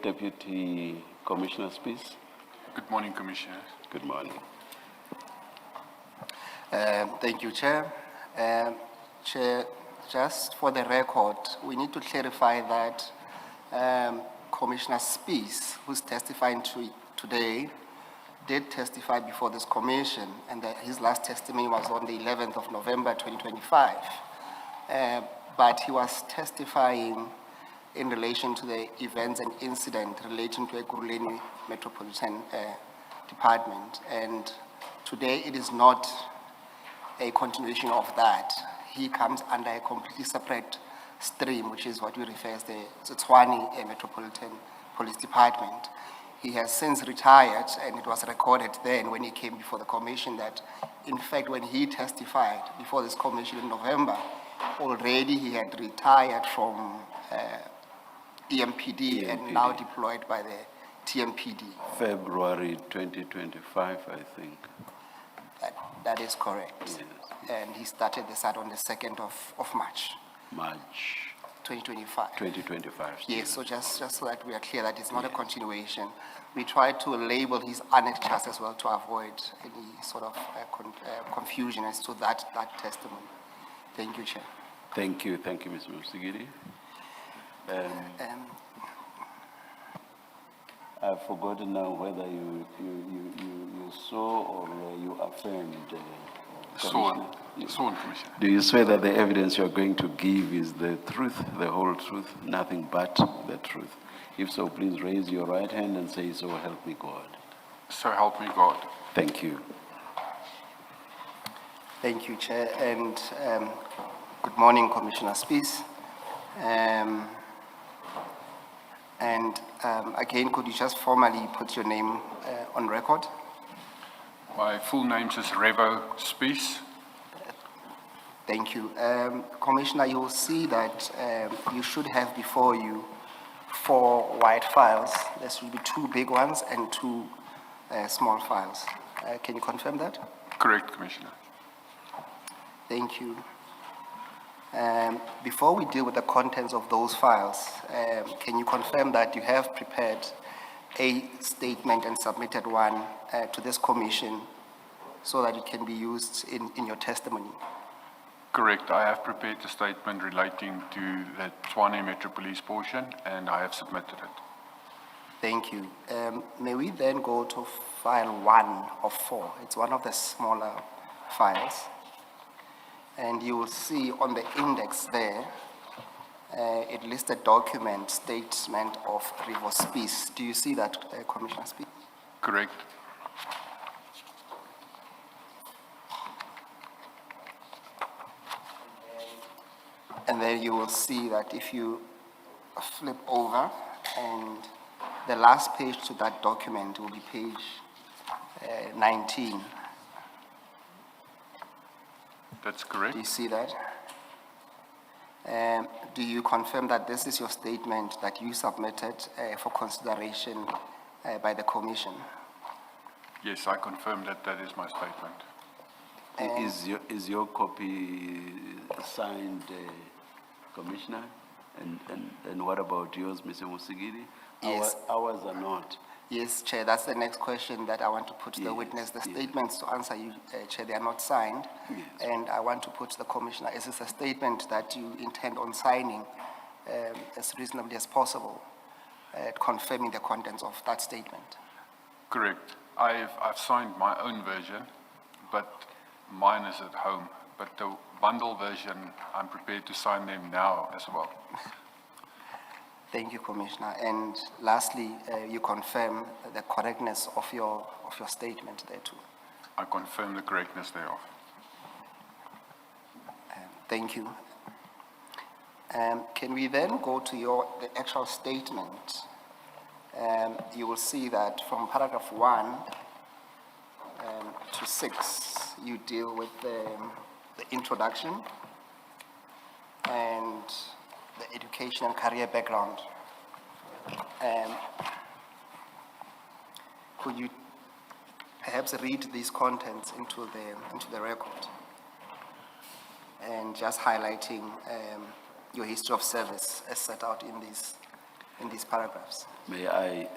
Deputy Commissioner Spies. Good morning, Commissioner. Good morning. Thank you, Chair. Chair, just for the record, we need to clarify that Commissioner Spies, who's testifying today, did testify before this commission, and that his last testimony was on the 11th of November 2025. But he was testifying in relation to the events and incident relating to Ekurhuleni Metropolitan Department. And today it is not a continuation of that. He comes under a completely separate stream, which is what we refer as the Tshwane Metropolitan Police Department. He has since retired, and it was recorded then when he came before the commission that, in fact, when he testified before this commission in November, already he had retired from EMPD and now deployed by the TMPD. February 2025, I think. That is correct. Yes. And he started the SAT on the 2nd of March. March 2025. 2025. Yes, so just so that we are clear that it's not a continuation. We try to label his annexed charge as well to avoid any sort of confusion as to that testimony. Thank you, Chair. Thank you, Mr. Musigiri. I've forgotten now whether you saw or you affirmed. Sworn, Commissioner. Do you swear that the evidence you're going to give is the truth, the whole truth, nothing but the truth? If so, please raise your right hand and say, "So help me God." So help me God. Thank you. Thank you, Chair, and good morning, Commissioner Spies. Again, could you just formally put your name on record? My full name is Revo Spies. Thank you. Commissioner, you will see that you should have before you 4 white files. There should be 2 big ones and 2 small files. Can you confirm that? Correct, Commissioner. Thank you. Before we deal with the contents of those files, can you confirm that you have prepared a statement and submitted one to this commission so that it can be used in your testimony? Correct. I have prepared a statement relating to the Tshwane Metro Police portion, and I have submitted it. Thank you. May we then go to file 1 of 4? It's one of the smaller files. And you will see on the index there, it lists a document, statement of Revo Spies. Do you see that, Commissioner Spies? Correct. And then you will see that if you flip over, and the last page to that document will be page 19. That's correct. Do you see that? Do you confirm that this is your statement that you submitted for consideration by the commission? Yes, I confirm that that is my statement. Is your copy signed, Commissioner? And what about yours, Mr. Musigiri? Yes. Ours are not. Yes, Chair, that's the next question that I want to put to the witness. The statements to answer you, Chair, they are not signed. Yes. And I want to put to the Commissioner, is this a statement that you intend on signing as reasonably as possible, confirming the contents of that statement? Correct. I've signed my own version, but mine is at home. But the bundle version, I'm prepared to sign them now as well. Thank you, Commissioner. And lastly, you confirm the correctness of your statement there too. I confirm the correctness thereof. Thank you. Can we then go to the actual statement? You will see that from paragraph 1 to 6, you deal with the introduction and the education and career background. Could you perhaps read these contents into the record, and just highlighting your history of service as set out in these in these paragraphs. May I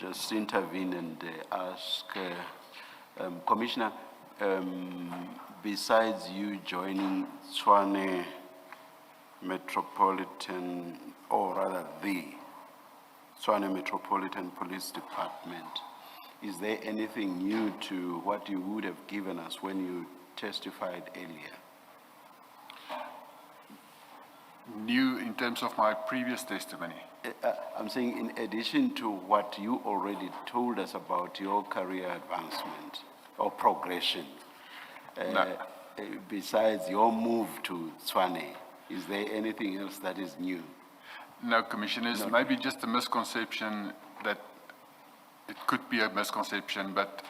just intervene and ask, Commissioner, besides you joining Tshwane Metropolitan, or rather the Tshwane Metropolitan Police Department, is there anything new to what you would have given us when you testified earlier? New in terms of my previous testimony. I'm saying in addition to what you already told us about your career advancement or progression, No. besides your move to Tshwane, is there anything else that is new? No, Commissioners, maybe just a misconception that it could be a misconception, but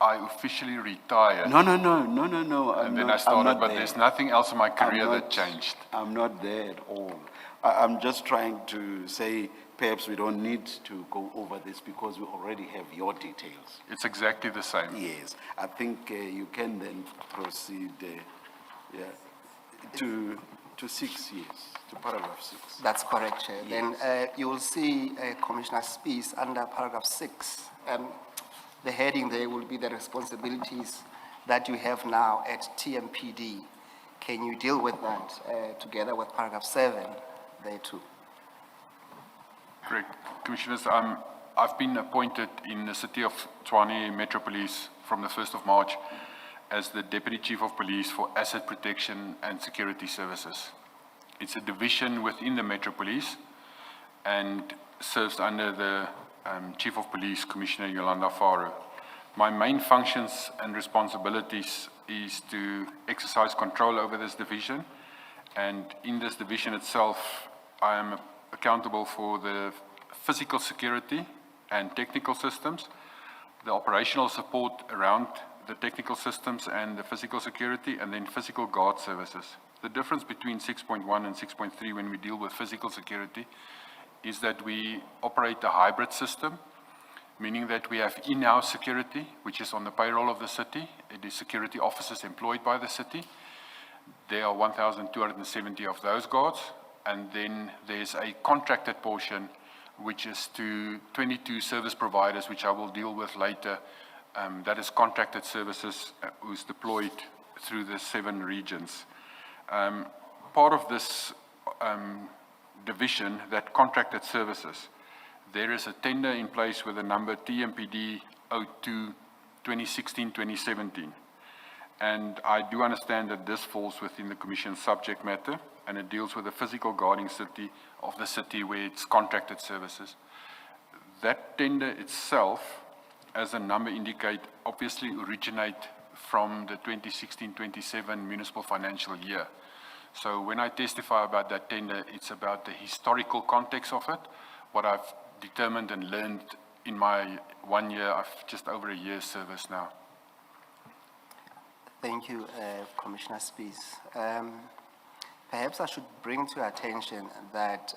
I officially retired. No. And then I started, but there's nothing else in my career that changed. I'm not there at all. I'm just trying to say, perhaps we don't need to go over this because we already have your details. It's exactly the same. Yes, I think you can then proceed to 6 years, to paragraph 6. That's correct, Chair. Yes. Then you will see Commissioner Spies under paragraph 6. The heading there will be the responsibilities that you have now at TMPD. Can you deal with that together with paragraph 7 there too? Correct. Commissioners, I've been appointed in the City of Tshwane Metro Police from the 1st of March as the Deputy Chief of Police for Asset Protection and Security Services. It's a division within the Metro Police and serves under the Chief of Police, Commissioner Yolanda Faro. My main functions and responsibilities is to exercise control over this division, and in this division itself, I am accountable for the physical security and technical systems, the operational support around the technical systems and the physical security, and then physical guard services. The difference between 6.1 and 6.3 when we deal with physical security is that we operate a hybrid system, meaning that we have in-house security, which is on the payroll of the city. It is security officers employed by the city. There are 1,270 of those guards, and then there's a contracted portion, which is to 22 service providers, which I will deal with later. That is contracted services who's deployed through the 7 regions. Part of this division, that contracted services, there is a tender in place with the number TMPD 02 2016-2017. And I do understand that this falls within the Commission's subject matter, and it deals with the physical guarding of the city where it's contracted services. That tender itself, as the number indicate, obviously originate from the 2016-27 municipal financial year. So when I testify about that tender, it's about the historical context of it, what I've determined and learned in my 1 year, I've just over a year's service now. Thank you, Commissioner Spies. Perhaps I should bring to your attention that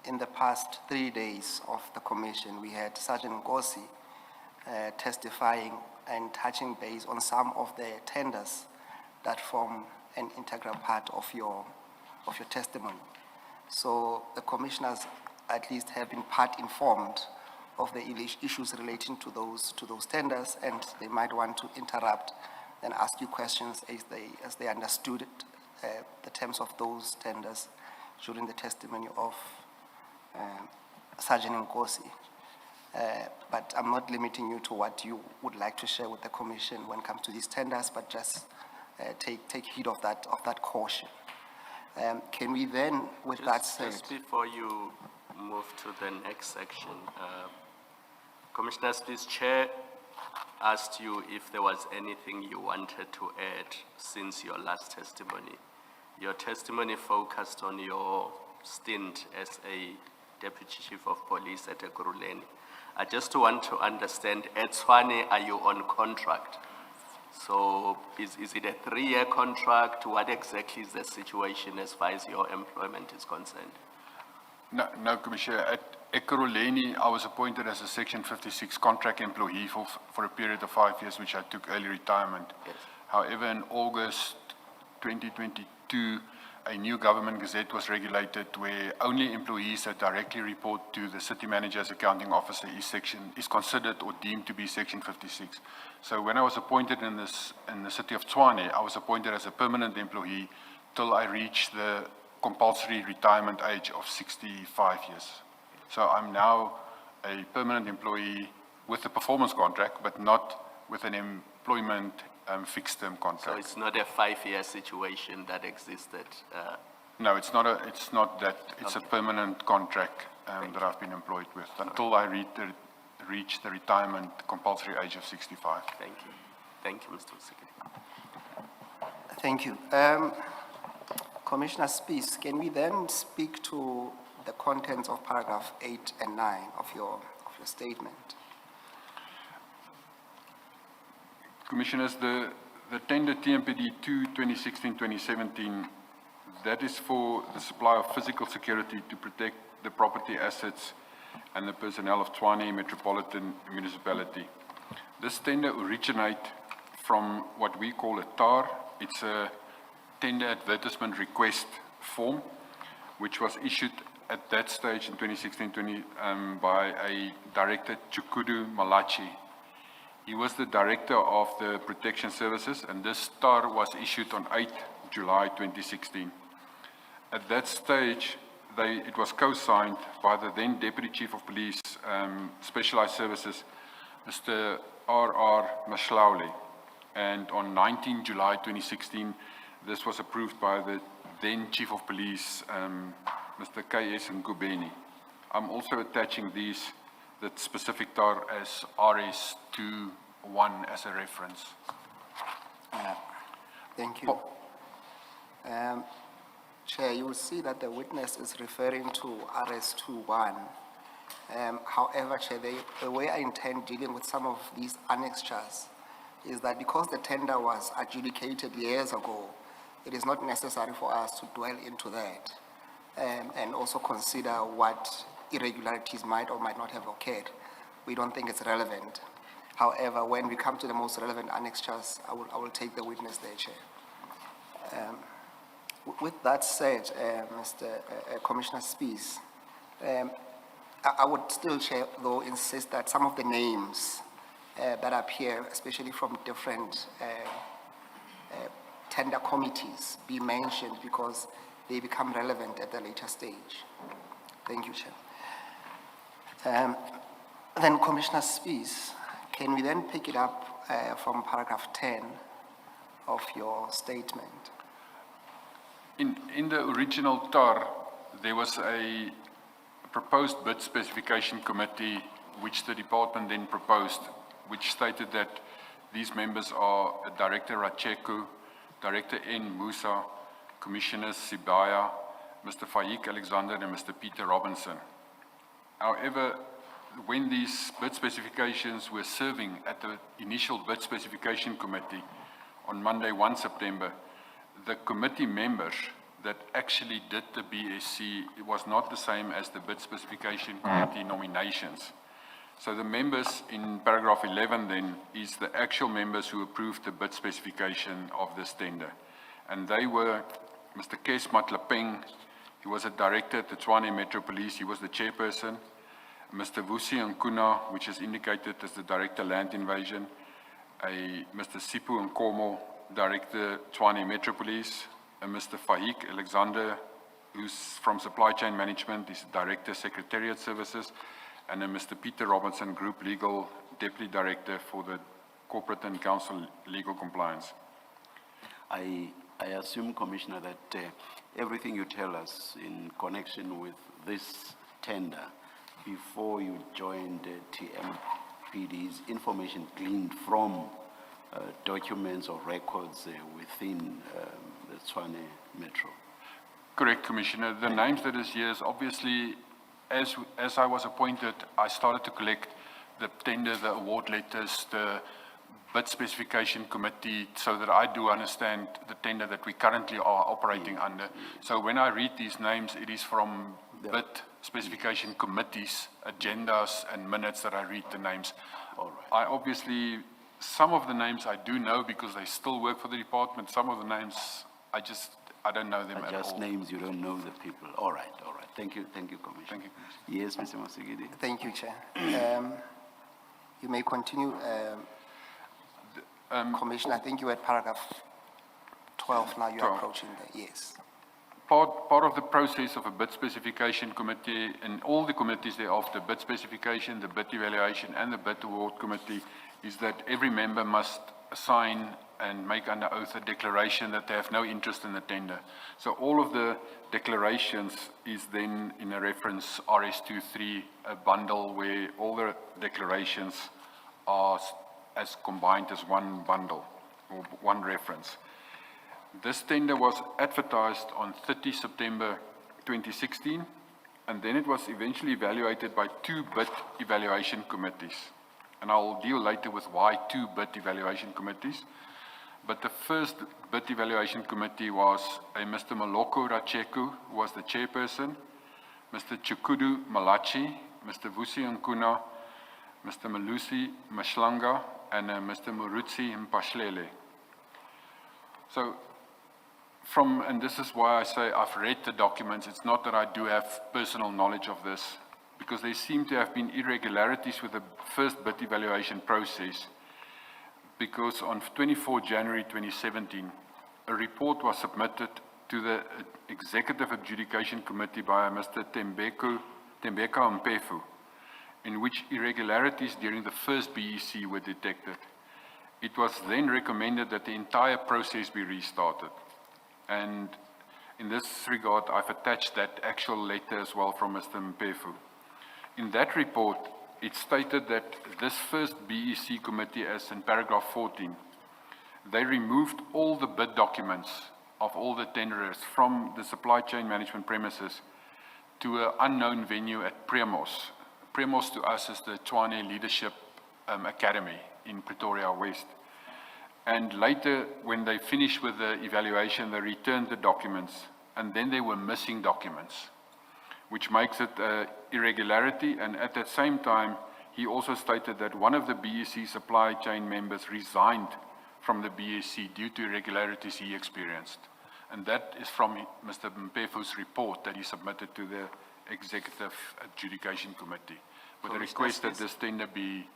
in the past 3 days of the commission, we had Sergeant Nkosi testifying and touching base on some of the tenders that form an integral part of your testimony. So the commissioners at least have been part informed of the issues relating to those tenders, and they might want to interrupt and ask you questions as they understood the terms of those tenders during the testimony of Sergeant Nkosi. But I'm not limiting you to what you would like to share with the commission when it comes to these tenders, but just take heed of that caution. Can we then, with that said... Just before you move to the next section, Commissioner Spies, Chair asked you if there was anything you wanted to add since your last testimony. Your testimony focused on your stint as a Deputy Chief of Police at Irregular. I just want to understand, at Tshwane, are you on contract? So is it a 3-year contract? What exactly is the situation as far as your employment is concerned? No, Commissioner. At Ekurhuleni, I was appointed as a Section 56 contract employee for a period of 5 years, which I took early retirement. Yes. However, in August 2022, a new government gazette was regulated where only employees that directly report to the city manager as accounting officer is considered or deemed to be Section 56. So when I was appointed in the city of Tshwane, I was appointed as a permanent employee till I reached the compulsory retirement age of 65 years. So I'm now a permanent employee with a performance contract, but not with an employment fixed term So contract. it's not a 5-year situation that existed. No, it's not that. It's a permanent contract that I've been employed with until I reach the retirement compulsory age of 65. Thank you. Thank you, Mr. Secretary. Thank you. Commissioner Spies, can we then speak to the contents of paragraph 8 and 9 of your statement? Commissioners, the tender TMPD 2 2016-2017, that is for the supply of physical security to protect the property assets and the personnel of Tshwane Metropolitan Municipality. This tender originates from what we call a TAR. It's a tender advertisement request form, which was issued at that stage in 2016-20 by a director, Chukudu Malaji. He was the director of the protection services, and this TAR was issued on 8 July 2016. At that stage, it was co-signed by the then Deputy Chief of Police, Specialized Services, Mr. R.R. Mashlauli. And on 19 July 2016, this was approved by the then Chief of Police, Mr. K.S. Nkubeni. I'm also attaching that specific TAR as RS21 as a reference. Thank you. Chair, you will see that the witness is referring to RS21. However, Chair, the way I intend dealing with some of these annexures is that because the tender was adjudicated years ago, it is not necessary for us to dwell into that and also consider what irregularities might or might not have occurred. We don't think it's relevant. However, when we come to the most relevant annexures, I will take the witness there, Chair. With that said, Commissioner Spies, I would still, Chair, though, insist that some of the names that appear, especially from different tender committees, be mentioned because they become relevant at the later stage. Thank you, Chair. Then, Commissioner Spies, can we then pick it up from paragraph 10 of your statement? In the original TAR, there was a proposed bid specification committee which the department then proposed, which stated that these members are Director Racheku, Director N. Musa, Commissioners Sibaya, Mr. Faik Alexander, and Mr. Peter Robinson. However, when these bid specifications were serving at the initial bid specification committee on Monday, 1 September, the committee members that actually did the BSc, it was not the same as the bid specification committee nominations. So the members in paragraph 11 then is the actual members who approved the bid specification of this tender. And they were Mr. Kes Matlapeng, he was a director at the Tshwane Metro Police, he was the chairperson. Mr. Vusi Nkuna, which is indicated as the Director Land Invasion. Mr. Sipu Nkomo, Director Tshwane Metro Police. Mr. Faik Alexander, who's from Supply Chain Management, is Director Secretariat Services. And Mr. Peter Robinson, Group Legal Deputy Director for the Corporate and Council Legal Compliance. I assume, Commissioner, that everything you tell us in connection with this tender before you joined TMPD's information gleaned from documents or records within the Tshwane Metro. Correct, Commissioner. The names that is here is obviously, as I was appointed, I started to collect the tender, the award letters, the bid specification committee, so that I do understand the tender that we currently are operating under. So when I read these names, it is from bid specification committees, agendas, and minutes that I read the names. All right. I obviously, some of the names I do know because they still work for the department. Some of the names I just I don't know them Are at just all. names, you don't know the people. All right, all right. Thank you, Commissioner. Thank you, Yes, Mr. Masigidi. Thank you, Chair. You may continue, Commissioner. I think you were at paragraph 12, now you're 12. approaching there, yes. Part of the process of a bid specification committee, and all the committees thereof, the bid specification, the bid evaluation, and the bid award committee, is that every member must sign and make under oath a declaration that they have no interest in the tender. So all of the declarations is then in a reference RS23, a bundle where all the declarations are as combined as one bundle or one reference. This tender was advertised on 30 September 2016, and then it was eventually evaluated by 2 bid evaluation committees. And I'll deal later with why 2 bid evaluation committees. But the first bid evaluation committee was a Mr. Maloko Racheku, who was the chairperson, Mr. Chukudu Malachi, Mr. Vusi Nkuna, Mr. Malusi Madlanga, and Mr. Murutsi Mpashlele. So, and this is why I say I've read the documents. It's not that I do have personal knowledge of this, because there seem to have been irregularities with the first bid evaluation process, because on 24 January 2017, a report was submitted to the Executive Adjudication Committee by Mr. Tembeka Mpefu, in which irregularities during the first BEC were detected. It was then recommended that the entire process be restarted. And in this regard, I've attached that actual letter as well from Mr. Mpefu. In that report, it stated that this first BEC committee, as in paragraph 14, they removed all the bid documents of all the tenderers from the supply chain management premises to an unknown venue at Premos. Premos to us is the Tshwane Leadership Academy in Pretoria West. And later, when they finished with the evaluation, they returned the documents, and then they were missing documents, which makes it an irregularity. And at that same time, he also stated that one of the BEC supply chain members resigned from the BEC due to irregularities he experienced. And that is from Mr. Mpefu's report that he submitted to the Executive Adjudication Committee, with a request that this tender be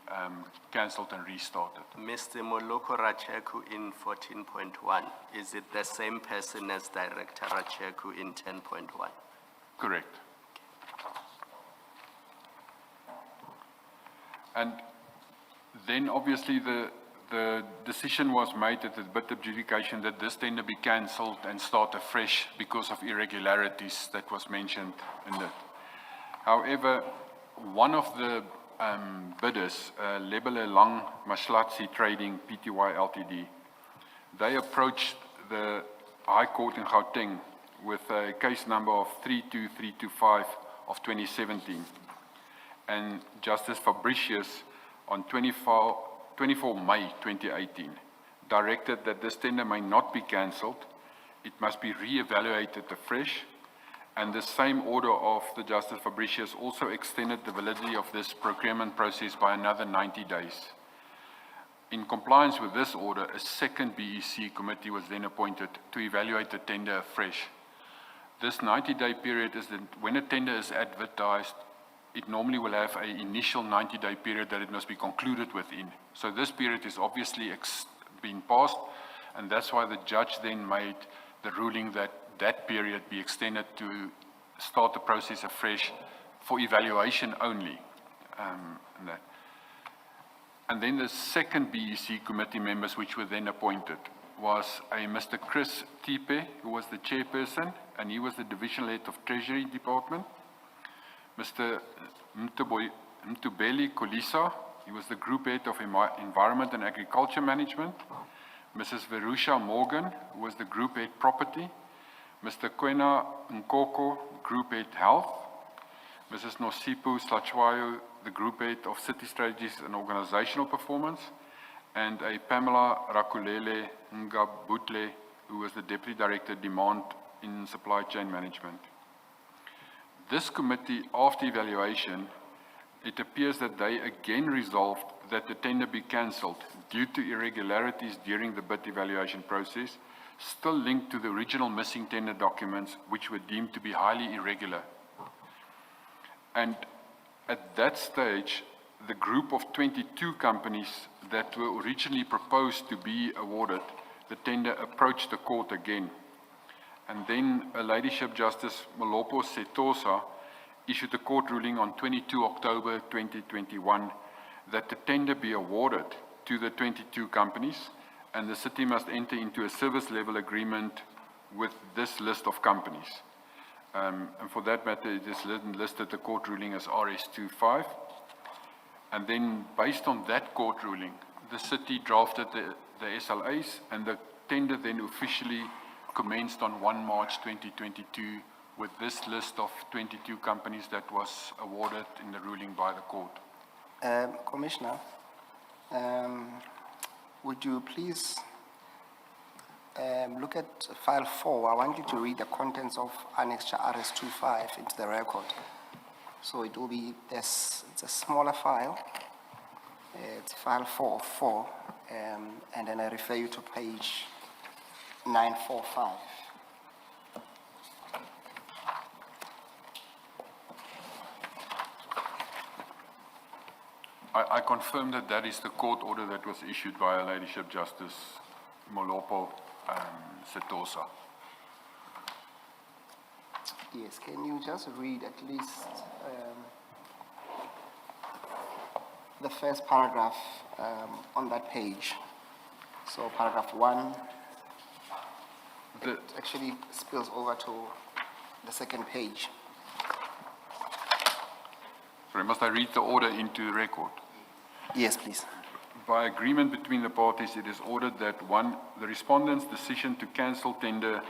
cancelled and restarted. Mr. Moloko Racheku in 14.1, is it the same person as Director Racheku in 10.1? Correct. And then obviously the decision was made at the bid adjudication that this tender be cancelled and start afresh because of irregularities that was mentioned in it. However, one of the bidders, Lebele Lang Mashlatsi Trading Pty Ltd, they approached the High Court in Gauteng with a case number of 32325 of 2017. And Justice Fabricius on 24 May 2018 directed that this tender may not be cancelled, it must be re-evaluated afresh, and the same order of the Justice Fabricius also extended the validity of this procurement process by another 90 days. In compliance with this order, a second BEC committee was then appointed to evaluate the tender afresh. This 90-day period is that when a tender is advertised, it normally will have an initial 90-day period that it must be concluded within. So this period is obviously been passed, and that's why the judge then made the ruling that that period be extended to start the process afresh for evaluation only. And then the second BEC committee members which were then appointed was a Mr. Chris Tipe, who was the chairperson, and he was the divisional head of Treasury Department. Mr. Mtubeli Kolisa, he was the group head of Environment and Agriculture Management. Mrs. Verusha Morgan, who was the group head Property. Mr. Kwena Nkoko, group head Health. Mrs. Nosipu Slachwayo, the group head of City Strategies and Organizational Performance. And a Pamela Rakulele Ngabutle, who was the deputy director Demand in Supply Chain Management. This committee, after evaluation, it appears that they again resolved that the tender be cancelled due to irregularities during the bid evaluation process, still linked to the original missing tender documents, which were deemed to be highly irregular. And at that stage, the group of 22 companies that were originally proposed to be awarded the tender approached the court again. And then a Ladyship Justice Molopo Setosa issued a court ruling on 22 October 2021 that the tender be awarded to the 22 companies, and the city must enter into a service level agreement with this list of companies. And for that matter, it is listed the court ruling as RS25. And then based on that court ruling, the city drafted the SLAs, and the tender then officially commenced on 1 March 2022 with this list of 22 companies that was awarded in the ruling by the court. Commissioner, would you please look at file 4? I want you to read the contents of Annexure RS25 into the record. So it will be this, it's a smaller file. It's file 404, and then I refer you to page 945. I confirm that that is the court order that was issued by Her Ladyship Justice Molopo Setosa. Yes, can you just read at least the first paragraph on that page? So paragraph 1, it actually spills over to the second page. Sorry, must I read the order into the record? Yes, please. By agreement between the parties, it is ordered that 1, the respondent's decision to cancel tender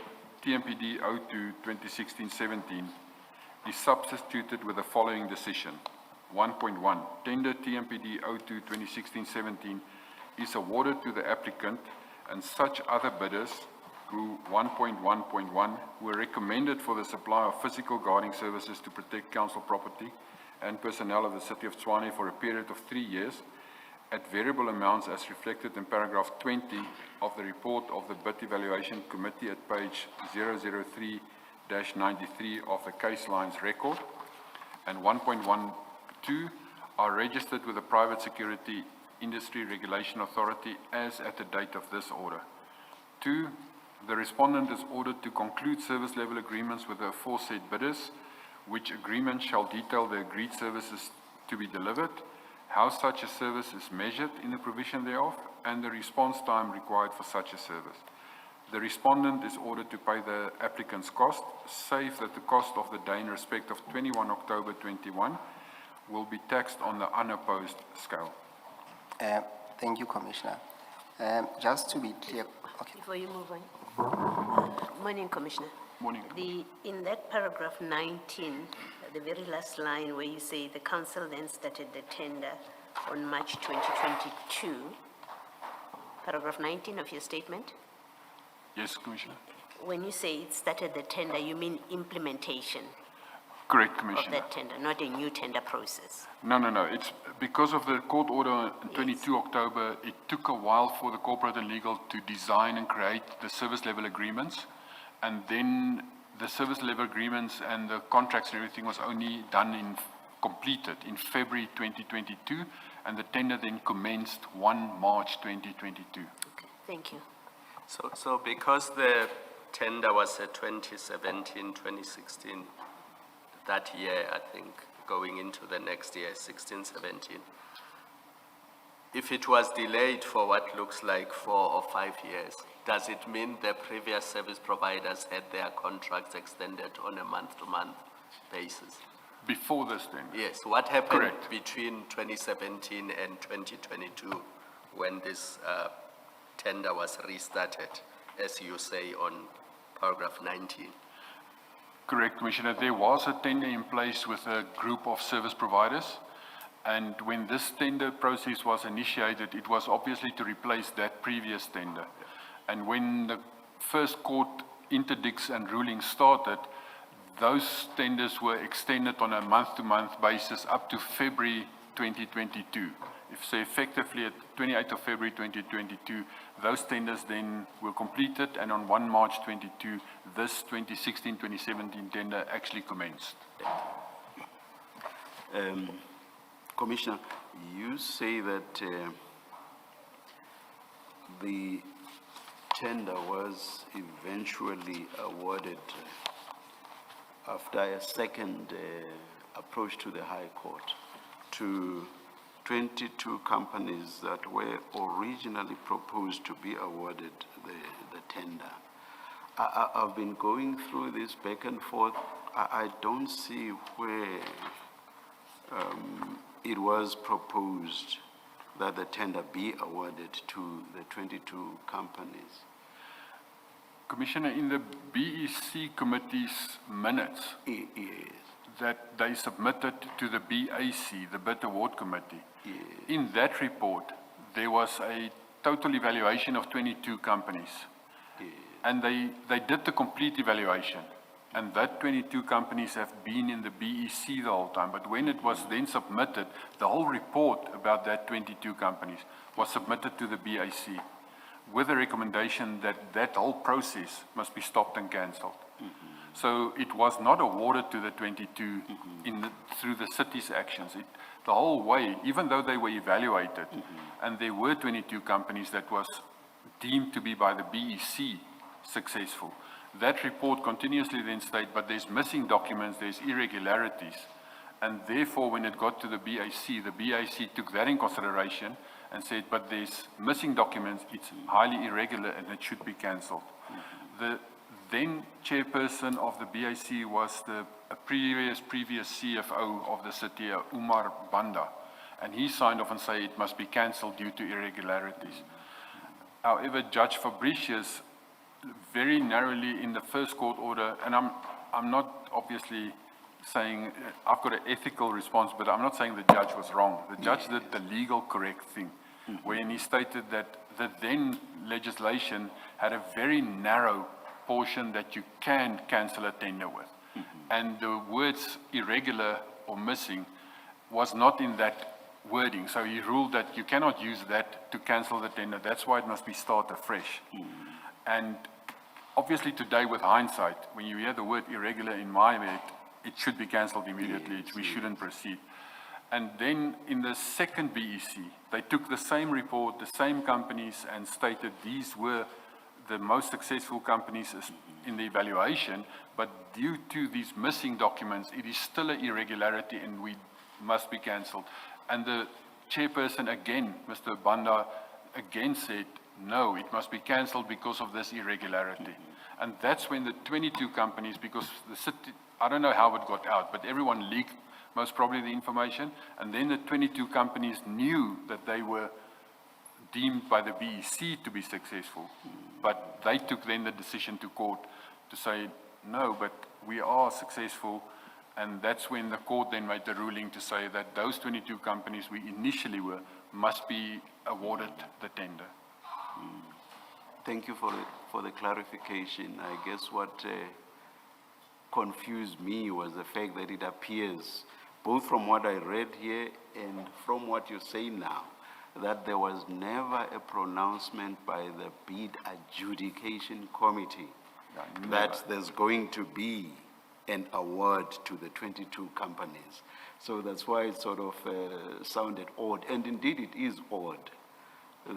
TMPD 02 2016-17 is substituted with the following decision. 1.1, tender TMPD 02 2016-17 is awarded to the applicant and such other bidders who 1.1.1 were recommended for the supply of physical guarding services to protect council property and personnel of the City of Tshwane for a period of 3 years at variable amounts as reflected in paragraph 20 of the report of the Bid Evaluation Committee at page 003-93 of the case lines record, and 1.12 are registered with the Private Security Industry Regulation Authority as at the date of this order. 2, the respondent is ordered to conclude service level agreements with the aforesaid bidders, which agreement shall detail the agreed services to be delivered, how such a service is measured in the provision thereof, and the response time required for such a service. The respondent is ordered to pay the applicant's cost, save that the cost of the day in respect of 21 October 21 will be taxed on the unopposed scale. Thank you, Commissioner. Just to be clear, okay. Before you move on. Morning, Commissioner. Morning. In that paragraph 19, the very last line where you say the council then started the tender on March 2022, paragraph 19 of your statement, Yes, Commissioner. when you say it started the tender, you mean implementation Correct, of Commissioner. that tender, not a new tender process. No. It's because of the court order on 22 October, it took a while for the corporate and legal to design and create the service level agreements. And then the service level agreements and the contracts and everything was only completed in February 2022, and the tender then commenced 1 March 2022. Okay, thank you. So because the tender was a 2017, 2016, that year, I think, going into the next year, 16, 17, if it was delayed for what looks like 4 or 5 years, does it mean the previous service providers had their contracts extended on a month-to-month basis? Before this then? Yes, what happened Correct. between 2017 and 2022 when this tender was restarted, as you say on paragraph 19? Correct, Commissioner. There was a tender in place with a group of service providers. And when this tender process was initiated, it was obviously to replace that previous tender. And when the first court interdicts and rulings started, those tenders were extended on a month-to-month basis up to February 2022. So effectively at 28th of February 2022, those tenders then were completed, and on 1 March 22, this 2016-2017 tender actually commenced. Commissioner, you say that the tender was eventually awarded after a second approach to the High Court to 22 companies that were originally proposed to be awarded the tender. I've been going through this back and forth. I don't see where it was proposed that the tender be awarded to the 22 companies. Commissioner, in the BEC committee's minutes Yes. that they submitted to the BAC, the Bid Award Committee, Yes. in that report, there was a total evaluation of 22 companies. Yes. And they did the complete evaluation. And that 22 companies have been in the BEC the whole time. But when it was then submitted, the whole report about that 22 companies was submitted to the BAC with a recommendation that that whole process must be stopped and cancelled. So it was not awarded to the 22 through the city's actions. The whole way, even though they were evaluated, and there were 22 companies that was deemed to be by the BEC successful, that report continuously then stated, but there's missing documents, there's irregularities. And therefore, when it got to the BAC took that in consideration and said, but there's missing documents, it's highly irregular and it should be cancelled. The then chairperson of the BAC was the previous CFO of the city, Umar Banda, and he signed off and said it must be cancelled due to irregularities. However, Judge Fabricius very narrowly in the first court order, and I'm not obviously saying I've got an ethical response, but I'm not saying the judge was wrong. The judge did the legal correct thing, when he stated that the then legislation had a very narrow portion that you can cancel a tender with. And the words irregular or missing was not in that wording. So he ruled that you cannot use that to cancel the tender. That's why it must be started afresh. And obviously today with hindsight, when you hear the word irregular in my head, it should be cancelled immediately. We shouldn't proceed. And then in the second BEC, they took the same report, the same companies, and stated these were the most successful companies in the evaluation, but due to these missing documents, it is still an irregularity and we must be cancelled. And the chairperson again, Mr. Banda, again said, no, it must be cancelled because of this irregularity. And that's when the 22 companies, because the city, I don't know how it got out, but everyone leaked most probably the information, and then the 22 companies knew that they were deemed by the BEC to be successful, but they took then the decision to court to say, no, but we are successful, and that's when the court then made the ruling to say that those 22 companies we initially were must be awarded the tender. Thank you for the clarification. I guess what confused me was the fact that it appears, both from what I read here and from what you say now, that there was never a pronouncement by the bid adjudication committee that there's going to be an award to the 22 companies. So that's why it sort of sounded odd, and indeed it is odd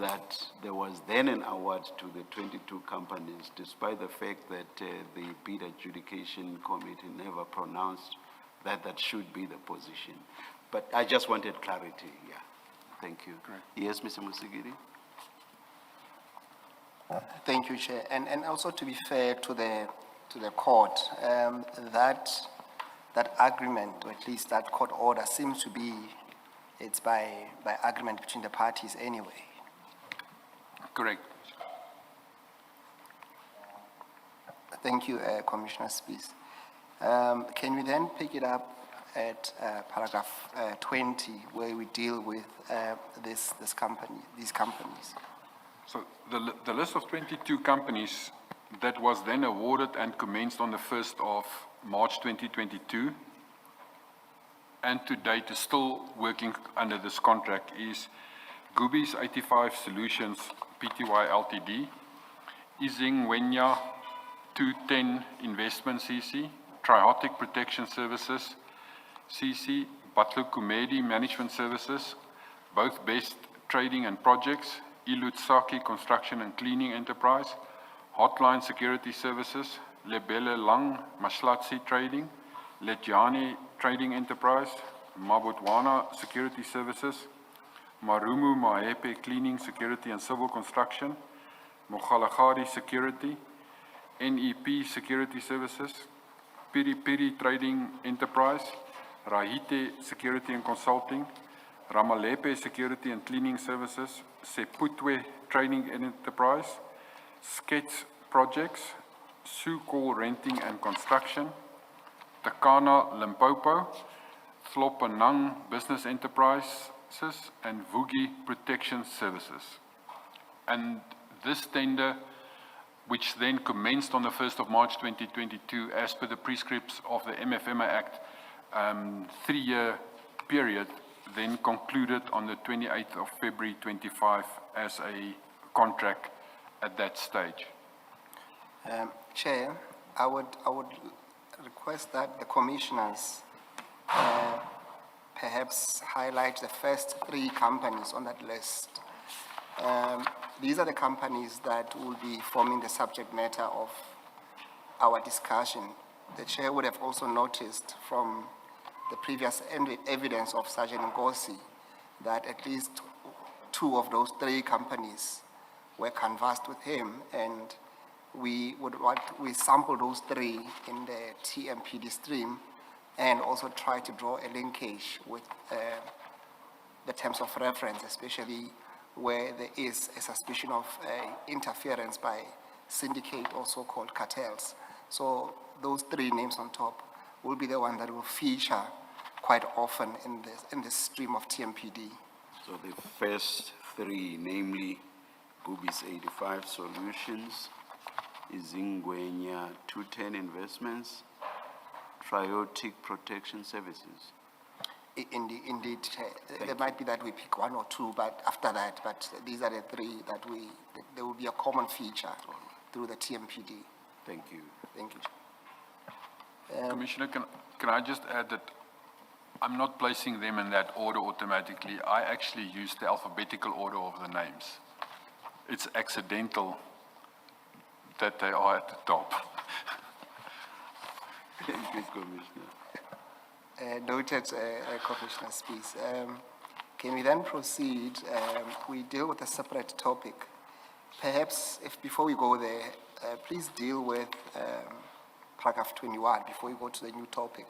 that there was then an award to the 22 companies, despite the fact that the bid adjudication committee never pronounced that that should be the position. But I just wanted clarity, yeah. Thank you. Great. Yes, Mr. Musigiri? Thank you, Chair. And also to be fair to the court, that agreement, or at least that court order, seems to be, it's by agreement between the parties anyway. Correct. Thank you, Commissioner Spies. Can we then pick it up at paragraph 20, where we deal with these companies? So the list of 22 companies that was then awarded and commenced on the 1st of March 2022 and to date is still working under this contract, is Gubi's 85 Solutions Pty Ltd, Izingwenya 210 Investment CC, Triotic Protection Services CC, Butler Kumedi Management Services, both Best Trading and Projects, Ilutsaki Construction and Cleaning Enterprise, Hotline Security Services, Lebele Lang Maslatsi Trading, Letjani Trading Enterprise, Mabotwana Security Services, Marumu Maepe Cleaning, Security and Civil Construction, Mogalakhari Security, NEP Security Services, Piri Piri Trading Enterprise, Rahite Security and Consulting, Ramalepe Security and Cleaning Services, Seputwe Trading Enterprise, Sketch Projects, Sukol Renting and Construction, Takana Limpopo, Flopanang Business Enterprises, and Vugi Protection Services. And this tender, which then commenced on the 1st of March 2022, as per the prescripts of the MFMA Act, 3-year period, then concluded on the 28th of February 25 as a contract at that stage. Chair, I would request that the commissioners perhaps highlight the first 3 companies on that list. These are the companies that will be forming the subject matter of our discussion. The chair would have also noticed from the previous evidence of Sergeant Ngosi that at least 2 of those 3 companies were canvassed with him, and we sample those 3 in the TMPD stream and also try to draw a linkage with the terms of reference, especially where there is a suspicion of interference by syndicate or so-called cartels. So those 3 names on top will be the one that will feature quite often in this stream of TMPD. So the first 3, namely Gubi's 85 Solutions, Izingwenya 210 Investments, Triotic Protection Services. Indeed, Chair. There might be that we pick 1 or 2, but after that, but these are the 3 that there will be a common feature through the TMPD. Thank you. Thank you. Commissioner, can I just add that I'm not placing them in that order automatically. I actually use the alphabetical order of the names. It's accidental that they are at the top. Thank you, Commissioner. Noted, Commissioner Spies. Can we then proceed? We deal with a separate topic. Perhaps, if before we go there, please deal with paragraph 21 before we go to the new topic.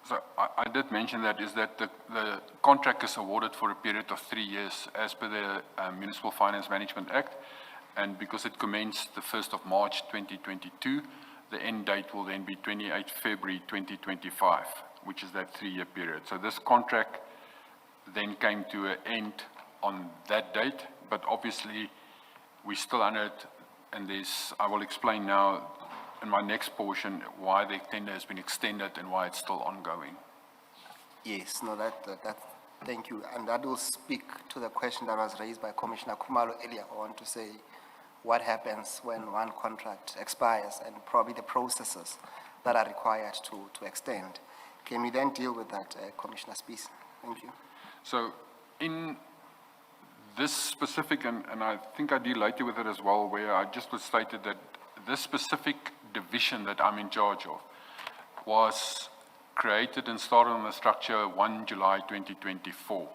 So I did mention that is that the contract is awarded for a period of 3 years as per the Municipal Finance Management Act, and because it commenced the 1st of March 2022, the end date will then be 28 February 2025, which is that 3-year period. So this contract then came to an end on that date, but obviously we're still under it, and I will explain now in my next portion why the tender has been extended and why it's still ongoing. Yes, no, thank you. And that will speak to the question that was raised by Commissioner Khumalo earlier on to say what happens when one contract expires and probably the processes that are required to extend. Can we then deal with that, Commissioner Spies? Thank you. So in this specific, and I think I deal later with it as well, where I just was stated that this specific division that I'm in charge of was created and started on the structure 1 July 2024.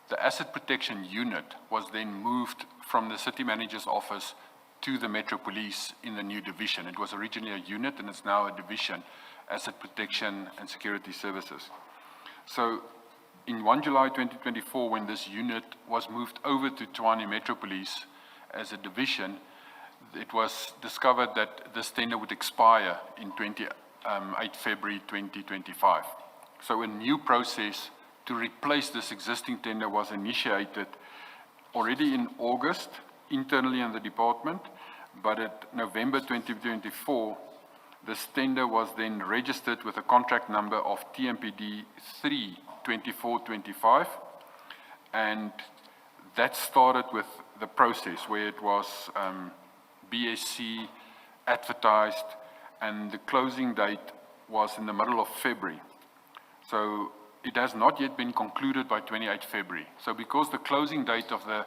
The asset protection unit was then moved from the city manager's office to the Metro Police in the new division. It was originally a unit and it's now a division, asset protection and security services. So in 1 July 2024, when this unit was moved over to Tshwane Metro Police as a division, it was discovered that this tender would expire in 28 February 2025. So a new process to replace this existing tender was initiated already in August, internally in the department, but at November 2024, This tender was then registered with a contract number of TMPD 32425, and that started with the process where it was BSC advertised, and the closing date was in the middle of February. So it has not yet been concluded by 28 February. So because the closing date of the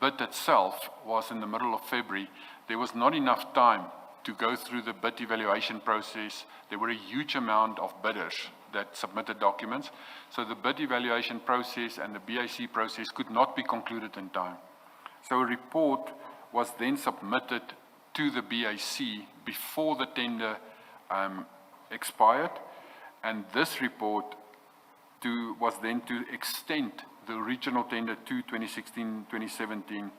bid itself was in the middle of February, there was not enough time to go through the bid evaluation process. There were a huge amount of bidders that submitted documents. So the bid evaluation process and the BAC process could not be concluded in time. So a report was then submitted to the BAC before the tender expired, and this report was then to extend the original tender to 2016-2017,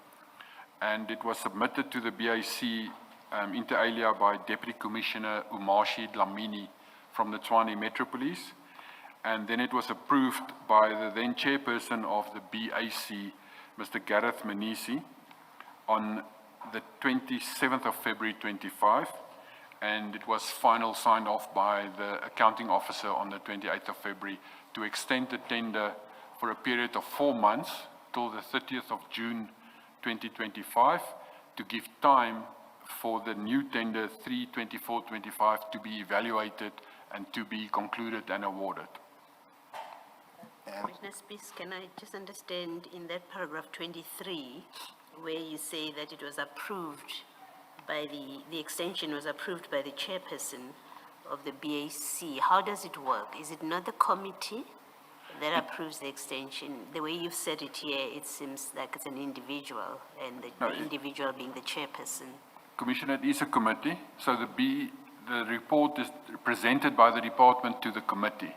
and it was submitted to the BAC inter alia by Deputy Commissioner Umashi Dlamini from the Tshwane Metro Police, and then it was approved by the then chairperson of the BAC, Mr. Gareth Manisi, on the 27th of February 25, and it was final signed off by the accounting officer on the 28th of February to extend the tender for a period of 4 months till the 30th of June 2025 to give time for the new tender 32425 to be evaluated and to be concluded and awarded. Commissioner Spies, can I just understand in that paragraph 23, where you say that it was approved by the extension was approved by the chairperson of the BAC, how does it work? Is it not the committee that approves the extension? The way you've said it here, it seems like it's an individual, and the individual being the chairperson. Commissioner, it is a committee, so the report is presented by the department to the committee.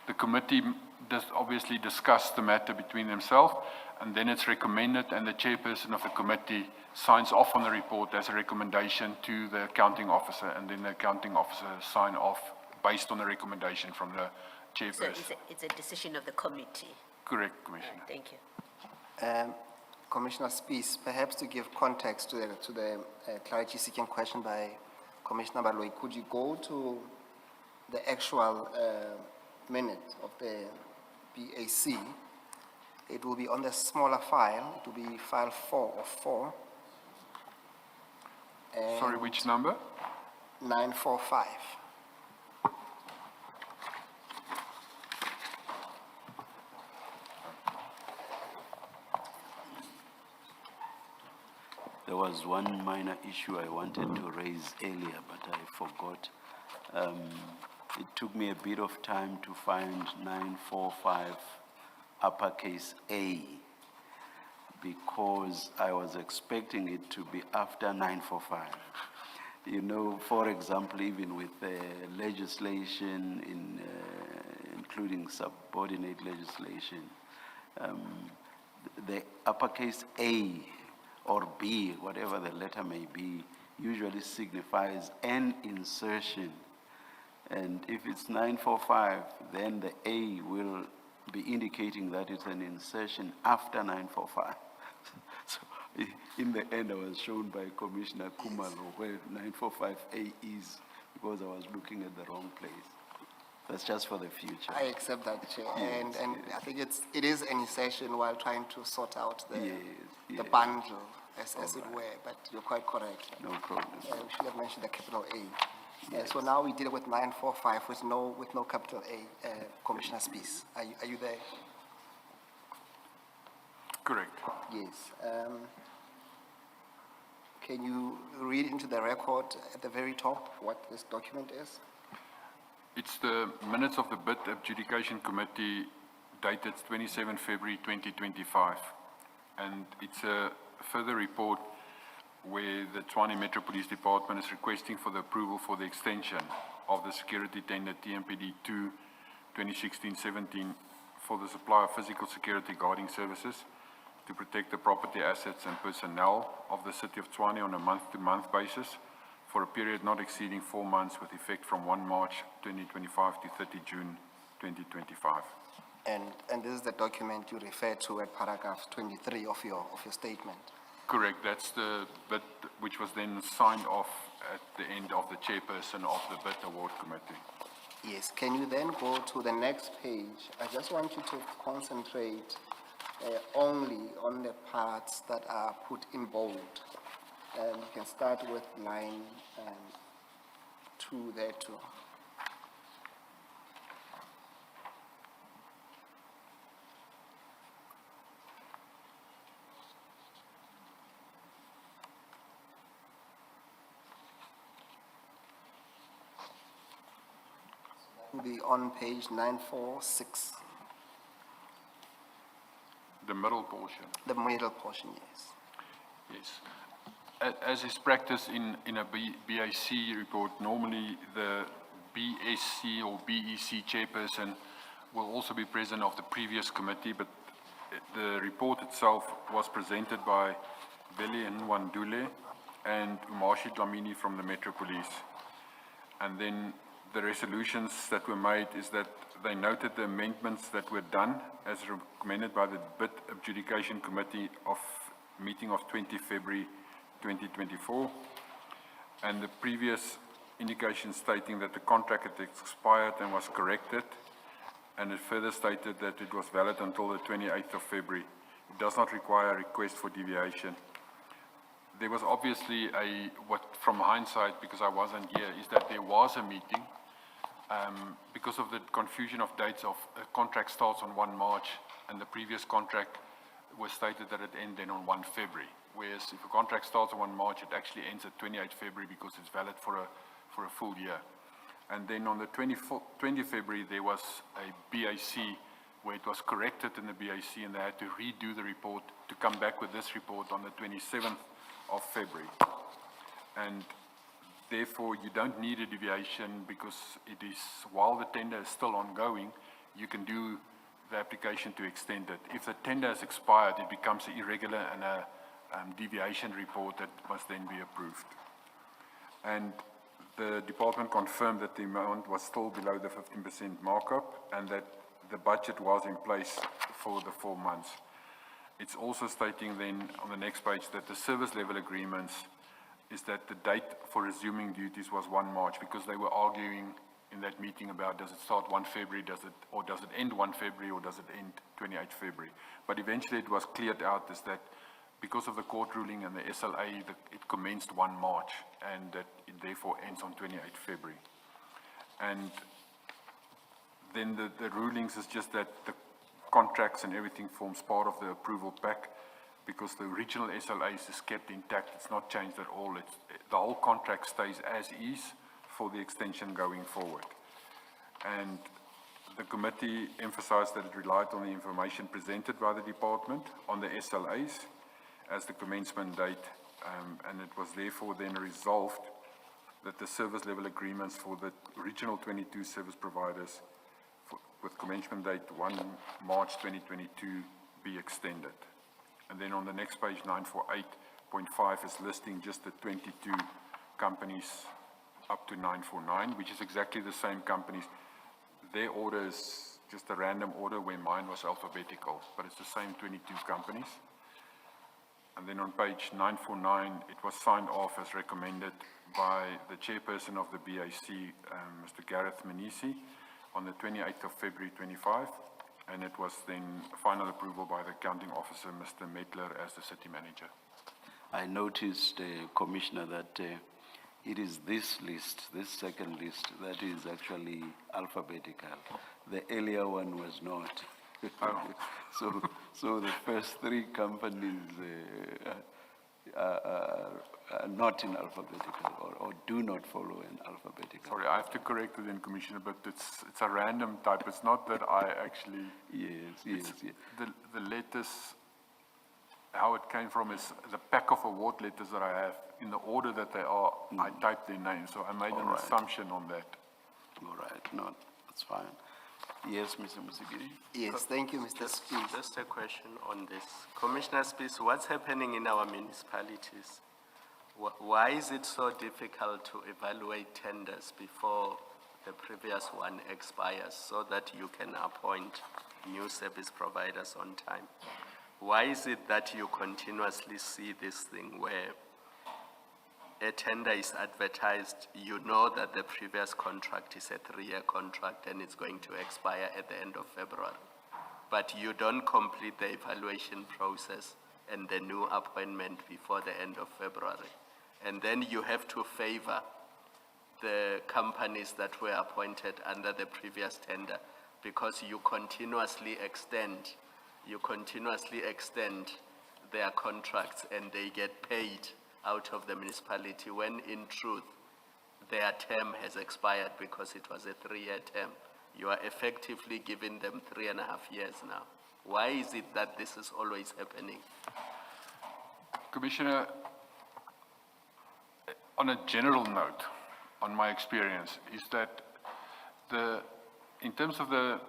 The committee does obviously discuss the matter between themselves, and then it's recommended, and the chairperson of the committee signs off on the report as a recommendation to the accounting officer, and then the accounting officer sign off based on the recommendation from the chairperson. So it's a decision of the committee. Correct, Commissioner. Thank you. Commissioner Spies, perhaps to give context to the clarity-seeking question by Commissioner Baloi, could you go to the actual minute of the BAC? It will be on the smaller file. It will be file 4 of 4. Sorry, which number? 945. There was one minor issue I wanted to raise earlier, but I forgot. It took me a bit of time to find 945 uppercase A, because I was expecting it to be after 945. You know, for example, even with legislation, including subordinate legislation, the uppercase A or B, whatever the letter may be, usually signifies an insertion. And if it's 945, then the A will be indicating that it's an insertion after 945. So in the end, I was shown by Commissioner Kumalo where 945A is, because I was looking at the wrong place. That's just for the future. I accept that, Chair. Yes, and I think it is an insertion while trying to sort out the Yes. bundle, as it were, but you're quite correct. No problem. We should have mentioned the capital A. So now we deal with 945 with no capital A. Commissioner Spies, are you there? Correct. Yes. Can you read into the record at the very top what this document is? It's the minutes of the bid adjudication committee dated 27 February 2025. And it's a further report where the Tshwane Metro Police Department is requesting for the approval for the extension of the security tender TMPD 2 2016-17 for the supply of physical security guarding services to protect the property, assets and personnel of the City of Tshwane on a month-to-month basis for a period not exceeding 4 months with effect from 1 March 2025 to 30 June 2025. And this is the document you refer to at paragraph 23 of your statement. Correct, that's the bid which was then signed off at the end of the chairperson of the bid award committee. Yes, can you then go to the next page? I just want you to concentrate only on the parts that are put in bold. You can start with line 2 there too. Will be on page 946, The middle portion. the middle portion, yes. Yes. As is practice in a BAC report, normally the BSC or BEC chairperson will also be present of the previous committee, but the report itself was presented by Veli Nwandule and Umashi Dlamini from the Metro Police. And then the resolutions that were made is that they noted the amendments that were done as recommended by the bid adjudication committee of meeting of 20 February 2024, and the previous indication stating that the contract had expired and was corrected, and it further stated that it was valid until the 28th of February. It does not require a request for deviation. There was obviously what from hindsight, because I wasn't here, is that there was a meeting, because of the confusion of dates of a contract starts on 1 March, and the previous contract was stated that it ended on 1 February. Whereas if a contract starts on 1 March, it actually ends at 28 February because it's valid for a full year. And then on the 20 February, there was a BAC where it was corrected in the BAC, and they had to redo the report to come back with this report on the 27th of February. And therefore, you don't need a deviation because it is, while the tender is still ongoing, you can do the application to extend it. If the tender has expired, it becomes an irregular and a deviation report that must then be approved. And the department confirmed that the amount was still below the 15% markup and that the budget was in place for the 4 months. It's also stating then on the next page that the service level agreements is that the date for resuming duties was 1 March because they were arguing in that meeting about does it start 1 February, does it end 1 February or does it end 28 February. But eventually it was cleared out is that because of the court ruling and the SLA, it commenced 1 March and that it therefore ends on 28 February. And then the rulings is just that the contracts and everything forms part of the approval pack because the original SLAs is kept intact, it's not changed at all. The whole contract stays as is for the extension going forward. And the committee emphasized that it relied on the information presented by the department on the SLAs as the commencement date, and it was therefore then resolved that the service level agreements for the original 22 service providers with commencement date 1 March 2022 be extended. And then on the next page, 948.5 is listing just the 22 companies up to 949, which is exactly the same companies. Their order is just a random order where mine was alphabetical, but it's the same 22 companies. And then on page 949, it was signed off as recommended by the chairperson of the BAC, Mr. Gareth Manisi, on the 28th of February 25, and it was then final approval by the accounting officer, Mr. Medler, as the city manager. I noticed, Commissioner, that it is this list, this second list, that is actually alphabetical. The earlier one was not. So the first 3 companies are not in alphabetical or do not follow in alphabetical. Sorry, I have to correct it then, Commissioner, but it's a random type. It's not that I actually... Yes. The letters, how it came from is the pack of award letters that I have, in the order that they are, I typed their names, so I made an assumption on that. All right, no, that's fine. Yes, Mr. Musigiri? Yes, thank you, Mr. Speaker. Just a question on this. Commissioner Spies, what's happening in our municipalities? Why is it so difficult to evaluate tenders before the previous one expires so that you can appoint new service providers on time? Why is it that you continuously see this thing where a tender is advertised, you know that the previous contract is a 3-year contract and it's going to expire at the end of February, but you don't complete the evaluation process and the new appointment before the end of February, and then you have to favor the companies that were appointed under the previous tender because you continuously extend their contracts and they get paid out of the municipality when in truth their term has expired because it was a 3-year term. You are effectively giving them 3.5 years now. Why is it that this is always happening? Commissioner, on a general note, on my experience, is that in terms of the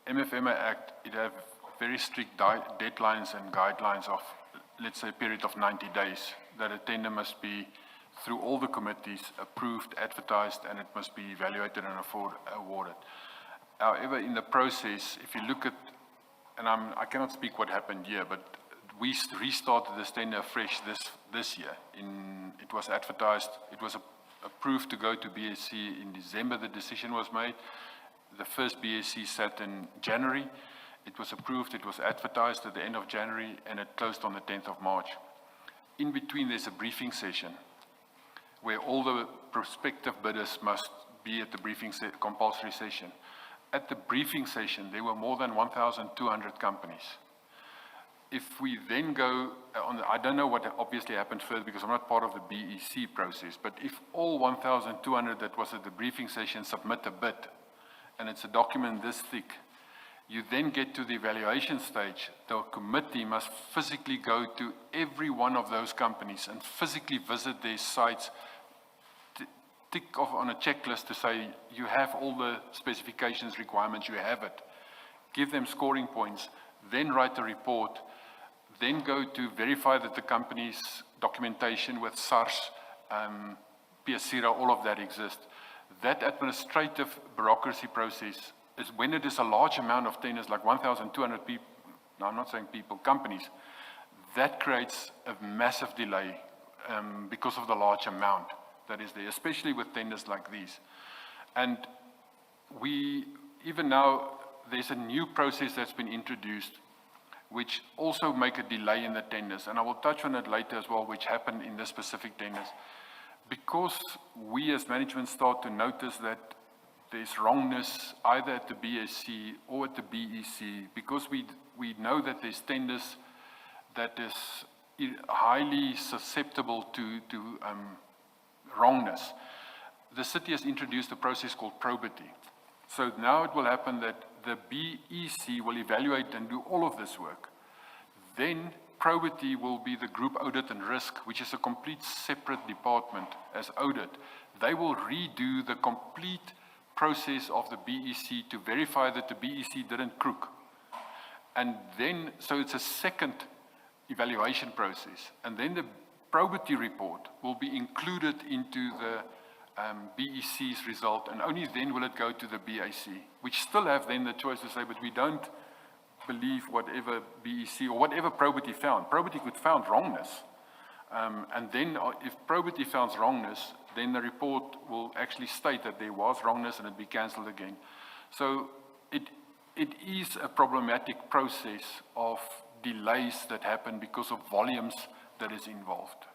MFMA Act, it have very strict deadlines and guidelines of, let's say, a period of 90 days, that a tender must be through all the committees, approved, advertised, and it must be evaluated and awarded. However, in the process, if you look at, and I cannot speak what happened here, but we restarted this tender afresh this year. It was advertised, it was approved to go to BSc in December, the decision was made. The first BSc sat in January. It was approved, it was advertised at the end of January, and it closed on the 10th of March. In between, there's a briefing session where all the prospective bidders must be at the compulsory session. At the briefing session, there were more than 1,200 companies. If we then go on, I don't know what obviously happened further because I'm not part of the BEC process, but if all 1,200 that was at the briefing session submit a bid, and it's a document this thick, you then get to the evaluation stage, the committee must physically go to every one of those companies and physically visit their sites, tick off on a checklist to say, you have all the specifications, requirements, you have it. Give them scoring points, then write a report, then go to verify that the company's documentation with SARS, PSIRA, all of that exists. That administrative bureaucracy process is when it is a large amount of tenders, like 1,200 people, no, I'm not saying people, companies, that creates a massive delay because of the large amount that is there, especially with tenders like these. And even now, there's a new process that's been introduced which also make a delay in the tenders. And I will touch on it later as well, which happened in the specific tenders. Because we as management start to notice that there's wrongness either at the BSc or at the BEC, because we know that there's tenders that is highly susceptible to wrongness. The city has introduced a process called probity. So now it will happen that the BEC will evaluate and do all of this work. Then probity will be the group audit and risk, which is a complete separate department as audit. They will redo the complete process of the BEC to verify that the BEC didn't crook. And then, so it's a second evaluation process. And then the probity report will be included into the BEC's result, and only then will it go to the BAC, which still have then the choice to say, but we don't believe whatever BEC or whatever probity found. Probity could found wrongness. And then if probity found wrongness, then the report will actually state that there was wrongness and it be cancelled again. So it is a problematic process of delays that happen because of volumes that is involved.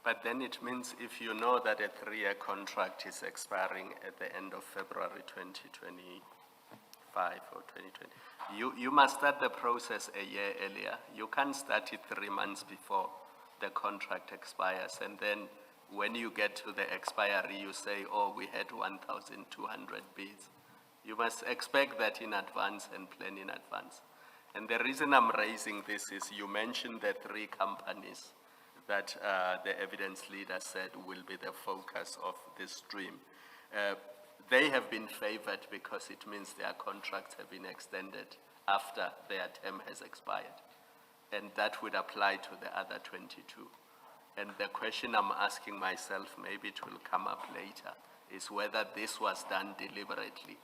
But then it means if you know that a 3-year contract is expiring at the end of February 2025 or 2020, you must start the process a year earlier. You can't start it 3 months before the contract expires. And then when you get to the expiry, you say, oh, we had 1,200 bids. You must expect that in advance and plan in advance. And the reason I'm raising this is you mentioned the 3 companies that the evidence leader said will be the focus of this stream. They have been favored because it means their contracts have been extended after their term has expired. And that would apply to the other 22. And the question I'm asking myself, maybe it will come up later, is whether this was done deliberately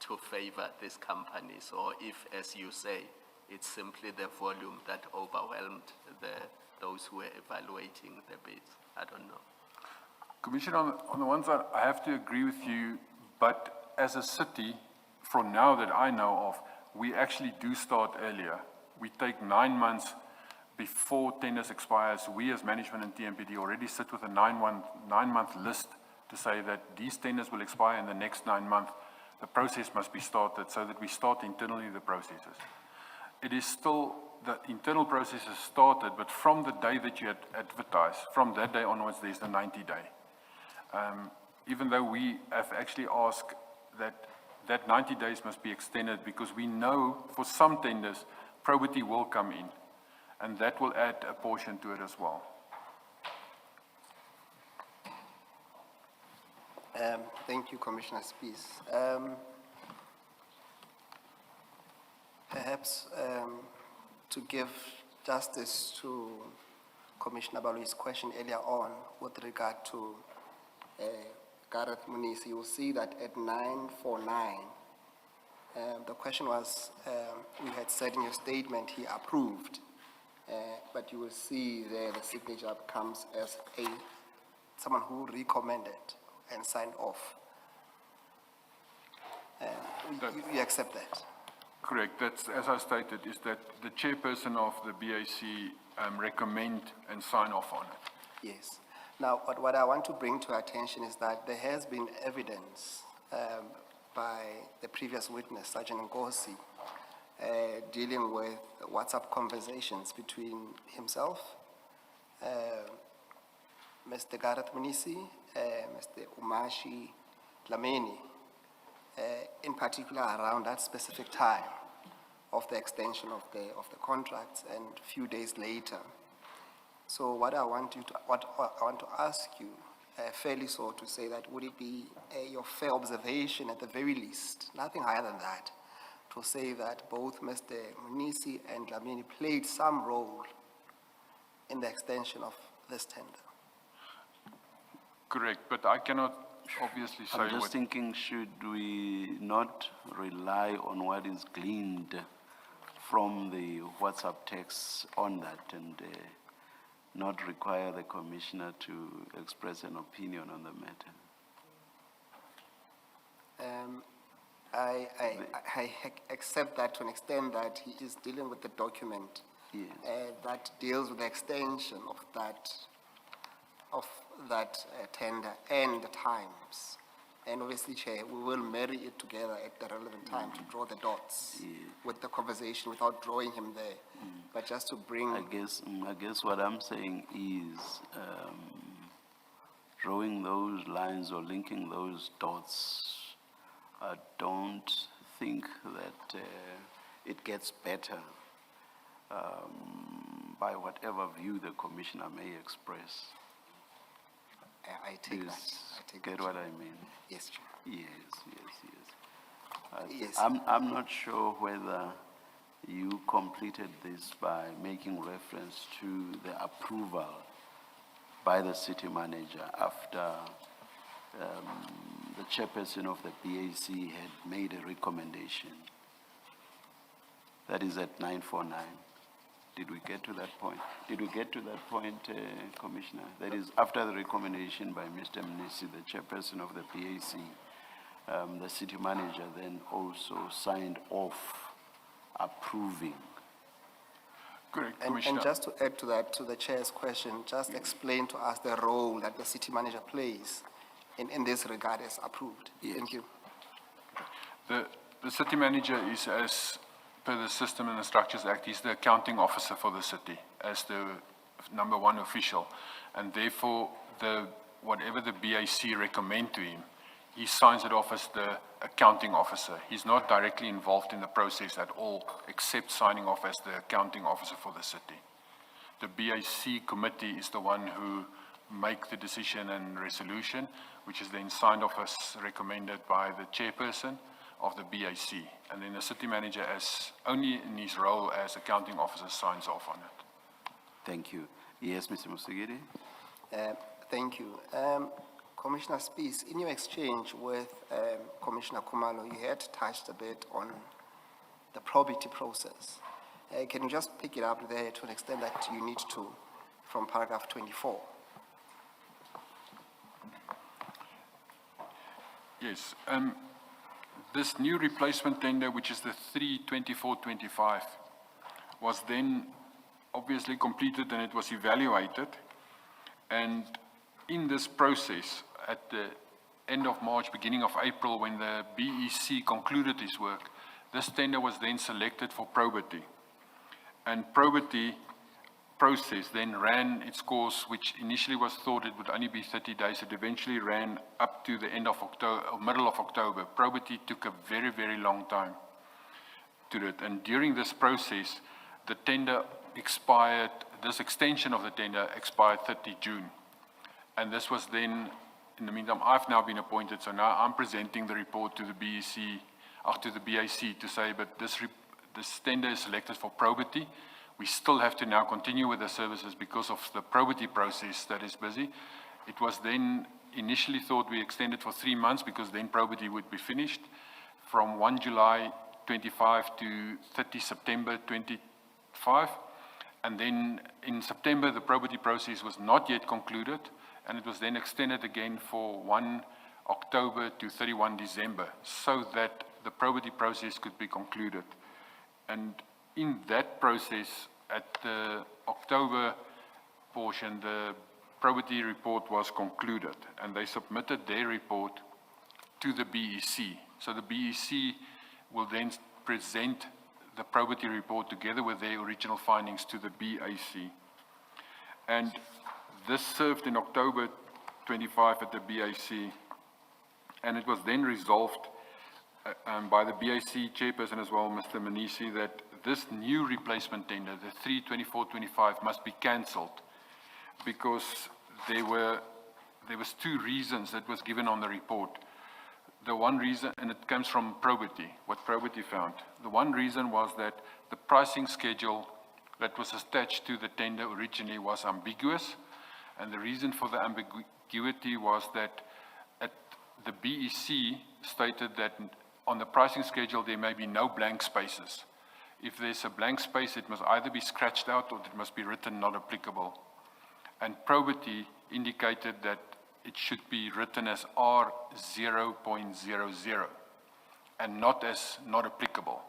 to favor these companies, or if, as you say, it's simply the volume that overwhelmed those who were evaluating the bids. I don't know. Commissioner, on the one side, I have to agree with you, but as a city, from now that I know of, we actually do start earlier. We take 9 months before tenders expires. We as management and TMPD already sit with a 9-month list to say that these tenders will expire in the next 9 months. The process must be started so that we start internally the processes. It is still, the internal process is started, but from the day that you advertise, from that day onwards, there's the 90-day. Even though we have actually asked that 90 days must be extended because we know for some tenders, probity will come in, and that will add a portion to it as well. Thank you, Commissioner Spies. Perhaps to give justice to Commissioner Balui's question earlier on with regard to Gareth Muniz, you will see that at 949, the question was, you had said in your statement he approved, but you will see there the signature comes as someone who recommended and signed off. You accept that? Correct. That's, as I stated, is that the chairperson of the BAC recommend and sign off on it. Yes. Now, what I want to bring to attention is that there has been evidence by the previous witness, Sergeant Nkosi, dealing with WhatsApp conversations between himself, Mr. Gareth Muniz, Mr. Umashi Dlamini, in particular around that specific time of the extension of the contracts and a few days later. So what I want to ask you, fairly so to say that, would it be your fair observation at the very least, nothing higher than that, to say that both Mr. Muniz and Dlamini played some role in the extension of this tender? Correct, but I cannot obviously say I'm just thinking, should we not rely on what is gleaned from the WhatsApp texts on that and not require the commissioner to express an opinion on the matter? I accept that to an extent that he is dealing with the document that deals with the extension of that tender and the times. And obviously, Chair, we will marry it together at the relevant time to draw the dots with the conversation without drawing him there. But just to bring... I guess what I'm saying is drawing those lines or linking those dots, I don't think that it gets better by whatever view the commissioner may express. I take that. I take Get that. what I mean? Yes, Chair. Yes. Yes. I'm not sure whether you completed this by making reference to the approval by the city manager after the chairperson of the BAC had made a recommendation. That is at 949. Did we get to that point? Did we get to that point, Commissioner? That is, after the recommendation by Mr. Muniz, the chairperson of the PAC, the city manager then also signed off approving. correct, And Commissioner. just to add to that, to the Chair's question, just explain to us the role that the city manager plays in this regard as approved. Yes. Thank you. The city manager is, as per the System and the Structures Act, he's the accounting officer for the city as the #1 official. And therefore, whatever the BAC recommend to him, he signs it off as the accounting officer. He's not directly involved in the process at all, except signing off as the accounting officer for the city. The BAC committee is the one who make the decision and resolution, which is then signed off as recommended by the chairperson of the BAC. And then the city manager, as only in his role as accounting officer, signs off on it. Thank you. Yes, Mr. Musegedi? Thank you. Commissioner Spies, in your exchange with Commissioner Kumalo, you had touched a bit on the probity process. Can you just pick it up there to an extent that you need to, from paragraph 24? Yes, this new replacement tender, which is the 3/24/25, was then obviously completed and it was evaluated. And in this process, at the end of March, beginning of April, when the BEC concluded its work, this tender was then selected for probity. And probity process then ran its course, which initially was thought it would only be 30 days. It eventually ran up to the end of October, or middle of October. Probity took a very, very long time to do it. And during this process, the tender expired, this extension of the tender expired 30 June. And this was then, in the meantime, I've now been appointed, so now I'm presenting the report to the BEC, to the BAC to say, but this tender is selected for probity. We still have to now continue with the services because of the probity process that is busy. It was then initially thought we extended for 3 months because then probity would be finished from 1 July 25 to 30 September 25. And then in September, the probity process was not yet concluded, and it was then extended again for 1 October to 31 December, so that the probity process could be concluded. And in that process, at the October portion, the probity report was concluded, and they submitted their report to the BEC. So the BEC will then present the probity report together with their original findings to the BAC. And this served in October 25 at the BAC, and it was then resolved by the BAC chairperson as well, Mr. Manisi, that this new replacement tender, the 3/24/25, must be cancelled because there was 2 reasons that was given on the report. The one reason, and it comes from probity, what probity found. The one reason was that the pricing schedule that was attached to the tender originally was ambiguous, and the reason for the ambiguity was that the BEC stated that on the pricing schedule there may be no blank spaces. If there's a blank space, it must either be scratched out or it must be written not applicable. And probity indicated that it should be written as R0.00 and not as not applicable.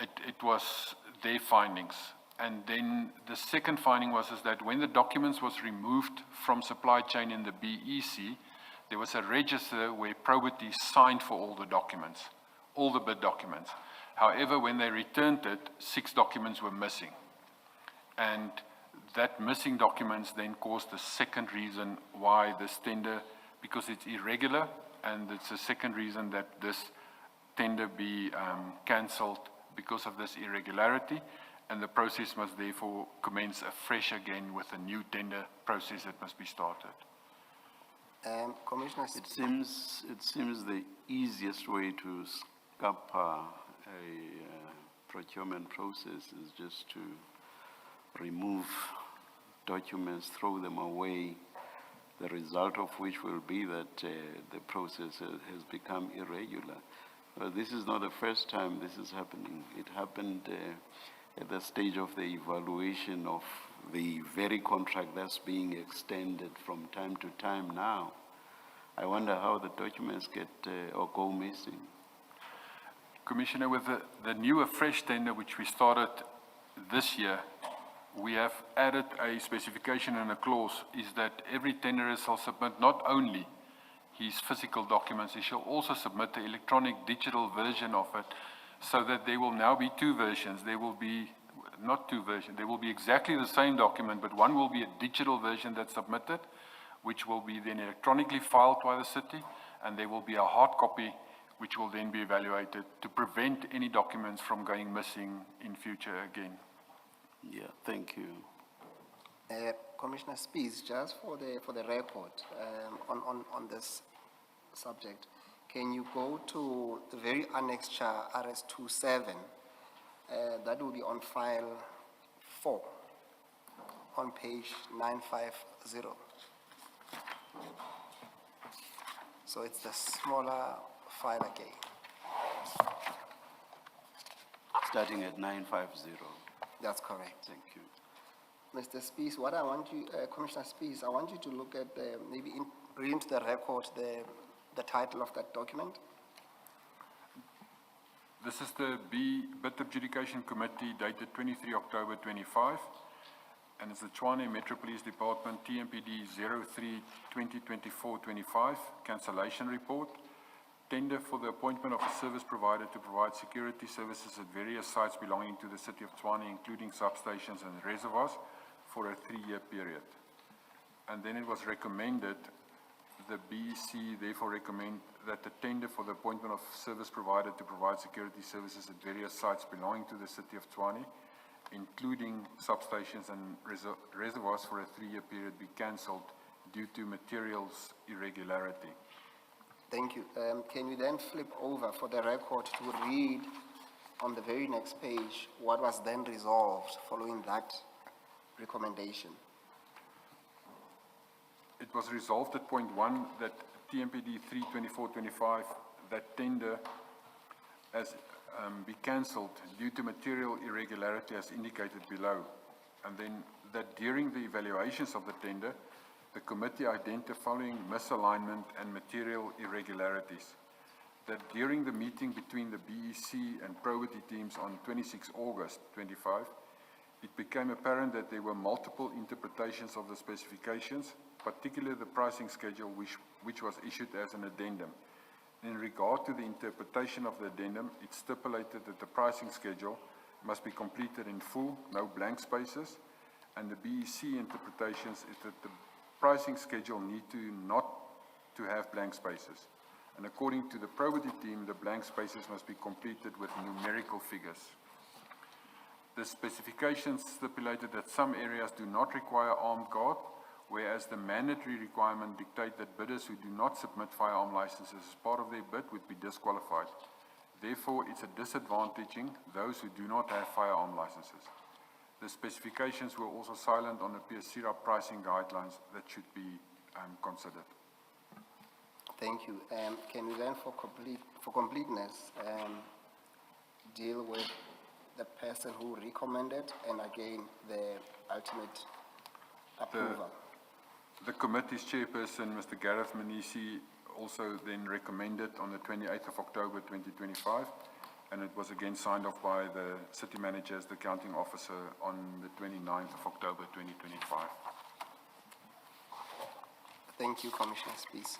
It was their findings. And then the second finding was that when the documents was removed from supply chain in the BEC, there was a register where probity signed for all the documents, all the bid documents. However, when they returned it, 6 documents were missing. And that missing documents then caused the second reason why this tender, because it's irregular, and it's the second reason that this tender be cancelled because of this irregularity, and the process must therefore commence afresh again with a new tender process that must be started. Commissioner, It seems the easiest way to scupper a procurement process is just to remove documents, throw them away, the result of which will be that the process has become irregular. This is not the first time this is happening. It happened at the stage of the evaluation of the very contract that's being extended from time to time now. I wonder how the documents get or go missing. Commissioner, with the new afresh tender which we started this year, we have added a specification and a clause is that every tenderer shall submit not only his physical documents, he shall also submit the electronic digital version of it, so that there will now be 2 versions. There will be, not 2 versions, there will be exactly the same document, but one will be a digital version that's submitted, which will be then electronically filed by the city, and there will be a hard copy which will then be evaluated to prevent any documents from going missing in future again. Yeah, thank you. Commissioner Spies, just for the record, on this subject, can you go to the very annexure RS27? That will be on file 4, on page 950. So it's the smaller file again. Starting at 950. That's correct. Thank you. Mr. Spies, what I want you, Commissioner Spies, I want you to look at maybe bring to the record the the title of that document? This is the Bid Adjudication Committee dated 23 October 25, and it's the Tshwane Metro Police Department TMPD 03-2024-25 cancellation report. Tender for the appointment of a service provider to provide security services at various sites belonging to the City of Tshwane, including substations and reservoirs, for a 3-year period. And then it was recommended, the BEC therefore recommend that the tender for the appointment of service provider to provide security services at various sites belonging to the City of Tshwane, including substations and reservoirs for a 3-year period, be cancelled due to materials irregularity. Thank you. Can you then flip over for the record to read on the very next page what was then resolved following that recommendation? It was resolved at point 1 that TMPD 3-24-25, that tender as be cancelled due to material irregularity as indicated below. And then that during the evaluations of the tender, the committee identified following misalignment and material irregularities. That during the meeting between the BEC and probity teams on 26 August 25, it became apparent that there were multiple interpretations of the specifications, particularly the pricing schedule which was issued as an addendum. In regard to the interpretation of the addendum, it stipulated that the pricing schedule must be completed in full, no blank spaces, and the BEC interpretations is that the pricing schedule need not to have blank spaces. And according to the probity team, the blank spaces must be completed with numerical figures. The specifications stipulated that some areas do not require armed guard, whereas the mandatory requirement dictate that bidders who do not submit firearm licenses as part of their bid would be disqualified. Therefore, it's a disadvantaging those who do not have firearm licenses. The specifications were also silent on the PSIRA pricing guidelines that should be considered. Thank you. Can we then, for completeness, deal with the person who recommended and again the ultimate approval? The committee's chairperson, Mr. Gareth Manisi, also then recommended on the 28th of October 2025, and it was again signed off by the city manager as the accounting officer on the 29th of October 2025. Thank you, Commissioner Spies.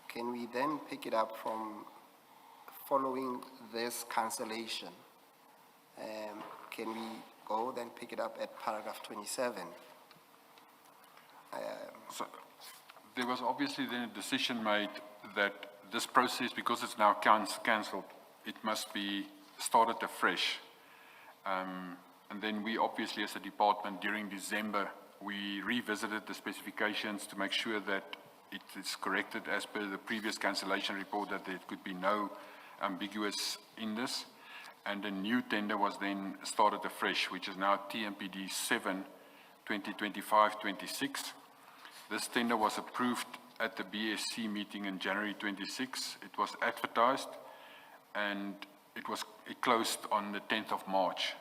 Can we then pick it up from following this cancellation? Can we go then pick it up at paragraph 27? So there was obviously then a decision made that this process, because it's now cancelled, it must be started afresh. And then we obviously as a department during December, we revisited the specifications to make sure that it is corrected as per the previous cancellation report, that there could be no ambiguous in this. And a new tender was then started afresh, which is now TMPD 7-2025-26. This tender was approved at the BSC meeting in January 26. It was advertised and it closed on the 10th of March.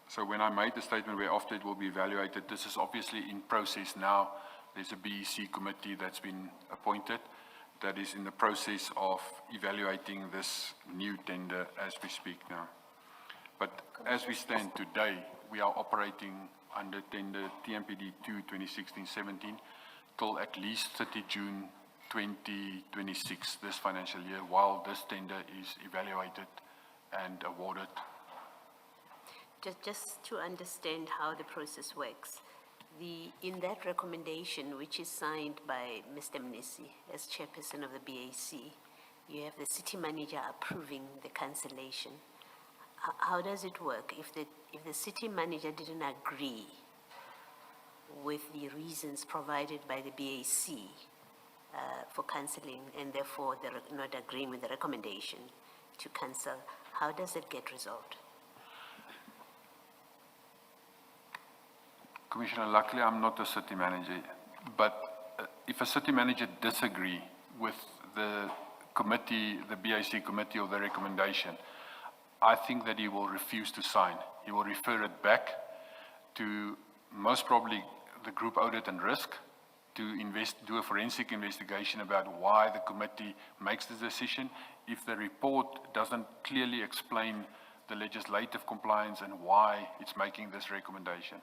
So when I made the statement where after it will be evaluated, this is obviously in process now. There's a BEC committee that's been appointed that is in the process of evaluating this new tender as we speak now. But as we stand today, we are operating under tender TMPD 2-2016-17 till at least 30 June 2026, this financial year, while this tender is evaluated and awarded. Just to understand how the process works, in that recommendation, which is signed by Mr. Mnisi as chairperson of the BAC, you have the city manager approving the cancellation. How does it work? If the city manager didn't agree with the reasons provided by the BAC for cancelling, and therefore they're not agreeing with the recommendation to cancel, how does it get resolved? Commissioner, luckily I'm not a city manager, but if a city manager disagree with the committee, the BAC committee or the recommendation, I think that he will refuse to sign. He will refer it back to most probably the group audit and risk to do a forensic investigation about why the committee makes the decision. If the report doesn't clearly explain the legislative compliance and why it's making this recommendation.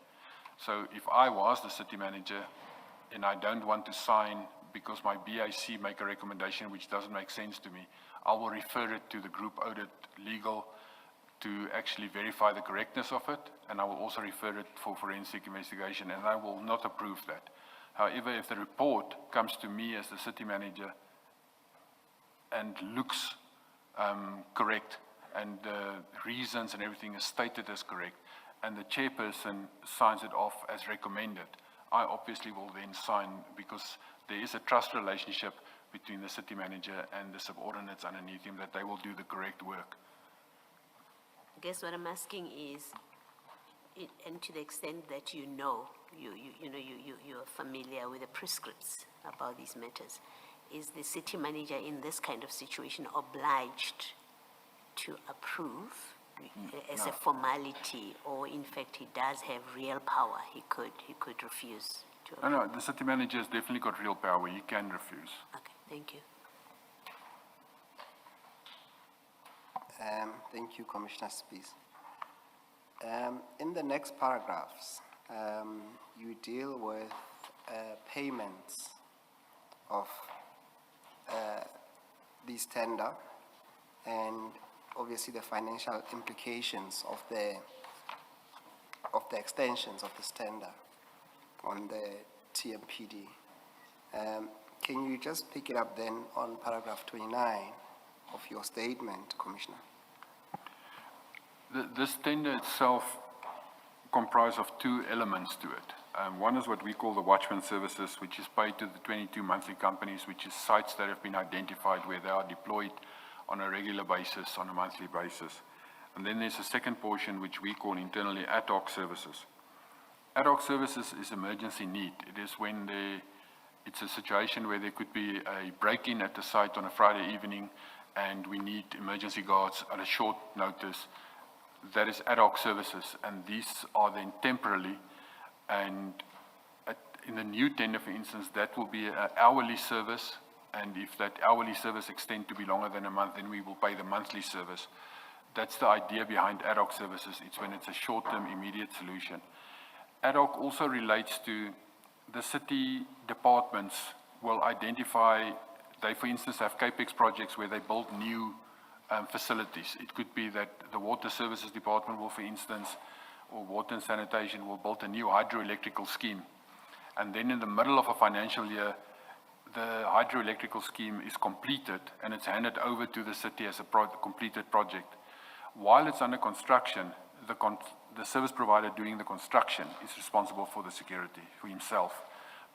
So if I was the city manager and I don't want to sign because my BIC make a recommendation which doesn't make sense to me, I will refer it to the group audit legal to actually verify the correctness of it, and I will also refer it for forensic investigation, and I will not approve that. However, if the report comes to me as the city manager and looks correct, and the reasons and everything is stated as correct, and the chairperson signs it off as recommended, I obviously will then sign, because there is a trust relationship between the city manager and the subordinates underneath him that they will do the correct work. I guess what I'm asking is, and to the extent that you're familiar with the prescripts about these matters, is the city manager in this kind of situation obliged to approve as a formality, or in fact he does have real power? He could refuse to approve. No, the city manager has definitely got real power. He can refuse. Okay, thank you. Thank you, Commissioner Spies. In the next paragraphs, you deal with payments of this tender and obviously the financial implications of the extensions of this tender on the TMPD. Can you just pick it up then on paragraph 29 of your statement, Commissioner? This tender itself comprises of two elements to it. One is what we call the watchman services, which is paid to the 22 monthly companies, which is sites that have been identified where they are deployed on a regular basis, on a monthly basis. And then there's a second portion, which we call internally ad hoc services. Ad hoc services is emergency need. It is when it's a situation where there could be a break-in at the site on a Friday evening and we need emergency guards at a short notice. That is ad hoc services, and these are then temporarily, and in the new tender, for instance, that will be an hourly service, and if that hourly service extends to be longer than a month, then we will pay the monthly service. That's the idea behind ad hoc services. It's when it's a short-term, immediate solution. Ad hoc also relates to the city departments will identify, they, for instance, have CAPEX projects where they build new facilities. It could be that the water services department will, for instance, or water and sanitation will build a new hydroelectrical scheme. And then in the middle of a financial year, the hydroelectrical scheme is completed and it's handed over to the city as a completed project. While it's under construction, the service provider doing the construction is responsible for the security for himself.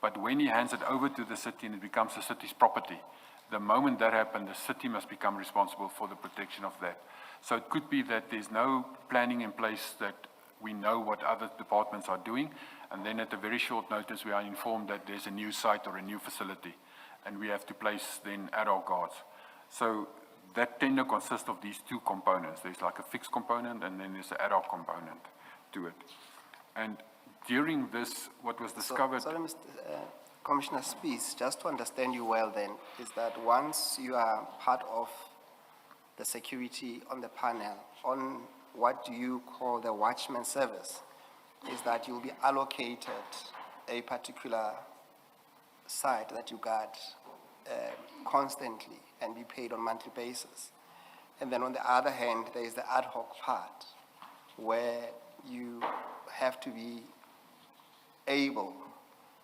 But when he hands it over to the city and it becomes the city's property, the moment that happens, the city must become responsible for the protection of that. So it could be that there's no planning in place that we know what other departments are doing, and then at a very short notice we are informed that there's a new site or a new facility, and we have to place then ad hoc guards. So that tender consists of these two components. There's like a fixed component and then there's an ad hoc component to it. And during this, what was discovered... Sorry, Mr. Commissioner Spies, just to understand you well then, is that once you are part of the security on the panel, on what do you call the watchman service, is that you'll be allocated a particular site that you guard constantly and be paid on a monthly basis. And then on the other hand, there is the ad hoc part where you have to be able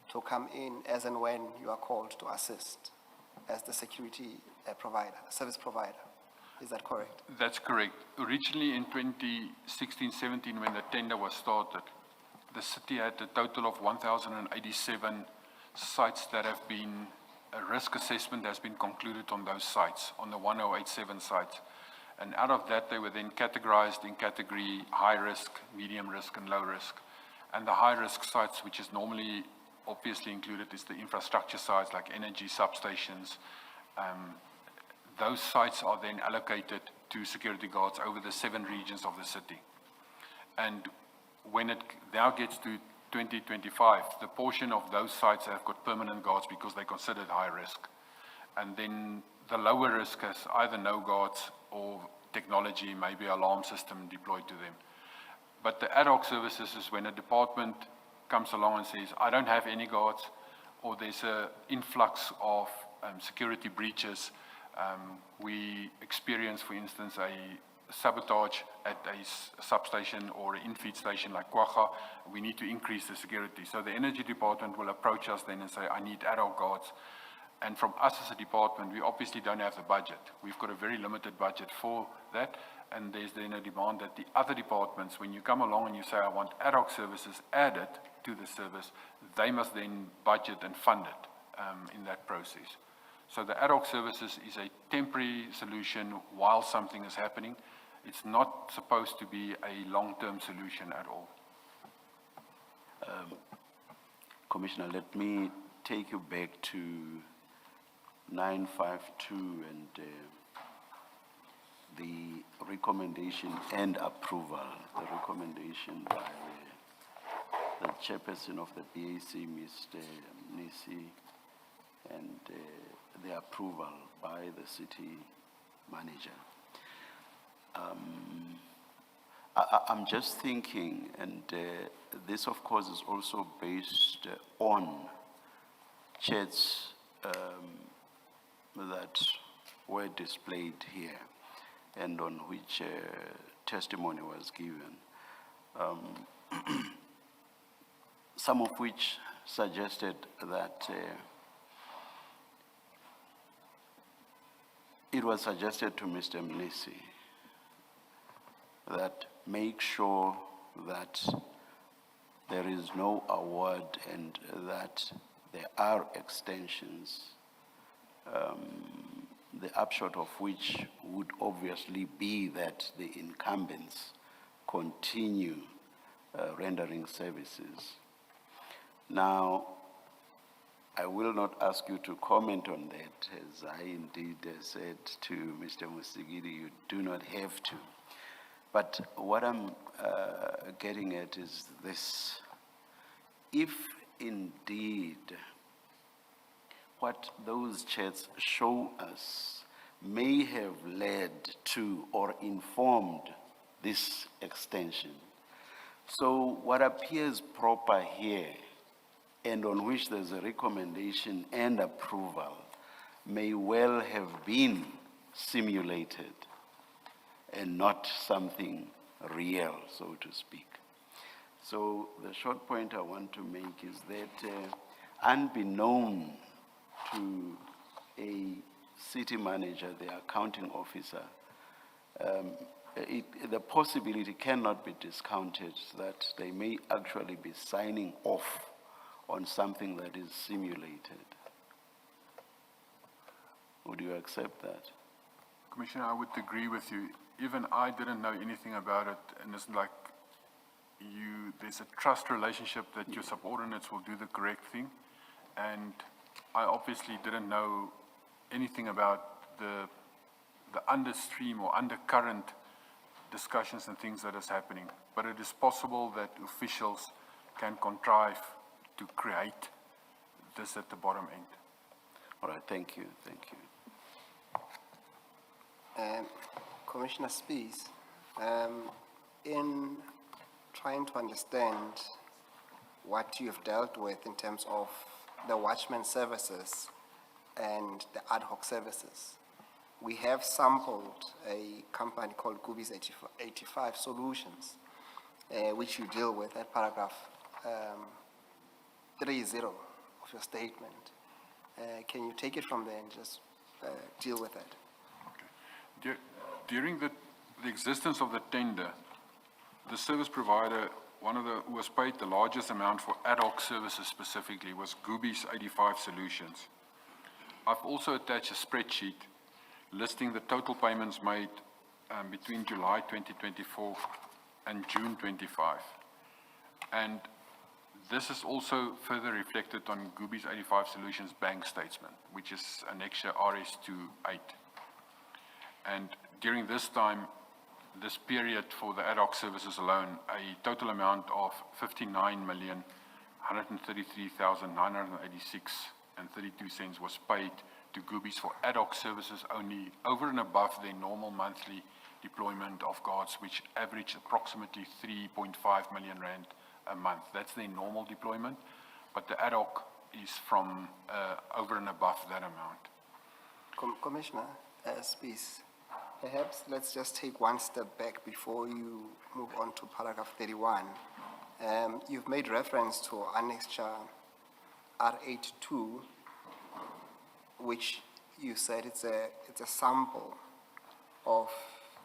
to come in as and when you are called to assist as the security provider, service provider. Is that correct? That's correct. Originally in 2016-17, when the tender was started, the city had a total of 1,087 sites that have been, a risk assessment has been concluded on those sites, on the 1,087 sites. And out of that, they were then categorized in category high risk, medium risk, and low risk. And the high risk sites, which is normally obviously included, is the infrastructure sites like energy substations. Those sites are then allocated to security guards over the 7 regions of the city. And when it now gets to 2025, the portion of those sites have got permanent guards because they're considered high risk. And then the lower risk has either no guards or technology, maybe alarm system deployed to them. But the ad hoc services is when a department comes along and says, I don't have any guards, or there's an influx of security breaches. We experience, for instance, a sabotage at a substation or an in-feed station like Kwaga. We need to increase the security. So the energy department will approach us then and say, I need ad hoc guards. And from us as a department, we obviously don't have the budget. We've got a very limited budget for that. And there's then a demand that the other departments, when you come along and you say, I want ad hoc services added to the service, they must then budget and fund it in that process. So the ad hoc services is a temporary solution while something is happening. It's not supposed to be a long-term solution at all. Commissioner, let me take you back to 952 and the recommendation and approval, the recommendation by the chairperson of the BAC, Mr. Nisi, and the approval by the city manager. I'm just thinking, and this of course is also based on chats that were displayed here and on which testimony was given, some of which suggested that it was suggested to Mr. Mnisi that make sure that there is no award and that there are extensions, the upshot of which would obviously be that the incumbents continue rendering services. Now, I will not ask you to comment on that, as I indeed said to Mr. Musigiri, you do not have to. But what I'm getting at is this. If indeed what those chats show us may have led to or informed this extension, so what appears proper here and on which there's a recommendation and approval may well have been simulated and not something real, so to speak. So the short point I want to make is that unbeknown to a city manager, the accounting officer, the possibility cannot be discounted that they may actually be signing off on something that is simulated. Would you accept that? Commissioner, I would agree with you. Even I didn't know anything about it, and it's like there's a trust relationship that your subordinates will do the correct thing, and I obviously didn't know anything about the understream or undercurrent discussions and things that is happening. But it is possible that officials can contrive to create this at the bottom end. All right, thank you, thank you. Commissioner Spies, in trying to understand what you've dealt with in terms of the watchman services and the ad hoc services, we have sampled a company called Gubi's 85 Solutions, which you deal with at paragraph 30 of your statement. Can you take it from there and just deal with it? Okay. During the existence of the tender, the service provider, who was paid the largest amount for ad hoc services specifically, was Gubi's 85 Solutions. I've also attached a spreadsheet listing the total payments made between July 2024 and June 25. And this is also further reflected on Gubi's 85 Solutions bank statement, which is annexure RS28. And during this time, this period for the ad hoc services alone, a total amount of 59 million 133,986.32 was paid to Goobies for ad hoc services only, over and above their normal monthly deployment of guards, which average approximately 3.5 million rand a month. That's their normal deployment, but the ad hoc is from over and above that amount. Commissioner Spies, perhaps let's just take one step back before you move on to paragraph 31. You've made reference to annexure R82, which you said it's a sample of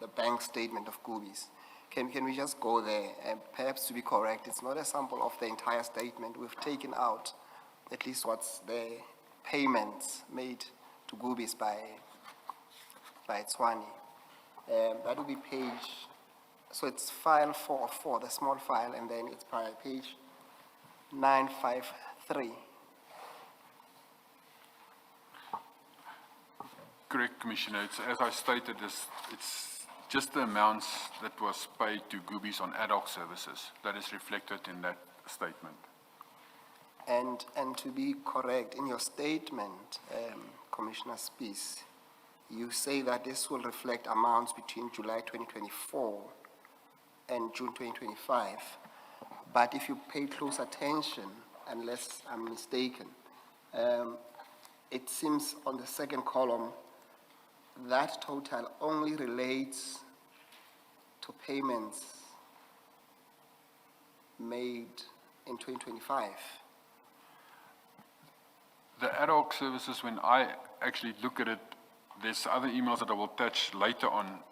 the bank statement of Goobies. Can we just go there? And perhaps to be correct, it's not a sample of the entire statement. We've taken out at least what's the payments made to Goobies by Tshwane. That will be page, so it's file 404, the small file, and then it's by page 953. Correct, Commissioner. It's, as I stated, it's just the amounts that was paid to Goobies on ad hoc services that is reflected in that statement. And to be correct, in your statement, Commissioner Spies, you say that this will reflect amounts between July 2024 and June 2025. But if you pay close attention, unless I'm mistaken, it seems on the second column that total only relates to payments made in 2025. The ad hoc services, when I actually look at it, there's other emails that I will touch later on.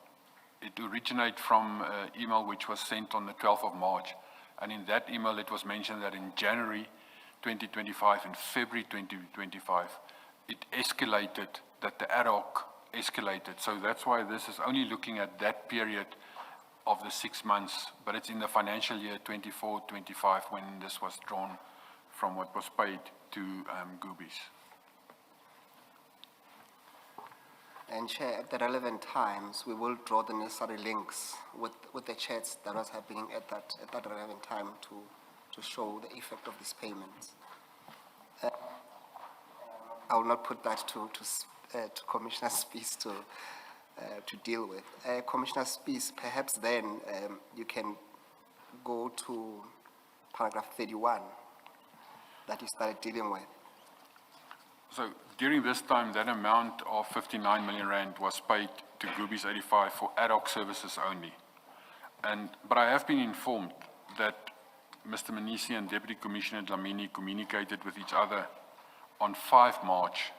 It originates from an email which was sent on the 12th of March. And in that email, it was mentioned that in January 2025 and February 2025, it escalated, that the ad hoc escalated. So that's why this is only looking at that period of the 6 months, but it's in the financial year 24-25 when this was drawn from what was paid to Goobies. And Chair, at the relevant times, we will draw the necessary links with the chats that was happening at that relevant time to show the effect of these payments. I will not put that to Commissioner Spies to deal with. Commissioner Spies, perhaps then you can go to paragraph 31 that you started dealing with. So during this time, that amount of 59 million rand was paid to Goobies 85 for ad hoc services only. But I have been informed that Mr. Manisi and Deputy Commissioner Dlamini communicated with each other on 5 March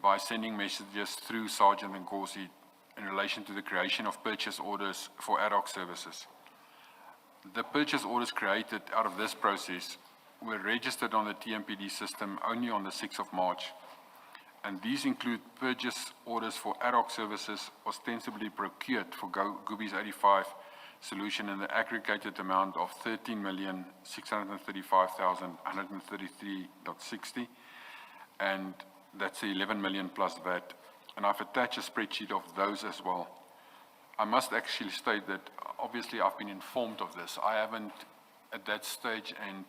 by sending messages through Sergeant Nkosi in relation to the creation of purchase orders for ad hoc services. The purchase orders created out of this process were registered on the TMPD system only on the 6th of March. And these include purchase orders for ad hoc services ostensibly procured for Goobies 85 solution in the aggregated amount of 13,635,133.60, and that's 11 million plus VAT. And I've attached a spreadsheet of those as well. I must actually state that obviously I've been informed of this. I haven't at that stage, and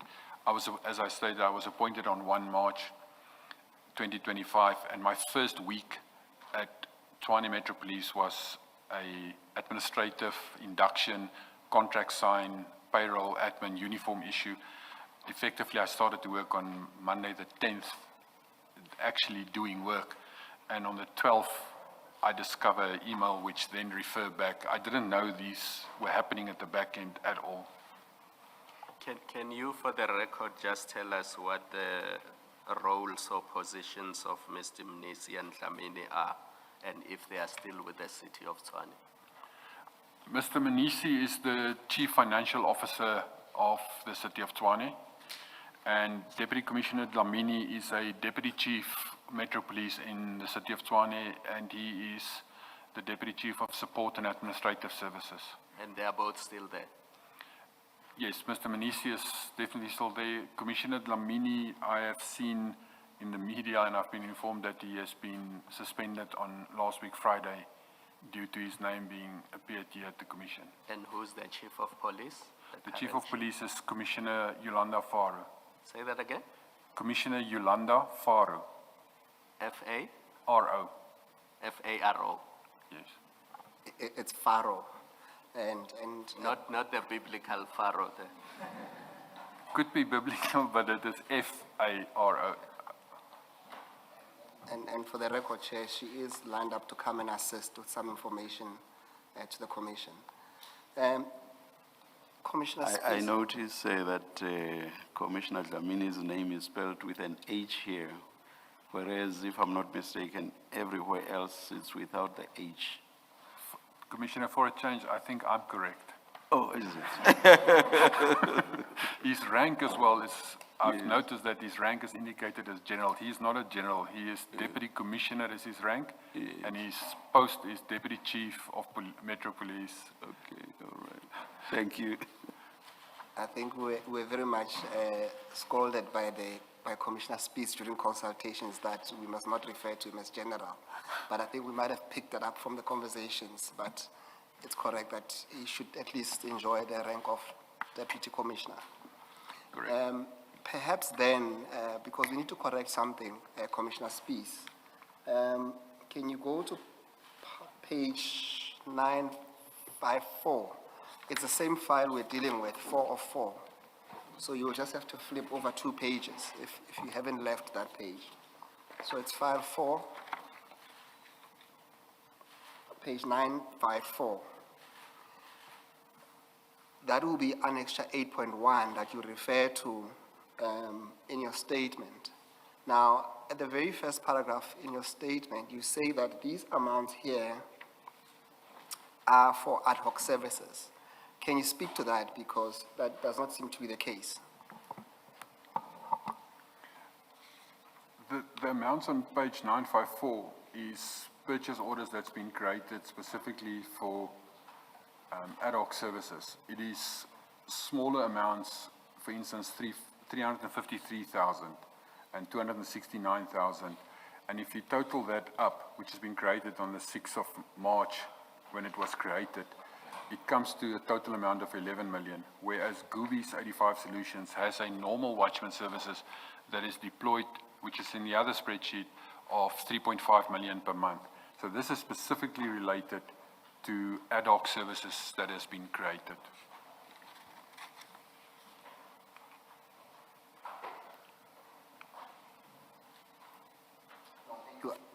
as I stated, I was appointed on 1 March 2025, and my first week at Tshwane Metro Police was a administrative induction, contract sign, payroll, admin, uniform issue. Effectively, I started to work on Monday the 10th, actually doing work, and on the 12th, I discovered an email which then referred back. I didn't know these were happening at the back end at all. Can you, for the record, just tell us what the roles or positions of Mr. Mnisi and Dlamini are, and if they are still with the city of Tshwane? Mr. Manisi is the Chief Financial Officer of the city of Tshwane, and Deputy Commissioner Dlamini is a Deputy Chief Metro Police in the city of Tshwane, and he is the Deputy Chief of Support and Administrative Services. And they are both still there? Yes, Mr. Manisi is definitely still there. Commissioner Dlamini, I have seen in the media, and I've been informed that he has been suspended on last week Friday due to his name being appeared here at the Commission. And who's the Chief of Police? The Chief of Police is Commissioner Yolanda Faru. Say that again. Commissioner Yolanda Faro, F-A? R-O, F-A-R-O. yes. It's Pharaoh, and Not the biblical Pharaoh there. Could be biblical, but it is F-A-R-O. and for the record, Chair, she is lined up to come and assist with some information to the Commission. Commissioner I Spies. notice that Commissioner Dlamini's name is spelled with an H here, whereas if I'm not mistaken, everywhere else it's without the H. Commissioner, for a change, I think I'm correct. Oh, is it? His rank as well is, I've noticed that his rank is indicated as general. He is not a general, he is deputy commissioner is his rank, and his post is deputy chief of Metro Police. Okay, all right. Thank you. I think we're very much scolded by Commissioner Spies during consultations that we must not refer to him as general. But I think we might have picked that up from the conversations, but it's correct that he should at least enjoy the rank of deputy commissioner. Correct. Perhaps then, because we need to correct something, Commissioner Spies, can you go to page 954? It's the same file we're dealing with, 404. So you'll just have to flip over 2 pages if you haven't left that page. So it's file 4, page 954. That will be annexure 8.1 that you refer to in your statement. Now, at the very first paragraph in your statement, you say that these amounts here are for ad hoc services. Can you speak to that, because that does not seem to be the case? The amounts on page 954 is purchase orders that's been created specifically for ad hoc services. It is smaller amounts, for instance, 353,000 and 269,000. And if you total that up, which has been created on the 6th of March when it was created, it comes to a total amount of 11 million, whereas Goobies 85 Solutions has a normal watchman services that is deployed, which is in the other spreadsheet, of 3.5 million per month. So this is specifically related to ad hoc services that has been created.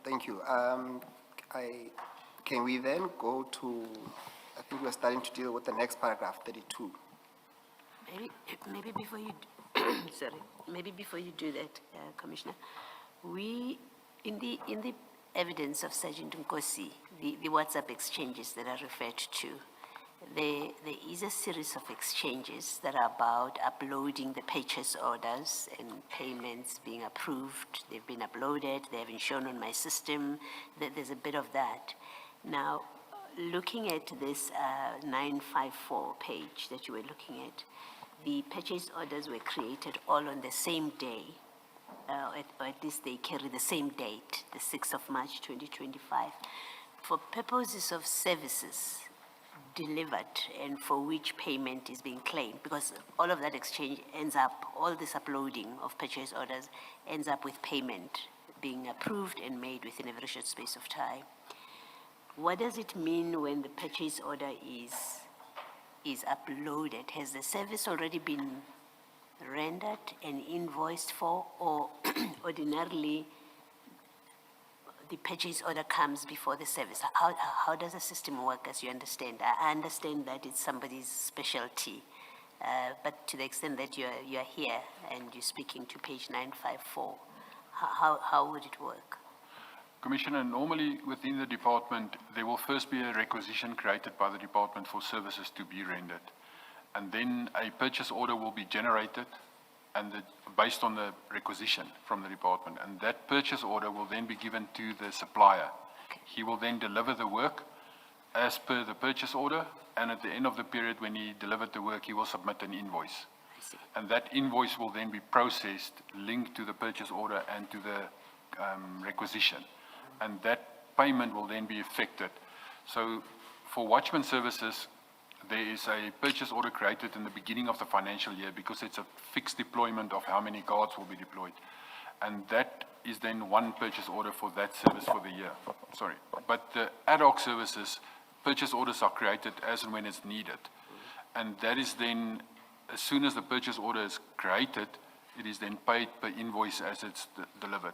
Thank you. Can we then go to, I think we're starting to deal with the next paragraph, 32. Maybe before you, sorry, maybe before you do that, Commissioner, in the evidence of Sergeant Nkosi, the WhatsApp exchanges that are referred to, there is a series of exchanges that are about uploading the purchase orders and payments being approved. They've been uploaded, they haven't shown on my system. There's a bit of that. Now, looking at this 954 page that you were looking at, the purchase orders were created all on the same day, or at least they carry the same date, the 6th of March 2025. For purposes of services delivered and for which payment is being claimed, because all of that exchange ends up, all this uploading of purchase orders ends up with payment being approved and made within a very short space of time. What does it mean when the purchase order is uploaded? Has the service already been rendered and invoiced for, or ordinarily the purchase order comes before the service? How does the system work, as you understand? I understand that it's somebody's specialty, but to the extent that you're here and you're speaking to page 954, how would it work? Commissioner, normally within the department, there will first be a requisition created by the department for services to be rendered. And then a purchase order will be generated and based on the requisition from the department. And that purchase order will then be given to the supplier. Okay. He will then deliver the work as per the purchase order. And at the end of the period when he delivered the work, he will submit an invoice. I see. And that invoice will then be processed, linked to the purchase order and to the requisition. And that payment will then be effected. So for watchman services, there is a purchase order created in the beginning of the financial year because it's a fixed deployment of how many guards will be deployed. And that is then one purchase order for that service for the year. Sorry. But the ad hoc services, purchase orders are created as and when it's needed. And that is then, as soon as the purchase order is created, it is then paid per invoice as it's delivered.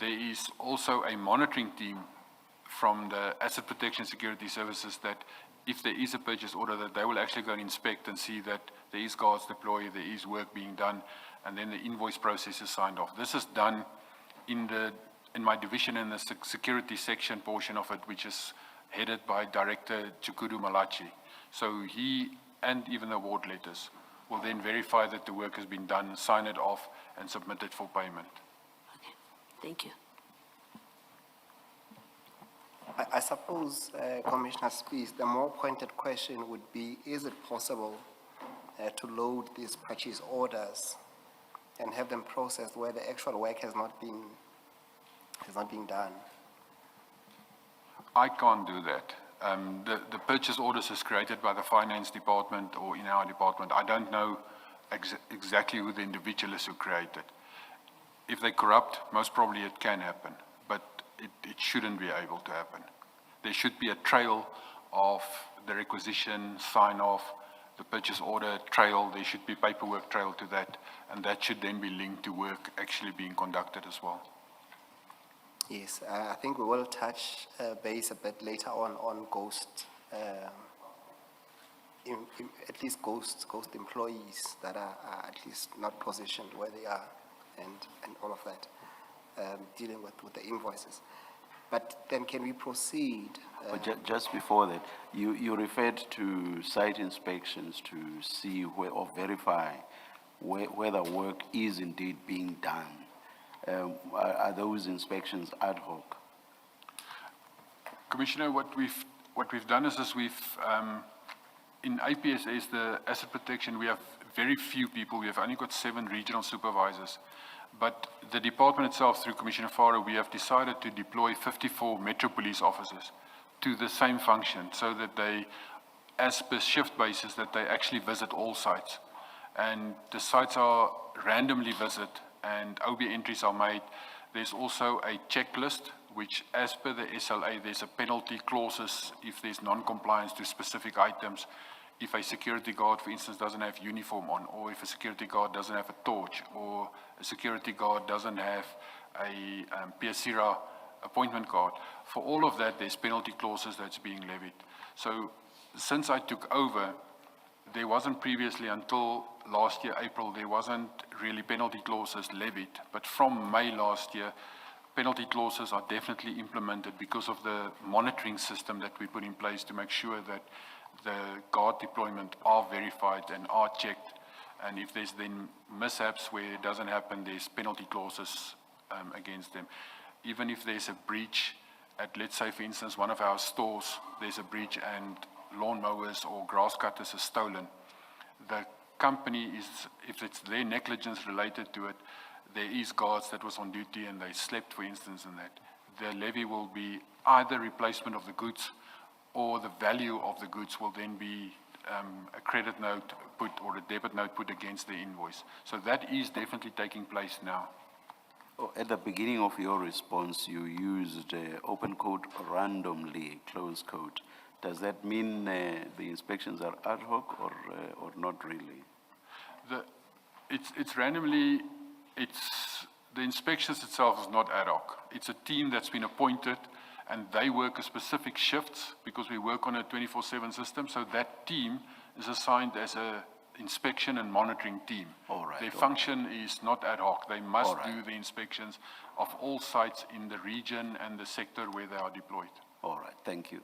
There is also a monitoring team from the Asset Protection Security Services that if there is a purchase order, that they will actually go and inspect and see that there is guards deployed, there is work being done, and then the invoice process is signed off. This is done in my division in the security section portion of it, which is headed by Director Chukudu Malaji. So he and even the award letters will then verify that the work has been done, sign it off, and submit it for payment. Okay, thank you. I suppose, Commissioner Spies, the more pointed question would be, is it possible to load these purchase orders and have them processed where the actual work has not been done? I can't do that. The purchase orders is created by the finance department or in our department. I don't know exactly who the individual is who created. If they're corrupt, most probably it can happen, but it shouldn't be able to happen. There should be a trail of the requisition, sign off, the purchase order trail. There should be paperwork trail to that, and that should then be linked to work actually being conducted as well. Yes, I think we will touch base a bit later on ghost, at least ghost employees that are at least not positioned where they are, and all of that, dealing with the invoices. But then can we proceed? But just before that, you referred to site inspections to see where, or verify whether work is indeed being done. Are those inspections ad hoc? Commissioner, what we've done is we've in APSS, the asset protection, we have very few people. We have only got 7 regional supervisors. But the department itself, through Commissioner Farah, we have decided to deploy 54 Metro Police officers to the same function, so that they, as per shift basis, that they actually visit all sites. And the sites are randomly visited, and OB entries are made. There's also a checklist, which as per the SLA, there's a penalty clauses if there's non-compliance to specific items. If a security guard, for instance, doesn't have uniform on, or if a security guard doesn't have a torch, or a security guard doesn't have a PSIRA appointment card. For all of that, there's penalty clauses that's being levied. So since I took over, there wasn't previously, until last year, April, there wasn't really penalty clauses levied. But from May last year, penalty clauses are definitely implemented because of the monitoring system that we put in place to make sure that the guard deployment are verified and are checked. And if there's then mishaps where it doesn't happen, there's penalty clauses against them. Even if there's a breach at, let's say, for instance, one of our stores, there's a breach and lawnmowers or grass cutters are stolen, the company is, if it's their negligence related to it, there is guards that was on duty and they slept, for instance, in that. The levy will be either replacement of the goods, or the value of the goods will then be a credit note put or a debit note put against the invoice. So that is definitely taking place now. Oh, at the beginning of your response, you used open quote randomly, close quote. Does that mean the inspections are ad hoc or not really? It's randomly. The inspections itself is not ad hoc. It's a team that's been appointed, and they work a specific shifts because we work on a 24/7 system. So that team is assigned as a inspection and monitoring team. All right. Their function is not ad hoc. They must All right. do the inspections of all sites in the region and the sector where they are deployed. All right, thank you.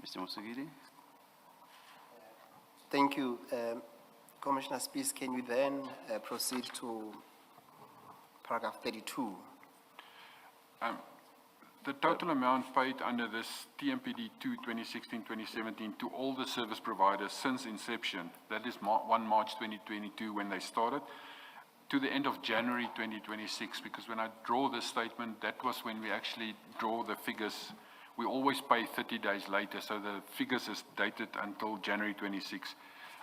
Mr. Musagiri? Thank you. Commissioner Spies, can you then proceed to paragraph 32? The total amount paid under this TMPD 2 2016-2017 to all the service providers since inception, that is 1 March 2022 when they started, to the end of January 2026, because when I draw this statement, that was when we actually draw the figures we always pay 30 days later, so the figures is dated until January 26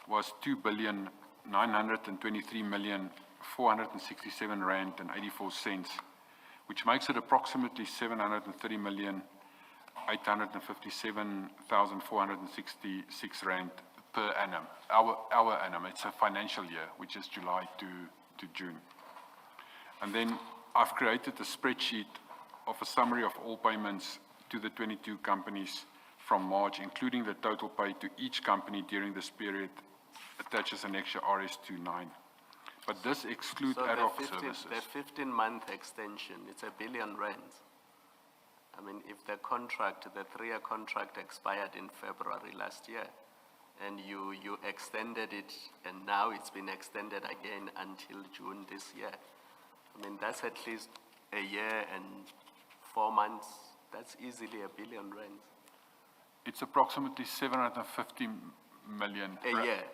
was 2,923,467 rand and 84 cents, which makes it approximately 730,857,466 rand per annum, our annum. It's a financial year, which is July to June. And then I've created a spreadsheet of a summary of all payments to the 22 companies from March, including the total paid to each company during this period, attaches an extra RS29. But this excludes So ad hoc the services. 15-month extension, it's R1 billion. I mean, if the contract, the 3-year contract expired in February last year, and you extended it, and now it's been extended again until June this year. I mean, that's at least a year and 4 months. That's easily R1 billion. It's approximately 750 million. A year.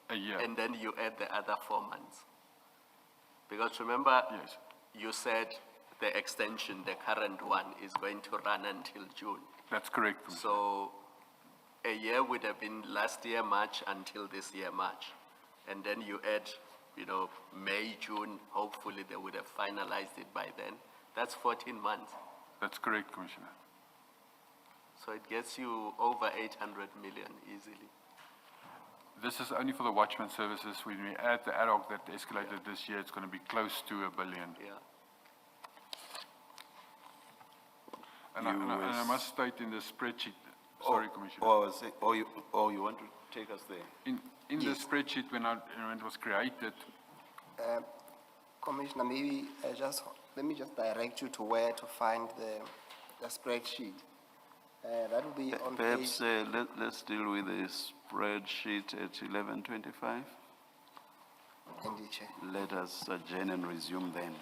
A year. And then you add the other 4 months. Because remember, Yes. you said the extension, the current one, is going to run until June. That's correct, Commissioner. So a year would have been last year March until this year March. And then you add, May, June, hopefully they would have finalized it by then. That's 14 months. That's correct, Commissioner. So it gets you over 800 million easily. This is only for the watchman services. When we add the ad hoc that escalated this year, it's going to be close to R1 billion. Yeah. And I must state in the spreadsheet, sorry, Commissioner. You want to take us there? In the spreadsheet, when it was created, Commissioner, maybe let me just direct you to where to find the spreadsheet. That will be on Perhaps page, let's deal with the spreadsheet at 11:25. Indeed, Chair. Let us adjourn and resume then.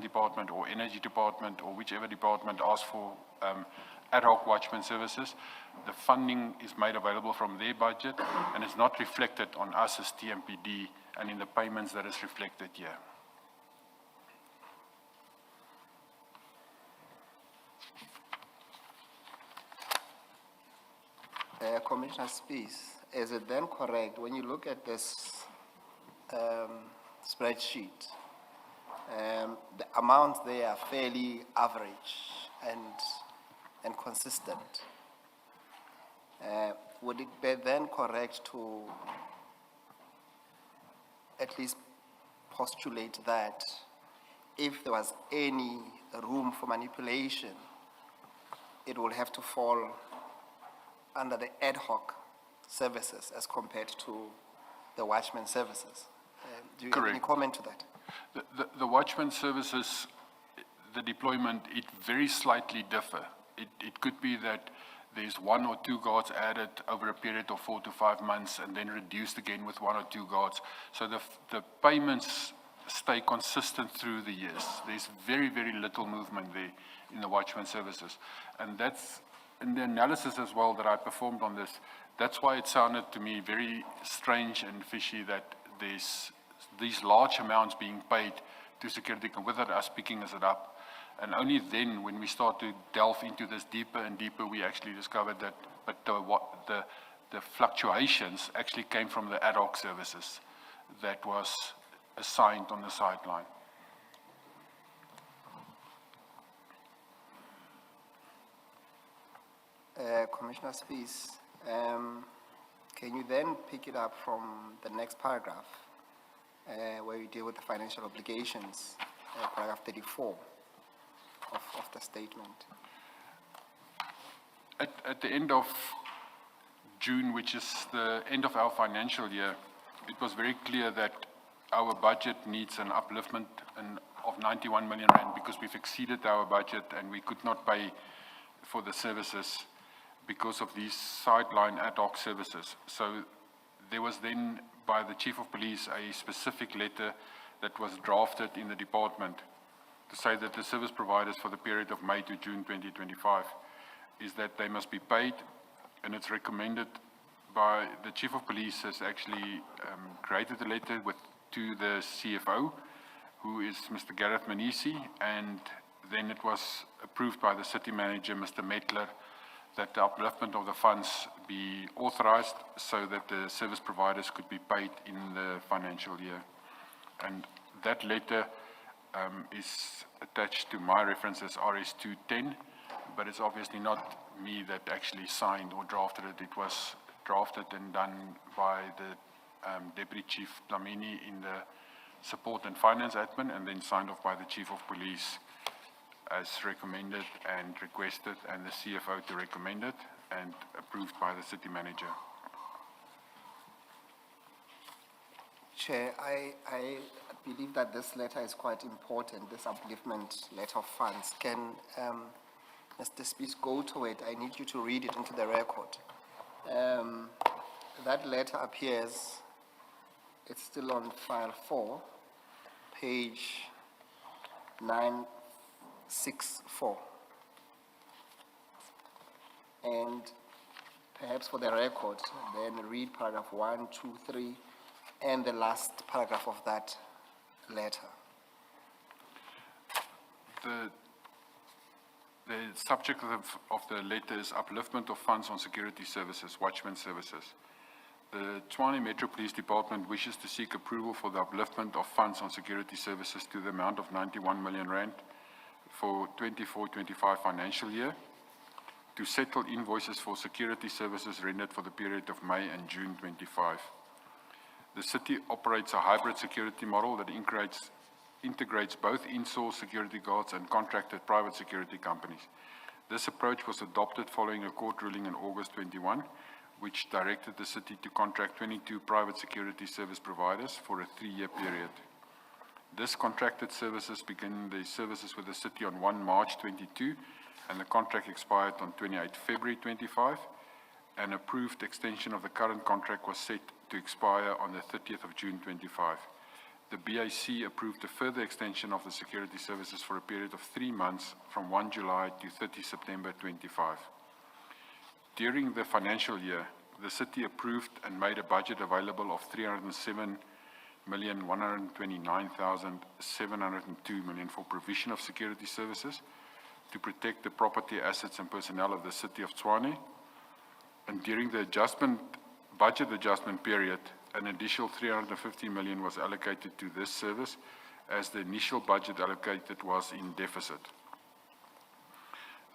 department or energy department or whichever department asks for ad hoc watchman services, the funding is made available from their budget and is not reflected on us as TMPD and in the payments that is reflected here. Commissioner Spies, is it then correct, when you look at this spreadsheet, the amounts there are fairly average and consistent? Would it be then correct to at least postulate that if there was any room for manipulation, it will have to fall under the ad hoc services as compared to the watchman services? Do you have any Correct. comment to that? The watchman services, the deployment, it very slightly differ. It could be that there's 1 or 2 guards added over a period of 4 to 5 months and then reduced again with 1 or 2 guards. So the payments stay consistent through the years. There's very, very little movement there in the watchman services. And that's in the analysis as well that I performed on this. That's why it sounded to me very strange and fishy that there's these large amounts being paid to security without us picking it up. And only then, when we start to delve into this deeper and deeper, we actually discovered that the fluctuations actually came from the ad hoc services that was assigned on the sideline. Commissioner Spies, can you then pick it up from the next paragraph, where you deal with the financial obligations, paragraph 34 of the statement? At the end of June, which is the end of our financial year, it was very clear that our budget needs an upliftment of 91 million rand because we've exceeded our budget and we could not pay for the services because of these sideline ad hoc services. So there was then, by the Chief of Police, a specific letter that was drafted in the department to say that the service providers for the period of May to June 2025 is that they must be paid, and it's recommended by the Chief of Police has actually created a letter to the CFO, who is Mr. Gareth Manisi, and then it was approved by the City Manager, Mr. Metler, that the upliftment of the funds be authorized so that the service providers could be paid in the financial year. And that letter is attached to my reference as RS210, but it's obviously not me that actually signed or drafted it. It was drafted and done by the Deputy Chief Dlamini in the Support and Finance Admin, and then signed off by the Chief of Police as recommended and requested, and the CFO to recommend it, and approved by the City Manager. Chair, I believe that this letter is quite important, this upliftment letter of funds. Can Mr. Spies go to it? I need you to read it into the record. That letter appears, it's still on file 4, page 964. And perhaps for the record, then read paragraph 1, 2, 3, and the last paragraph of that letter. The subject of the letter is upliftment of funds on security services, watchman services. The Tshwane Metro Police Department wishes to seek approval for the upliftment of funds on security services to the amount of 91 million rand for 24-25 financial year, to settle invoices for security services rendered for the period of May and June 25. The city operates a hybrid security model that integrates both in-source security guards and contracted private security companies. This approach was adopted following a court ruling in August 21, which directed the city to contract 22 private security service providers for a 3-year period. This contracted services began the services with the city on 1 March 22, and the contract expired on 28 February 25. An approved extension of the current contract was set to expire on the 30th of June 25. the BAC approved a further extension of the security services for a period of 3 months from 1 July to 30 September 25. During the financial year, the city approved and made a budget available of 307,129,702 million for provision of security services to protect the property, assets and personnel of the city of Tshwane. And during the budget adjustment period, an additional 350 million was allocated to this service as the initial budget allocated was in deficit.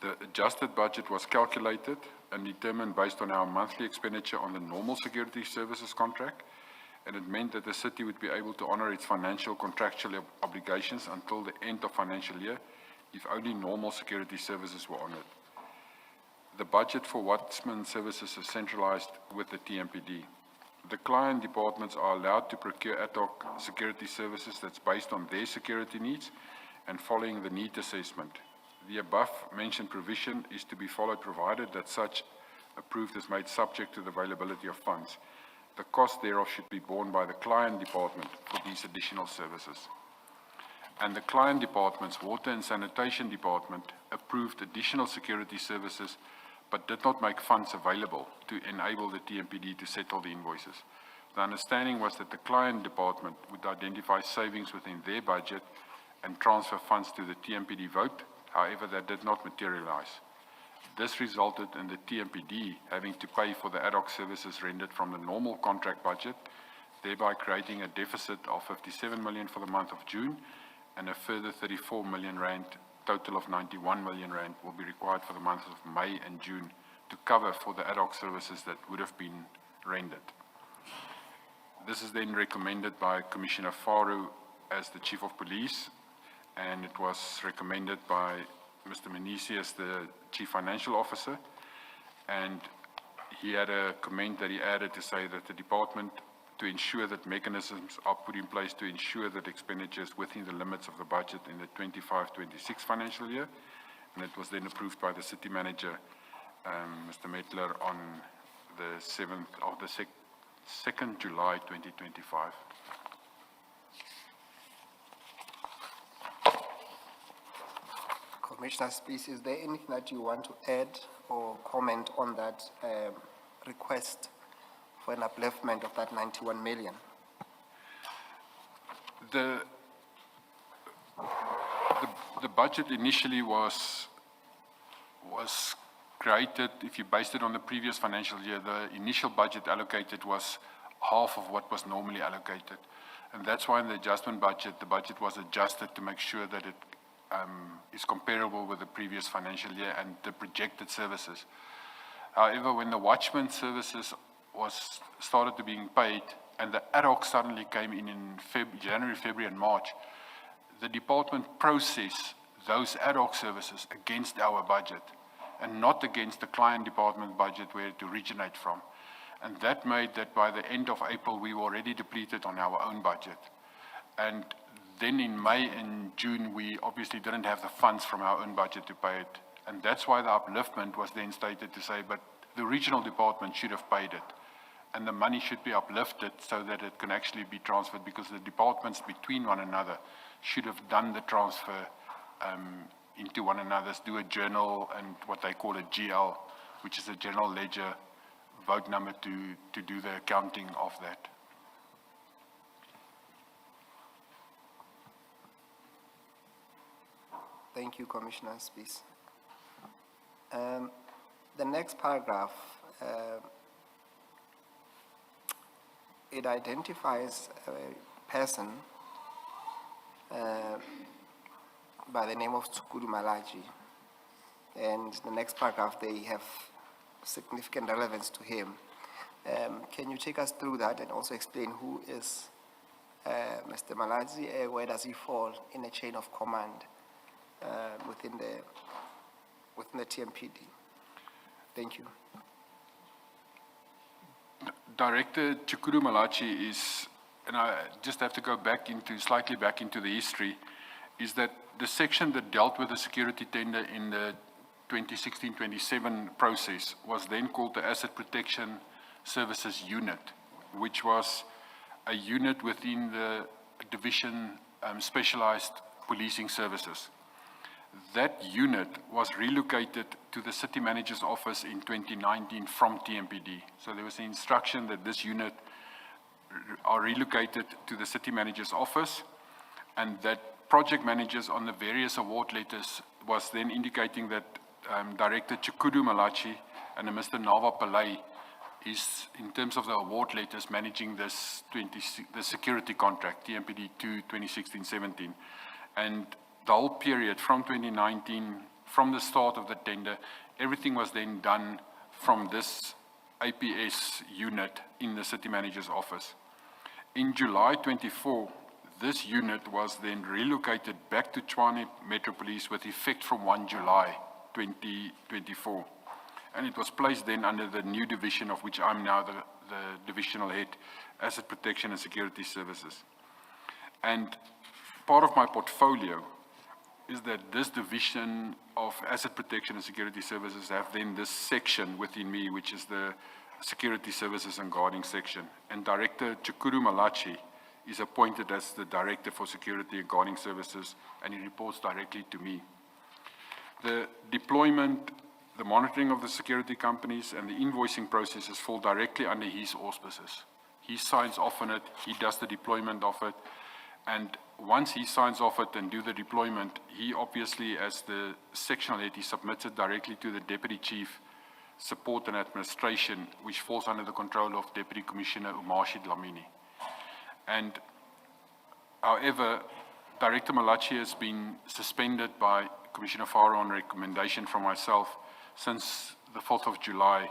The adjusted budget was calculated and determined based on our monthly expenditure on the normal security services contract, and it meant that the city would be able to honor its financial contractual obligations until the end of financial year if only normal security services were honored. The budget for watchman services is centralized with the TMPD. The client departments are allowed to procure ad hoc security services that's based on their security needs and following the need assessment. The above mentioned provision is to be followed provided that such approved is made subject to the availability of funds. The cost thereof should be borne by the client department for these additional services. And the client department's water and sanitation department approved additional security services but did not make funds available to enable the TMPD to settle the invoices. The understanding was that the client department would identify savings within their budget and transfer funds to the TMPD vote. However, that did not materialize. This resulted in the TMPD having to pay for the ad hoc services rendered from the normal contract budget, thereby creating a deficit of 57 million for the month of June, and a further 34 million rand, total of 91 million rand, will be required for the months of May and June to cover for the ad hoc services that would have been rendered. This is then recommended by Commissioner Faru as the Chief of Police, and it was recommended by Mr. Manisi as the Chief Financial Officer, and he had a comment that he added to say that the department, to ensure that mechanisms are put in place to ensure that expenditures within the limits of the budget in the 25-26 financial year, and it was then approved by the City Manager, Mr. Metler, on the 2nd July 2025. Commissioner Spies, is there anything that you want to add or comment on that request for an upliftment of that 91 million? The budget initially was created, if you based it on the previous financial year, the initial budget allocated was half of what was normally allocated. And that's why in the adjustment budget, the budget was adjusted to make sure that it is comparable with the previous financial year and the projected services. However, when the watchman services started to being paid and the ad hoc suddenly came in January, February and March, the department processed those ad hoc services against our budget and not against the client department budget where it originated from. And that made that by the end of April, we were already depleted on our own budget. And then in May and June, we obviously didn't have the funds from our own budget to pay it. And that's why the upliftment was then stated to say, but the regional department should have paid it. And the money should be uplifted so that it can actually be transferred, because the departments between one another should have done the transfer into one another's, do a journal and what they call a GL, which is a general ledger vote number to do the accounting of that. Thank you, Commissioner Spies. The next paragraph, it identifies a person by the name of Malaji, and the next paragraph, they have significant relevance to him. Can you take us through that and also explain who is Mr. Malaji? Where does he fall in the chain of command within the TMPD? Thank you. Director Chukuru Malachi is, and I just have to go slightly back into the history, is that the section that dealt with the security tender in the 2016-27 process was then called the Asset Protection Services Unit, which was a unit within the division, specialized policing services. That unit was relocated to the city manager's office in 2019 from TMPD. So there was an instruction that this unit are relocated to the city manager's office, and that project managers on the various award letters was then indicating that Director Chukudu Malaji and Mr. Nava Pillay is, in terms of the award letters, managing this the security contract, TMPD 2 2016-17. And the whole period from 2019, from the start of the tender, everything was then done from this APS unit in the city manager's office. In July 24, this unit was then relocated back to Tshwane Metro Police with effect from 1 July 2024. And it was placed then under the new division, of which I'm now the divisional head, Asset Protection and Security Services. And part of my portfolio is that this division of Asset Protection and Security Services have then this section within me, which is the Security Services and Guarding section. And Director Chukudu Malachi is appointed as the Director for Security and Guarding Services, and he reports directly to me. The deployment, the monitoring of the security companies, and the invoicing processes fall directly under his auspices. He signs off on it, he does the deployment of it, and once he signs off it and do the deployment, he obviously, as the sectional head, he submits it directly to the Deputy Chief, Support and Administration, which falls under the control of Deputy Commissioner Umashi Dlamini. And however, Director Malachi has been suspended by Commissioner Farrow on recommendation from myself since the 4th of July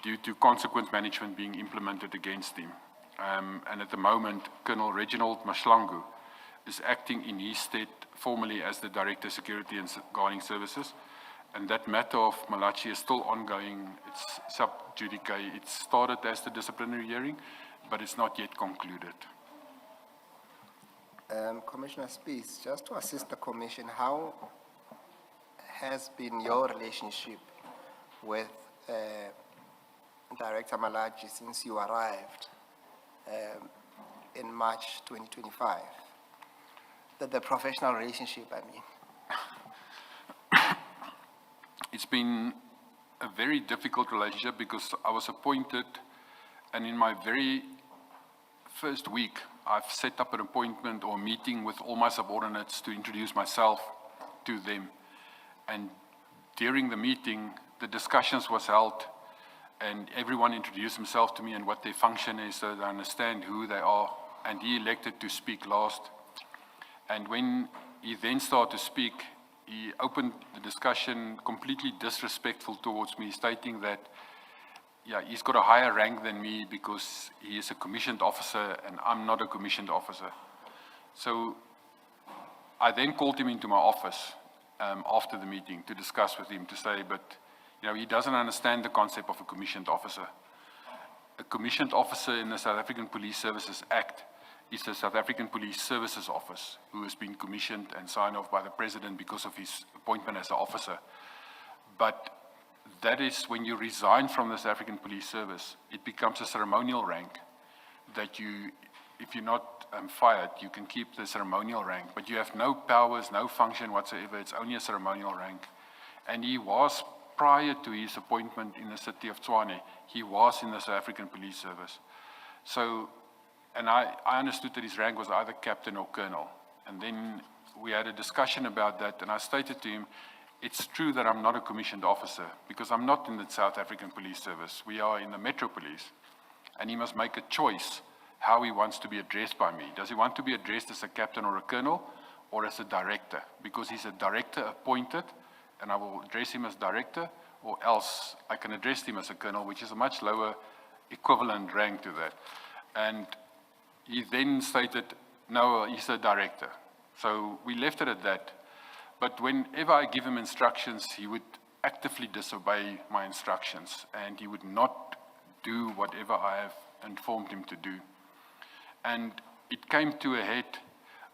due to consequence management being implemented against him. And at the moment, Colonel Reginald Madlanga is acting in his stead formally as the Director Security and Guarding Services. And that matter of Malachi is still ongoing. It's sub judice. It started as the disciplinary hearing, but it's not yet concluded. Commissioner Spies, just to assist the Commission, how has been your relationship with Director Malaji since you arrived in March 2025? The professional relationship, I mean. It's been a very difficult relationship because I was appointed, and in my very first week, I've set up an appointment or meeting with all my subordinates to introduce myself to them. And during the meeting, the discussions was held, and everyone introduced himself to me and what their function is so that I understand who they are. And he elected to speak last. And when he then started to speak, he opened the discussion completely disrespectful towards me, stating that, yeah, he's got a higher rank than me because he is a commissioned officer and I'm not a commissioned officer. So I then called him into my office after the meeting to discuss with him, to say, but he doesn't understand the concept of a commissioned officer. A commissioned officer in the South African Police Services Act is the South African Police Services Office, who has been commissioned and signed off by the President because of his appointment as an officer. But that is when you resign from the South African Police Service, it becomes a ceremonial rank that you, if you're not fired, you can keep the ceremonial rank, but you have no powers, no function whatsoever. It's only a ceremonial rank. And he was, prior to his appointment in the city of Tshwane, he was in the South African Police Service. So, and I understood that his rank was either captain or colonel. And then we had a discussion about that, and I stated to him, it's true that I'm not a commissioned officer, because I'm not in the South African Police Service. We are in the Metro Police. And he must make a choice how he wants to be addressed by me. Does he want to be addressed as a captain or a colonel, or as a director? Because he's a director appointed, and I will address him as director, or else I can address him as a colonel, which is a much lower equivalent rank to that. And he then stated, no, he's a director. So we left it at that. But whenever I give him instructions, he would actively disobey my instructions, and he would not do whatever I have informed him to do. And it came to a head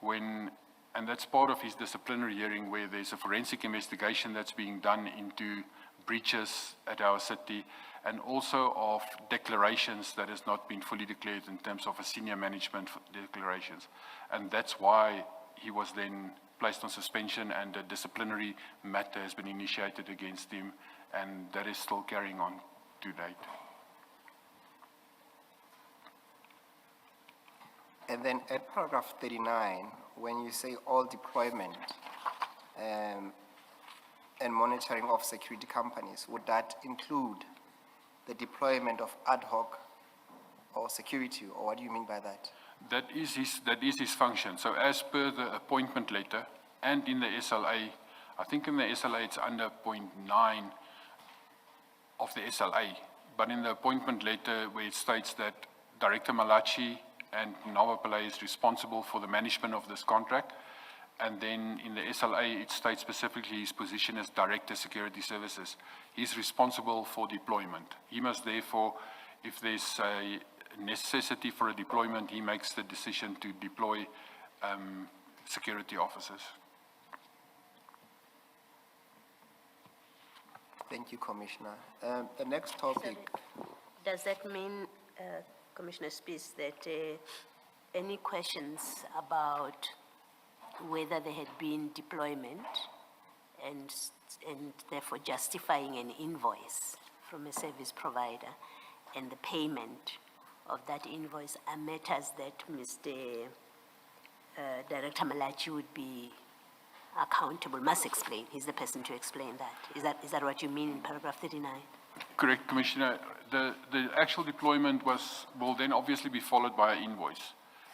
when, and that's part of his disciplinary hearing, where there's a forensic investigation that's being done into breaches at our city, and also of declarations that has not been fully declared in terms of a senior management declarations. And that's why he was then placed on suspension, and a disciplinary matter has been initiated against him, and that is still carrying on to date. And then at paragraph 39, when you say all deployment and monitoring of security companies, would that include the deployment of ad hoc or security, or what do you mean by that? That is his function. So as per the appointment letter and in the SLA, I think in the SLA it's under point 9 of the SLA, but in the appointment letter where it states that Director Malaji and Nawapala is responsible for the management of this contract, and then in the SLA it states specifically his position as Director Security Services. He's responsible for deployment. He must therefore, if there's a necessity for a deployment, he makes the decision to deploy security officers. Thank you, Commissioner. The next topic, Does that mean, Commissioner Spies, that any questions about whether there had been deployment and therefore justifying an invoice from a service provider and the payment of that invoice are matters that Mr. Director Malaji would be accountable, must explain? He's the person to explain that. Is that what you mean in paragraph 39? Correct, Commissioner. The actual deployment will then obviously be followed by an invoice.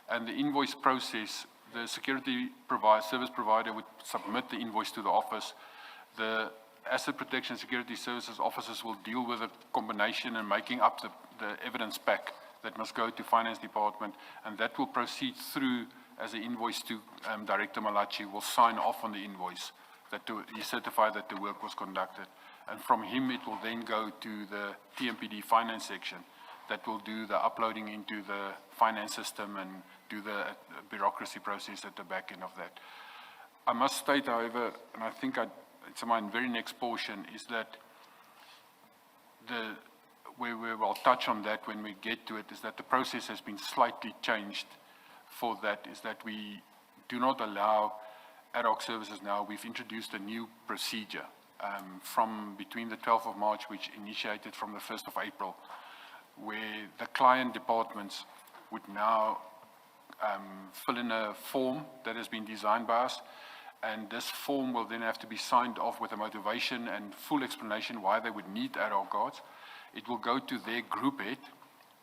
And the invoice process, the service provider would submit the invoice to the office. The asset protection security services officers will deal with a combination and making up the evidence pack that must go to finance department, and that will proceed through as an invoice to Director Malaji, will sign off on the invoice that he certified that the work was conducted. And from him, it will then go to the TMPD finance section that will do the uploading into the finance system and do the bureaucracy process at the back end of that. I must state, however, and I think it's in my very next portion, is that we'll touch on that when we get to it, is that the process has been slightly changed for that, is that we do not allow ad hoc services now. We've introduced a new procedure from between the 12th of March, which initiated from the 1st of April, where the client departments would now fill in a form that has been designed by us, and this form will then have to be signed off with a motivation and full explanation why they would need ad hoc guards. It will go to their group head,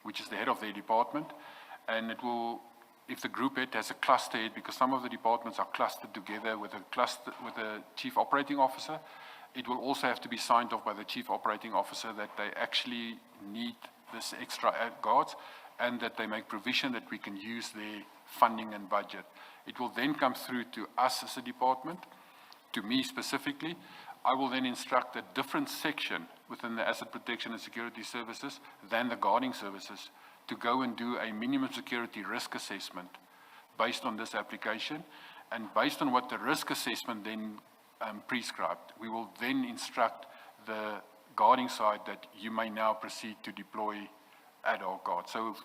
which is the head of their department, and it will, if the group head has a cluster head, because some of the departments are clustered together with a chief operating officer, it will also have to be signed off by the chief operating officer that they actually need this extra guards, and that they make provision that we can use their funding and budget. It will then come through to us as a department, to me specifically. I will then instruct a different section within the asset protection and security services than the guarding services to go and do a minimum security risk assessment based on this application, and based on what the risk assessment then prescribed, we will then instruct the guarding side that you may now proceed to deploy ad hoc guards. So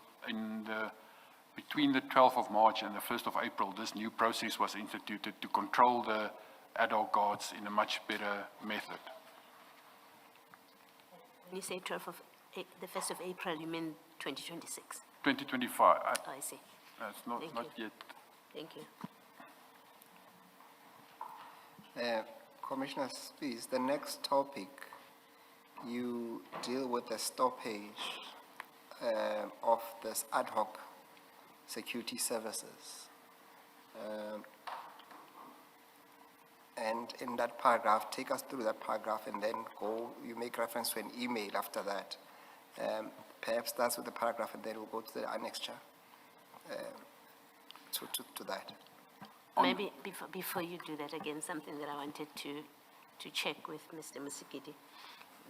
between the 12th of March and the 1st of April, this new process was instituted to control the ad hoc guards in a much better method. When you say the 1st of April, you mean 2026? 2025. I see. It's not yet. Thank you. Commissioner Spies, the next topic, you deal with the stoppage of this ad hoc security services. And in that paragraph, take us through that paragraph and then you make reference to an email after that. Perhaps that's with the paragraph and then we'll go to the annexure to that. Maybe before you do that, again, something that I wanted to check with Mr. Musikidi.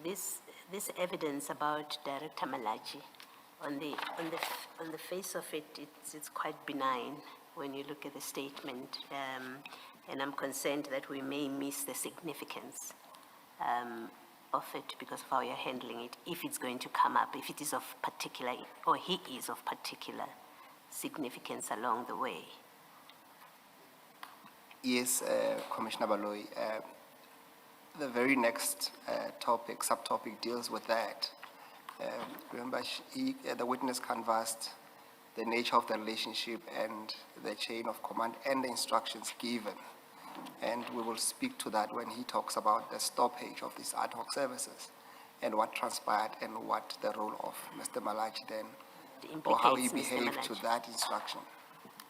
This evidence about Director Malaji, on the face of it, it's quite benign when you look at the statement, and I'm concerned that we may miss the significance. of it because of how you're handling it, if it's going to come up, if it is of particular, or he is of particular significance along the way? Yes, Commissioner Baloyi. The very next subtopic deals with that. Remember, the witness canvassed the nature of the relationship and the chain of command and the instructions given. And we will speak to that when he talks about the stoppage of these ad hoc services and what transpired and what the role of Mr. Malaji then, It or how he implicates Mr. behaved to Malaji. that instruction.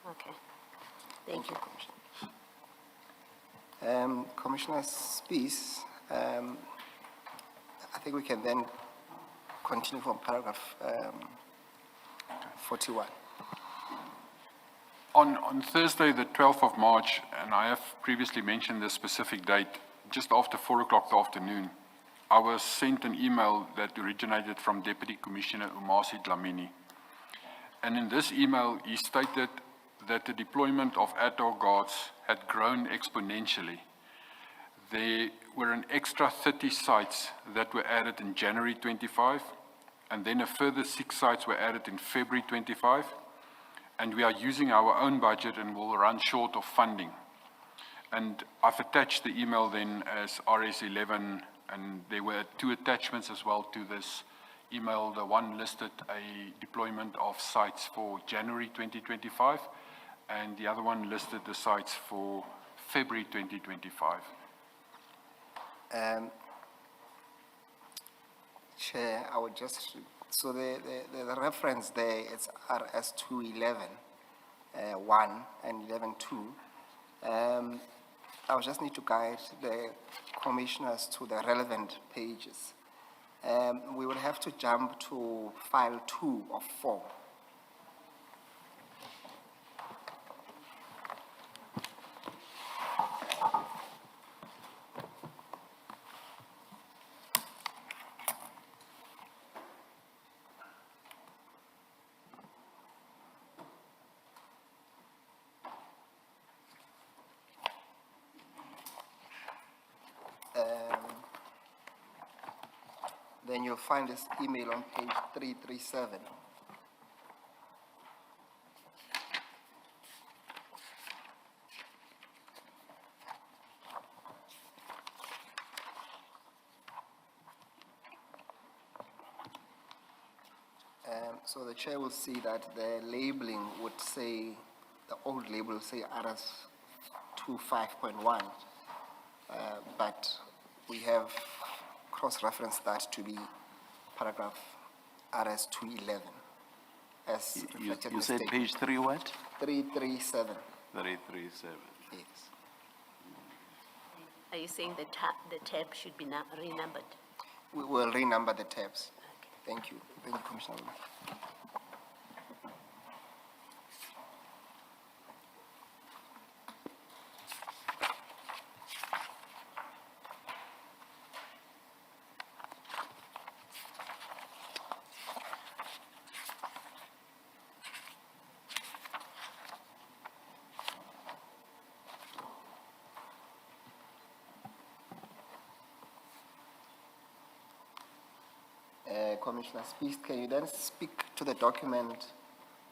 Okay, thank you. Commissioner. Commissioner Spies, I think we can then continue from paragraph 41. On Thursday, the 12th of March, and I have previously mentioned the specific date, just after 4 o'clock the afternoon, I was sent an email that originated from Deputy Commissioner Umasi Dlamini. And in this email, he stated that the deployment of ad hoc guards had grown exponentially. There were an extra 30 sites that were added in January 25, and then a further 6 sites were added in February 25, and we are using our own budget and will run short of funding. And I've attached the email then as RS11, and there were 2 attachments as well to this email. The one listed a deployment of sites for January 2025, and the other one listed the sites for February 2025. Chair, I would just, so the reference there is RS 211, 1 and 11.2. I would just need to guide the commissioners to the relevant pages. We will have to jump to file 2 of 4. Then you'll find this email on page 337. So the chair will see that the labeling would say, the old label will say RS 25.1, but we have cross-referenced that to be paragraph RS 211. As reflected in You the said statement. page 3 what? 337, 337. yes. Are you saying the tab should be renumbered? We will renumber the tabs. Thank you. Thank you, Commissioner. Commissioner Spies, can you then speak to the document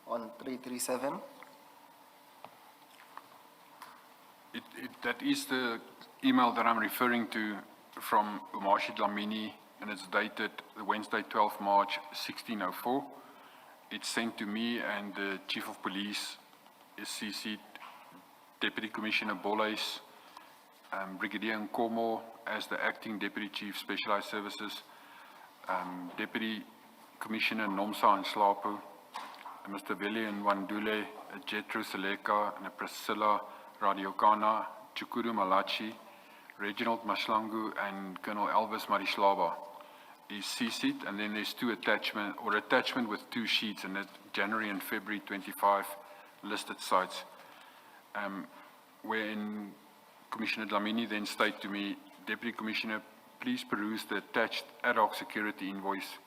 on 337? That is the email that I'm referring to from Umasi Dlamini, and it's dated Wednesday, 12th March, 1604. It's sent to me, and the Chief of Police is CC'd, Deputy Commissioner Boleis, Brigadier Nkomo as the Acting Deputy Chief Specialized Services, Deputy Commissioner Nomsa and Slapo, Mr. William Wandule, Jetro Seleka, and Priscilla Radiokana, Chukuru Malachi, Reginald Mashlangu, and Colonel Elvis Marishlaba is CC'd, and then there's 2 attachment with 2 sheets, and that's January and February 25 listed sites. Wherein Commissioner Dlamini then stated to me, Deputy Commissioner, please peruse the attached ad hoc security invoice.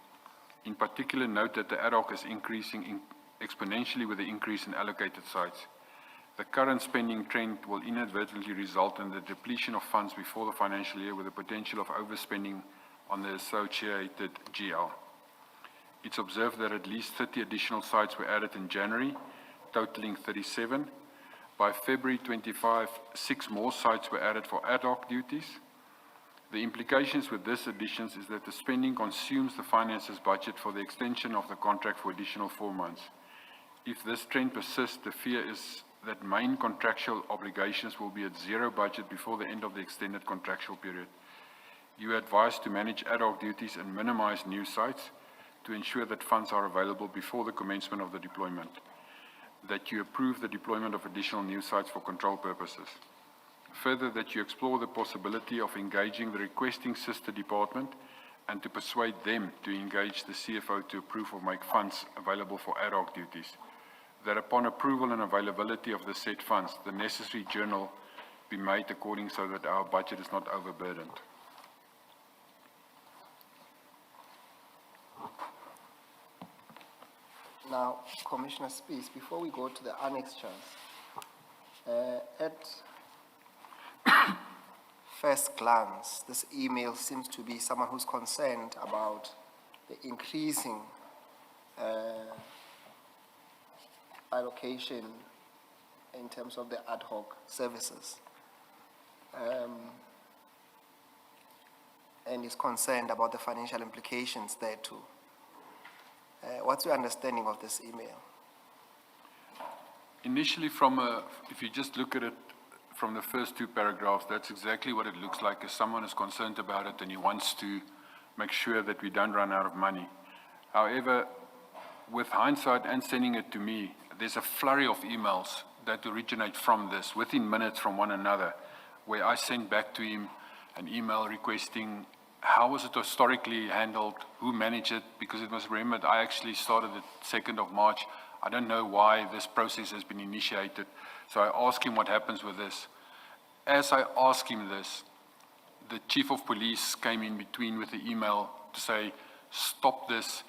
In particular, note that the ad hoc is increasing exponentially with the increase in allocated sites. The current spending trend will inadvertently result in the depletion of funds before the financial year with the potential of overspending on the associated GL. It's observed that at least 30 additional sites were added in January, totaling 37. By February 25, 6 more sites were added for ad hoc duties. The implications with these additions is that the spending consumes the finance's budget for the extension of the contract for additional 4 months. If this trend persists, the fear is that main contractual obligations will be at zero budget before the end of the extended contractual period. You are advised to manage ad hoc duties and minimize new sites to ensure that funds are available before the commencement of the deployment, that you approve the deployment of additional new sites for control purposes. Further, that you explore the possibility of engaging the requesting sister department and to persuade them to engage the CFO to approve or make funds available for ad hoc duties. That upon approval and availability of the said funds, the necessary journal be made according so that our budget is not overburdened. Now, Commissioner Spies, before we go to the annexures, at first glance, this email seems to be someone who's concerned about the increasing allocation in terms of the ad hoc services, and is concerned about the financial implications there too. What's your understanding of this email? Initially, if you just look at it from the first 2 paragraphs, that's exactly what it looks like, as someone is concerned about it and he wants to make sure that we don't run out of money. However, with hindsight and sending it to me, there's a flurry of emails that originate from this within minutes from one another, where I sent back to him an email requesting how was it historically handled, who managed it, because it was remembered I actually started it 2nd of March. I don't know why this process has been initiated. So I asked him what happens with this. As I asked him this, the chief of police came in between with the email to say, stop this,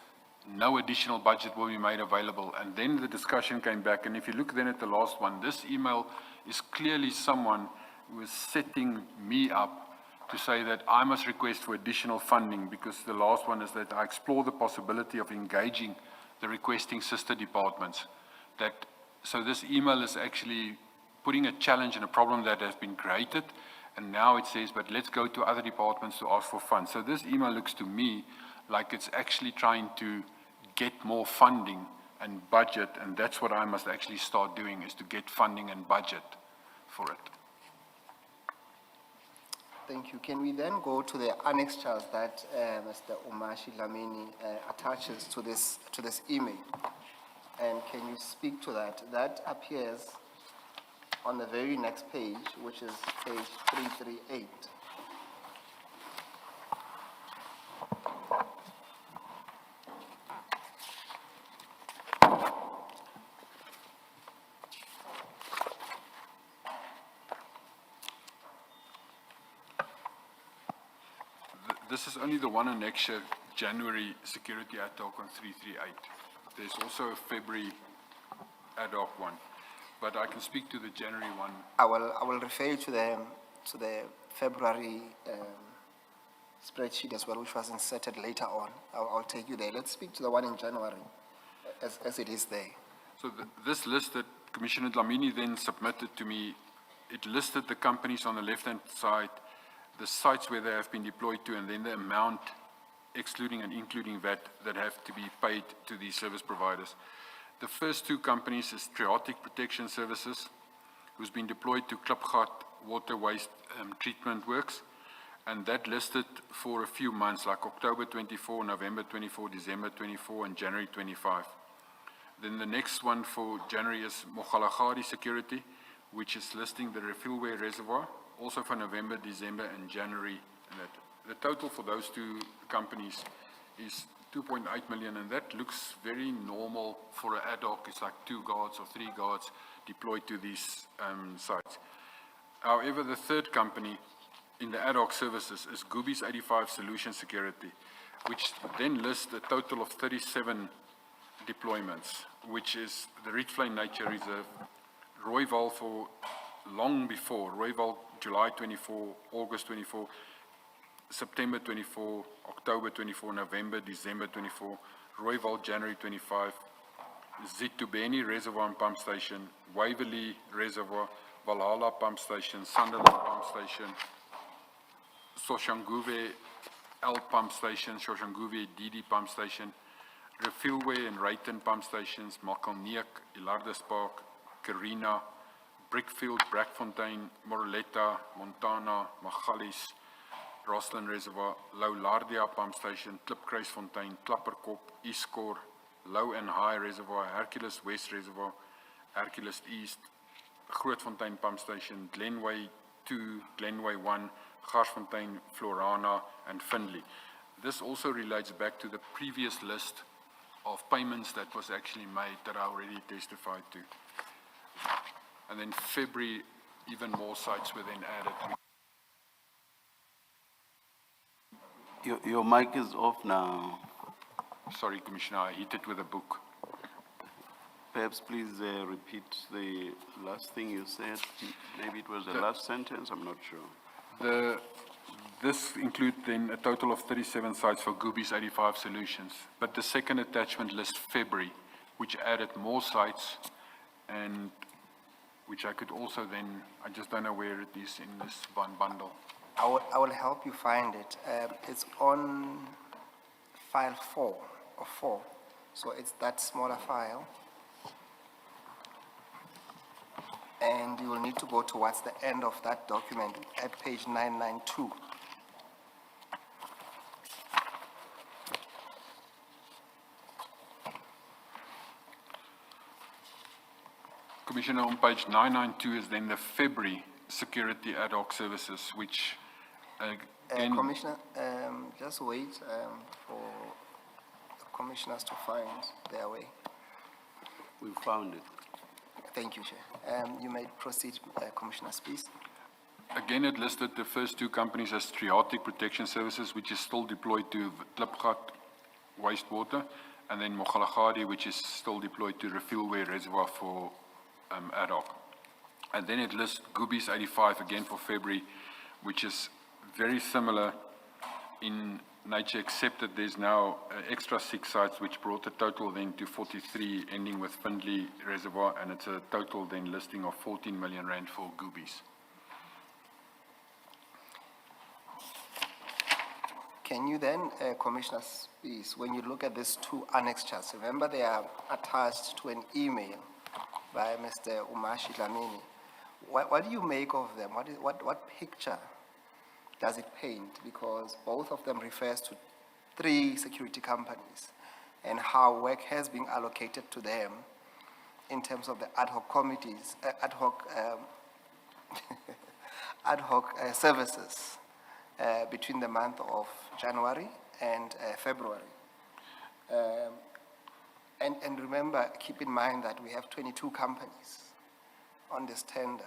no additional budget will be made available. And then the discussion came back, and if you look then at the last one, this email is clearly someone who is setting me up to say that I must request for additional funding, because the last one is that I explore the possibility of engaging the requesting sister departments. So this email is actually putting a challenge and a problem that has been created, and now it says, but let's go to other departments to ask for funds. So this email looks to me like it's actually trying to get more funding and budget, and that's what I must actually start doing, is to get funding and budget for it. Thank you. Can we then go to the annexures that Mr. Umashi Lamini attaches to this email? And can you speak to that? That appears on the very next page, which is page 338. This is only the one annexure, January security ad hoc on 338. There's also a February ad hoc one, but I can speak to the January one. I will refer you to the February spreadsheet as well, which was inserted later on. I'll take you there. Let's speak to the one in January, as it is there. So this list that Commissioner Dlamini then submitted to me, it listed the companies on the left-hand side, the sites where they have been deployed to, and then the amount, excluding and including VAT, that have to be paid to these service providers. The first 2 companies is Triotic Protection Services, who's been deployed to Klipgat Water Waste Treatment Works, and that listed for a few months, like October 24, November 24, December 24, and January 25. Then the next one for January is Mogalaghadi Security, which is listing the Refillware Reservoir, also for November, December, and January. And the total for those 2 companies is 2.8 million, and that looks very normal for an ad hoc. It's like 2 guards or 3 guards deployed to these sites. However, the third company in the ad hoc services is Goobies 85 Solution Security, which then lists a total of 37 deployments, which is the Rietvlei Nature Reserve, Rooiwal for long before, Rooiwal July 24, August 24, September 24, October 24, November, December 24, Rooiwald January 25, Zitubeni Reservoir and Pump Station, Waverley Reservoir, Valhalla Pump Station, Sunderland Pump Station, Soshanguve L Pump Station, Soshanguve DD Pump Station, Refillway and Rayton Pump Stations, Malkalneek, Ilardus Park, Carina, Brickfield, Brackfontein, Moroletta, Montana, Magalies, Roslyn Reservoir, Loulardia Pump Station, Klipkruisfontein, Klapperkop, Eastcore, Low and High Reservoir, Hercules West Reservoir, Hercules East, Grootfontein Pump Station, Glenway 2, Glenway 1, Garsfontein, Florana, and Findlay. This also relates back to the previous list of payments that was actually made that I already testified to. And then February, even more sites were then added. Your mic is off now. Sorry, Commissioner, I hit it with a book. Perhaps please repeat the last thing you said. Maybe it was the last sentence, I'm not sure. This includes then a total of 37 sites for Goobies 85 solutions. But the second attachment lists February, which added more sites, and which I could also then, I just don't know where it is in this one bundle. I will help you find it. It's on file 4 of 4. So it's that smaller file. And you will need to go towards the end of that document at page 992. Commissioner, on page 992 is then the February security ad hoc services, which again, Commissioner, just wait for the commissioners to find their way. We found it. Thank you, Chair. You may proceed, Commissioners, please. again, it listed the first two companies as Triatic Protection Services, which is still deployed to Klipgat wastewater, and then Mogalaghadi, which is still deployed to Refillway Reservoir for ad hoc. And then it lists Goobies 85 again for February, which is very similar in nature, except that there's now extra 6 sites, which brought the total then to 43, ending with Findlay Reservoir, and it's a total then listing of 14 million rand for Goobies. Can you then, Commissioners, please, when you look at these 2 annexures, remember they are attached to an email by Mr. Umashi Dlamini. What do you make of them? What picture does it paint? Because both of them refers to 3 security companies and how work has been allocated to them in terms of the ad hoc committees, ad hoc services between the month of January and February. And remember, keep in mind that we have 22 companies on this tender.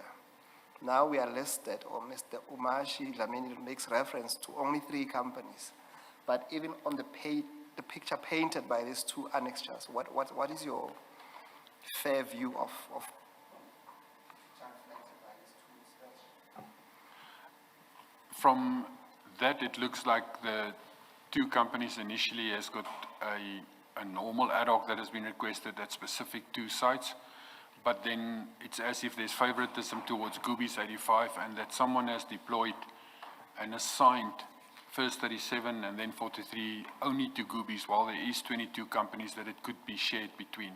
Now we are listed, or Mr. Umashi Dlamini makes reference to only 3 companies. But even on the picture painted by these 2 annexures, what is your fair view of From that, it looks like the 2 companies initially has got a normal ad hoc that has been requested that's specific to sites, but then it's as if there's favoritism towards Goobies 85 and that someone has deployed and assigned first 37 and then 43 only to Goobies, while there is 22 companies that it could be shared between.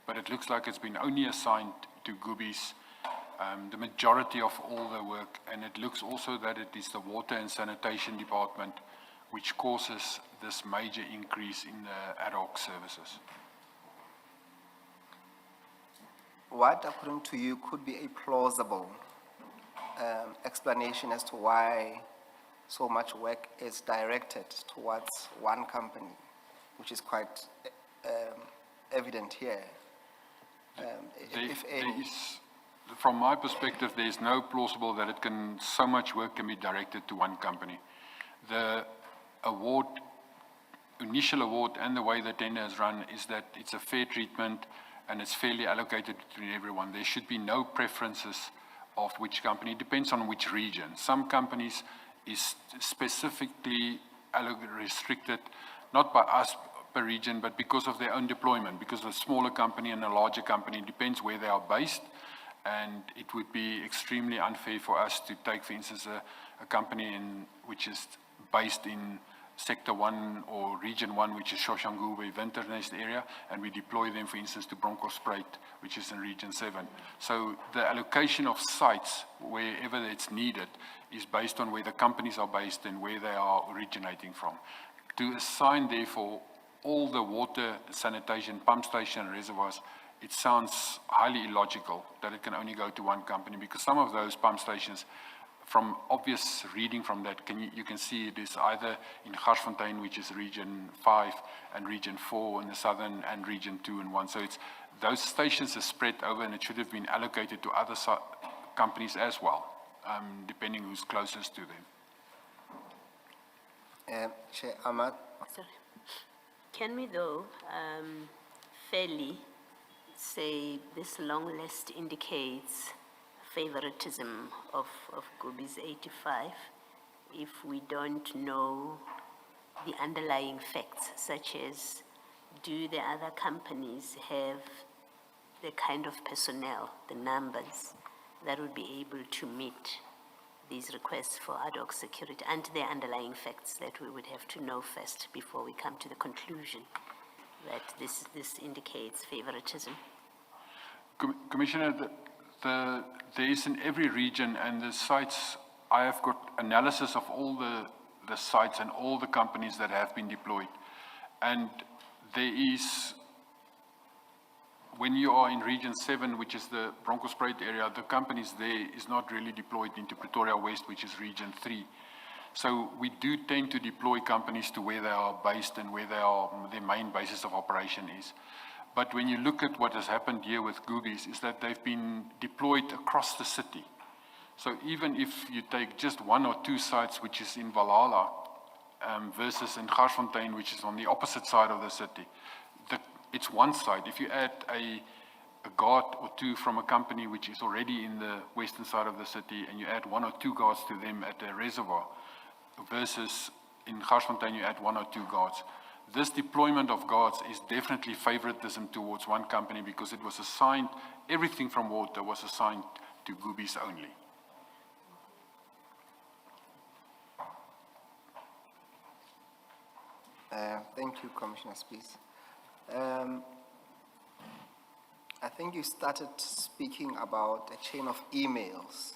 But it looks like it's been only assigned to Goobies, the majority of all the work, and it looks also that it is the water and sanitation department which causes this major increase in the ad hoc services. what, according to you, could be a plausible explanation as to why so much work is directed towards one company, which is quite evident here? From my perspective, there is no plausible that so much work can be directed to one company. The award, initial award, and the way the tender is run is that it's a fair treatment and it's fairly allocated between everyone. There should be no preferences of which company. It depends on which region. Some companies, is specifically restricted, not by us per region, but because of their own deployment, because a smaller company and a larger company, it depends where they are based, and it would be extremely unfair for us to take, for instance, a company which is based in Sector 1 or Region 1, which is Soshanguve, Winternest area, and we deploy them, for instance, to Bronkhorstspruit, which is in Region 7. So the allocation of sites, wherever it's needed, is based on where the companies are based and where they are originating from. To assign, therefore, all the water, sanitation, pump station, reservoirs, it sounds highly illogical that it can only go to one company, because some of those pump stations, from obvious reading from that, you can see it is either in Garsfontein, which is Region 5, and Region 4 in the southern, and Region 2 and 1. So those stations are spread over, and it should have been allocated to other companies as well, depending who's closest to them. Chair Ahmad, Sorry. Can we though fairly say this long list indicates favoritism of Gobies 85 if we don't know the underlying facts, such as, do the other companies have the kind of personnel, the numbers, that would be able to meet these requests for ad hoc security, and the underlying facts that we would have to know first before we come to the conclusion that this indicates favoritism? Commissioner, there is in every region, and the sites, I have got analysis of all the sites and all the companies that have been deployed. And there is, when you are in Region 7, which is the Bronkhorstspruit area, the companies there is not really deployed into Pretoria West, which is Region 3. So we do tend to deploy companies to where they are based and where their main basis of operation is. But when you look at what has happened here with Gobies, is that they've been deployed across the city. So even if you take just one or two sites, which is in Valhalla, versus in Garsfontein, which is on the opposite side of the city, it's one site. If you add a guard or two from a company which is already in the western side of the city, and you add one or two guards to them at a reservoir, versus in Garsfontein you add one or two guards, this deployment of guards is definitely favoritism towards one company, because it was assigned, everything from water was assigned to Gobies only. thank you, Commissioner Spies. I think you started speaking about a chain of emails,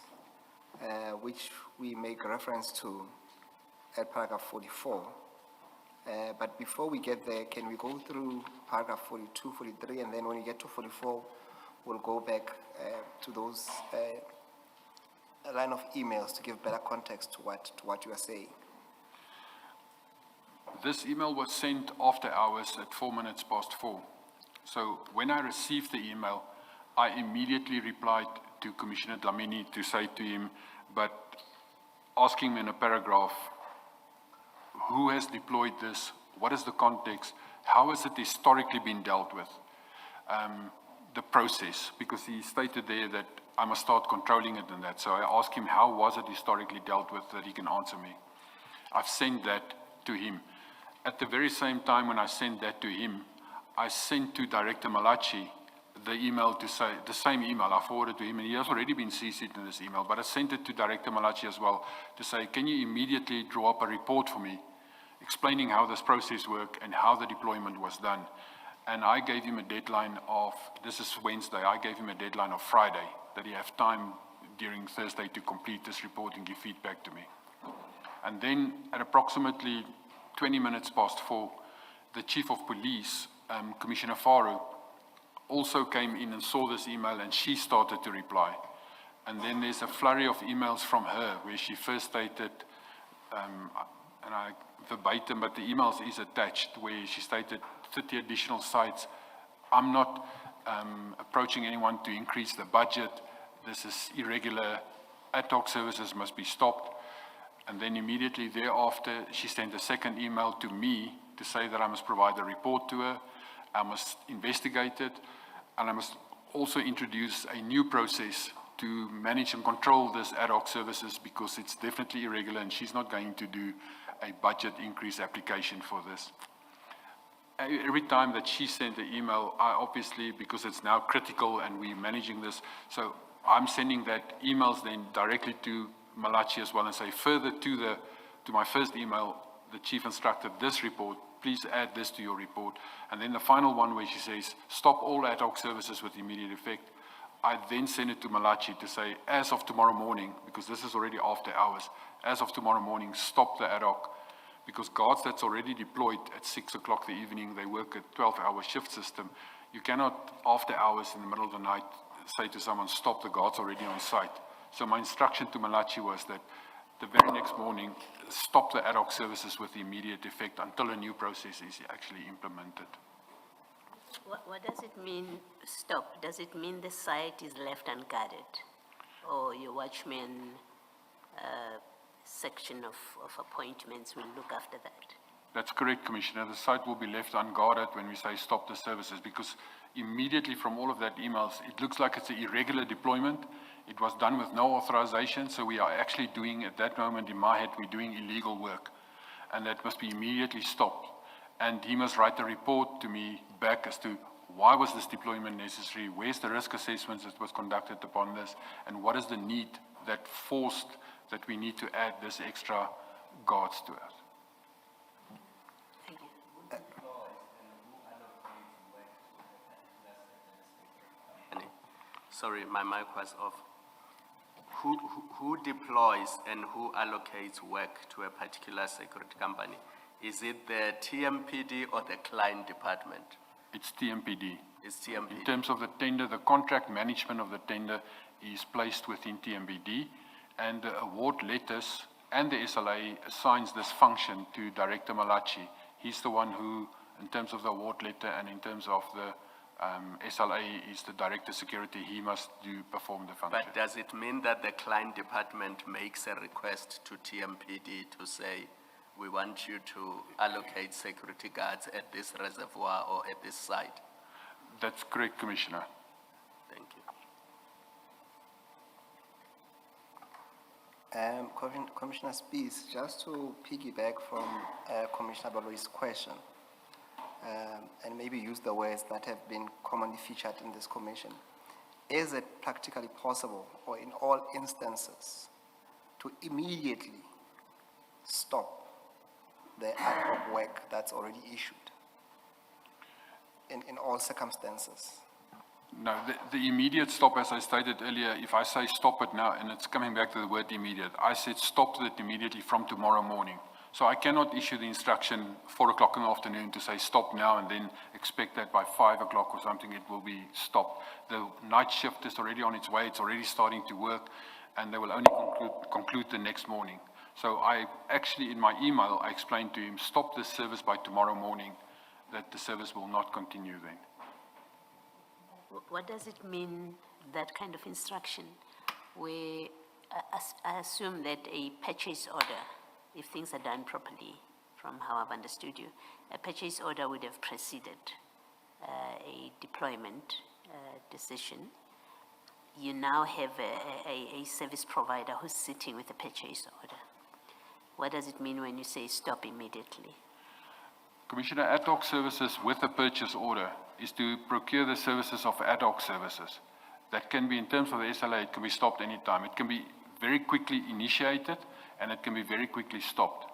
which we make reference to at paragraph 44. But before we get there, can we go through paragraph 42, 43, and then when we get to 44, we'll go back to those line of emails to give better context to what you are saying. This email was sent after hours at 4:04. So when I received the email, I immediately replied to Commissioner Dlamini to say to him, but asking him in a paragraph, who has deployed this? What is the context? How has it historically been dealt with? The process, because he stated there that I must start controlling it and that. So I asked him, how was it historically dealt with, that he can answer me. I've sent that to him. At the very same time when I sent that to him, I sent to Director Malaji the email to say, the same email I forwarded to him, and he has already been CC'd in this email, but I sent it to Director Malaji as well to say, can you immediately draw up a report for me explaining how this process worked and how the deployment was done. And I gave him a deadline of, this is Wednesday, I gave him a deadline of Friday, that he have time during Thursday to complete this report and give feedback to me. And then at approximately 4:20, the Chief of Police, Commissioner Faru, also came in and saw this email, and she started to reply. And then there's a flurry of emails from her where she first stated, and I verbatim, but the emails is attached, where she stated 30 additional sites. I'm not approaching anyone to increase the budget. This is irregular. Ad hoc services must be stopped. And then immediately thereafter, she sent a second email to me to say that I must provide a report to her, I must investigate it, and I must also introduce a new process to manage and control this ad hoc services because it's definitely irregular and she's not going to do a budget increase application for this. Every time that she sent the email, I obviously, because it's now critical and we're managing this, so I'm sending that emails then directly to Malaji as well and say further to my first email, the chief instructed this report, please add this to your report. And then the final one where she says, stop all ad hoc services with immediate effect. I then send it to Malaji to say, as of tomorrow morning, because this is already after hours, as of tomorrow morning, stop the ad hoc. Because guards that's already deployed at 6 o'clock the evening, they work a 12-hour shift system. You cannot, after hours in the middle of the night, say to someone, stop, the guard's already on site. So my instruction to Malaji was that the very next morning, stop the ad hoc services with immediate effect until a new process is actually implemented. What does it mean, stop? Does it mean the site is left unguarded? Or your watchman section of appointments will look after that? That's correct, Commissioner. The site will be left unguarded when we say stop the services, because immediately from all of that emails, it looks like it's an irregular deployment. It was done with no authorization, so we are actually doing, at that moment in my head, we're doing illegal work. And that must be immediately stopped. And he must write a report to me back as to why was this deployment necessary, where's the risk assessments that was conducted upon this, and what is the need that forced that we need to add this extra guards to us. Thank you. Sorry, my mic was off. Who deploys and who allocates work to a particular security company? Is it the TMPD or the client department? It's TMPD. It's TMPD. In terms of the tender, the contract management of the tender is placed within TMPD, and the award letters and the SLA assigns this function to Director Malaji. He's the one who, in terms of the award letter and in terms of the SLA, is the Director Security. He must perform the function. But does it mean that the client department makes a request to TMPD to say, we want you to allocate security guards at this reservoir or at this site? That's correct, Commissioner. Thank you. Commissioner Spies, just to piggyback from Commissioner Baloi's question, and maybe use the words that have been commonly featured in this commission, is it practically possible, or in all instances, to immediately stop the ad hoc work that's already issued in all circumstances? No, the immediate stop, as I stated earlier, if I say stop it now, and it's coming back to the word immediate, I said stop it immediately from tomorrow morning. So I cannot issue the instruction 4 o'clock in the afternoon to say stop now and then expect that by 5 o'clock or something it will be stopped. The night shift is already on its way, it's already starting to work, and they will only conclude the next morning. So I actually, in my email, I explained to him, stop this service by tomorrow morning, that the service will not continue then. What does it mean, that kind of instruction, where I assume that a purchase order, if things are done properly, from how I've understood you, a purchase order would have preceded a deployment decision. You now have a service provider who's sitting with a purchase order. What does it mean when you say stop immediately? Commissioner, ad hoc services with a purchase order is to procure the services of ad hoc services. That can be, in terms of the SLA, it can be stopped anytime. It can be very quickly initiated and it can be very quickly stopped.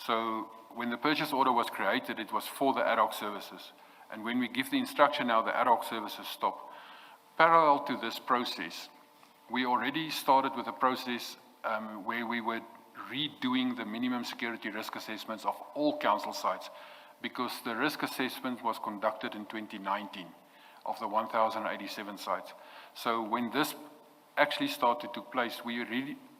So when the purchase order was created, it was for the ad hoc services. And when we give the instruction now, the ad hoc services stop. Parallel to this process, we already started with a process where we were redoing the minimum security risk assessments of all council sites, because the risk assessment was conducted in 2019 of the 1,087 sites. So when this actually started to take place,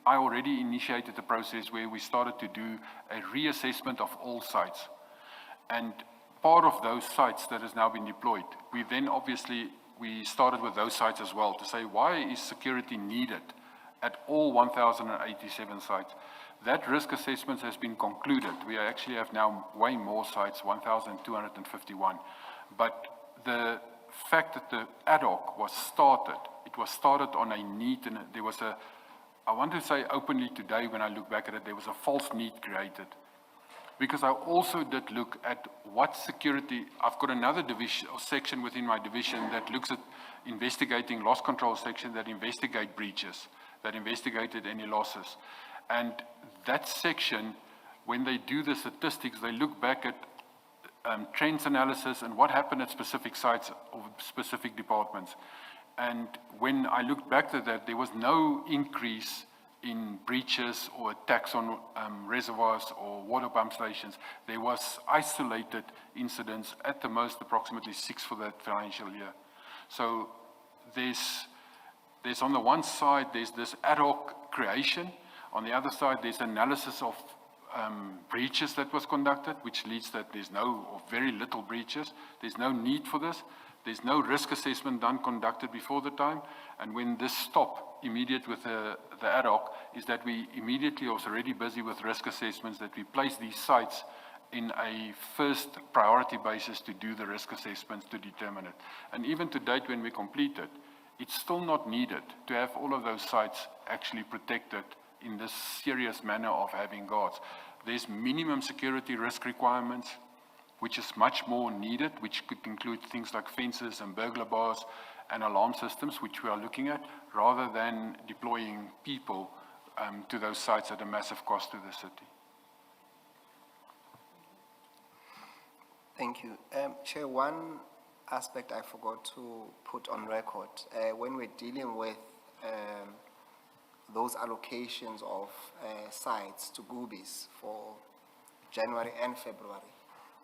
I already initiated the process where we started to do a reassessment of all sites. And part of those sites that has now been deployed, we started with those sites as well to say, why is security needed at all 1,087 sites? That risk assessment has been concluded. We actually have now way more sites, 1,251. But the fact that the ad hoc was started, it it was started on a need, and there was a, I want to say openly today when I look back at it, there was a false need created. Because I also did look at what security, I've got another division or section within my division that looks at investigating loss control section that investigate breaches, that investigated any losses. And that section, when they do the statistics, they look back at trends analysis and what happened at specific sites of specific departments. And when I looked back at that, there was no increase in breaches or attacks on reservoirs or water pump stations. There was isolated incidents, at the most approximately 6 for that financial year. So there's on the one side, there's this ad hoc creation. On the other side, there's analysis of breaches that was conducted, which leads that there's no or very little breaches. There's no need for this. There's no risk assessment conducted before the time. And when this stopped immediate with the ad hoc, is that we immediately was already busy with risk assessments, that we place these sites in a first priority basis to do the risk assessments to determine it. And even to date, when we complete it, it's still not needed to have all of those sites actually protected in this serious manner of having guards. There's minimum security risk requirements, which is much more needed, which could include things like fences and burglar bars and alarm systems, which we are looking at, rather than deploying people to those sites at a massive cost to the city. Thank you. Chair, one aspect I forgot to put on record. When we're dealing with those allocations of sites to Goobies for January and February,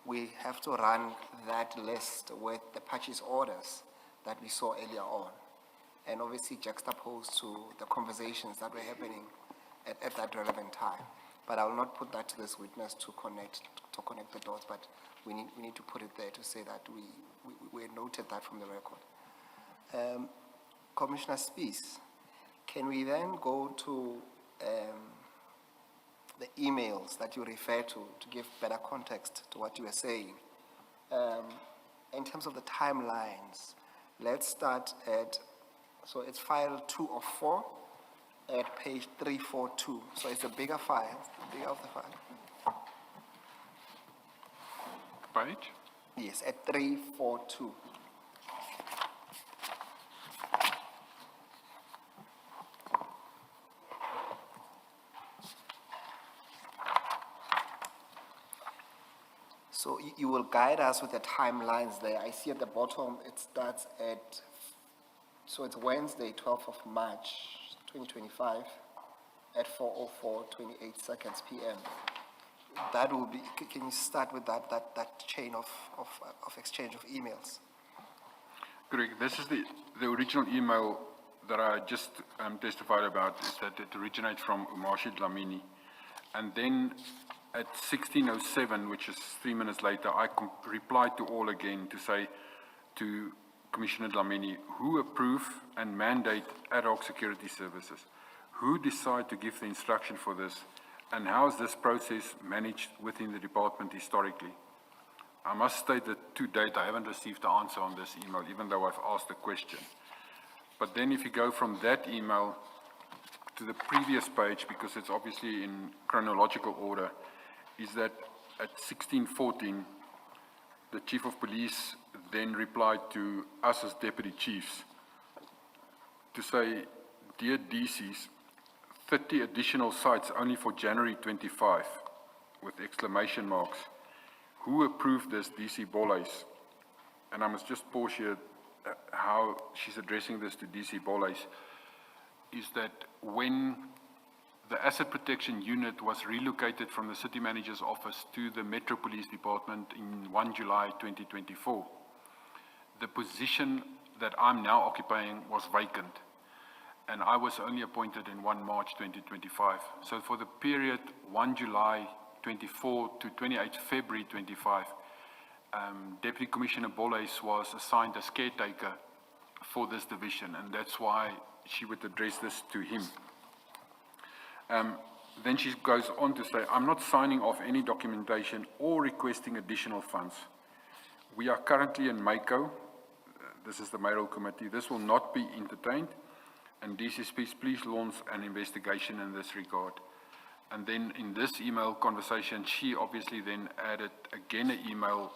we have to run that list with the purchase orders that we saw earlier on, and obviously juxtaposed to the conversations that were happening at that relevant time. But I will not put that to this witness to connect the dots, but we need to put it there to say that we noted that from the record. Commissioner Spies, can we then go to the emails that you refer to give better context to what you were saying? In terms of the timelines, let's start at, so it's file 2 of 4 at page 342. So it's a bigger file, bigger of the file. Page? Yes, at 342. So you will guide us with the timelines there. I see at the bottom, it starts at, so it's Wednesday, 12th of March, 2025, at 4:04:28 p.m. That will be, can you start with that chain of exchange of emails? Correct. This is the original email that I just testified about, is that it originates from Umashi Dlamini. And then at 16:07, which is 3 minutes later, I replied to all again to say to Commissioner Dlamini, who approve and mandate ad hoc security services? Who decide to give the instruction for this? And how is this process managed within the department historically? I must state that to date, I haven't received the answer on this email, even though I've asked the question. But then if you go from that email to the previous page, because it's obviously in chronological order, is that at 16:14, the Chief of Police then replied to us as Deputy Chiefs to say, dear DCs, 30 additional sites only for January 25, with exclamation marks. Who approved this, DC Bollais? And I must just pause here, how she's addressing this to DC Bollais, is that when the Asset Protection Unit was relocated from the City Manager's office to the Metro Police Department in 1 July 2024, the position that I'm now occupying was vacant, and I was only appointed in 1 March 2025. So for the period 1 July 24 to 28 February 25, Deputy Commissioner Bollais was assigned as caretaker for this division, and that's why she would address this to him. Then she goes on to say, I'm not signing off any documentation or requesting additional funds. We are currently in Mako, this is the mayoral committee, this will not be entertained, and DCSPs, please launch an investigation in this regard. And then in this email conversation, she obviously then added again an email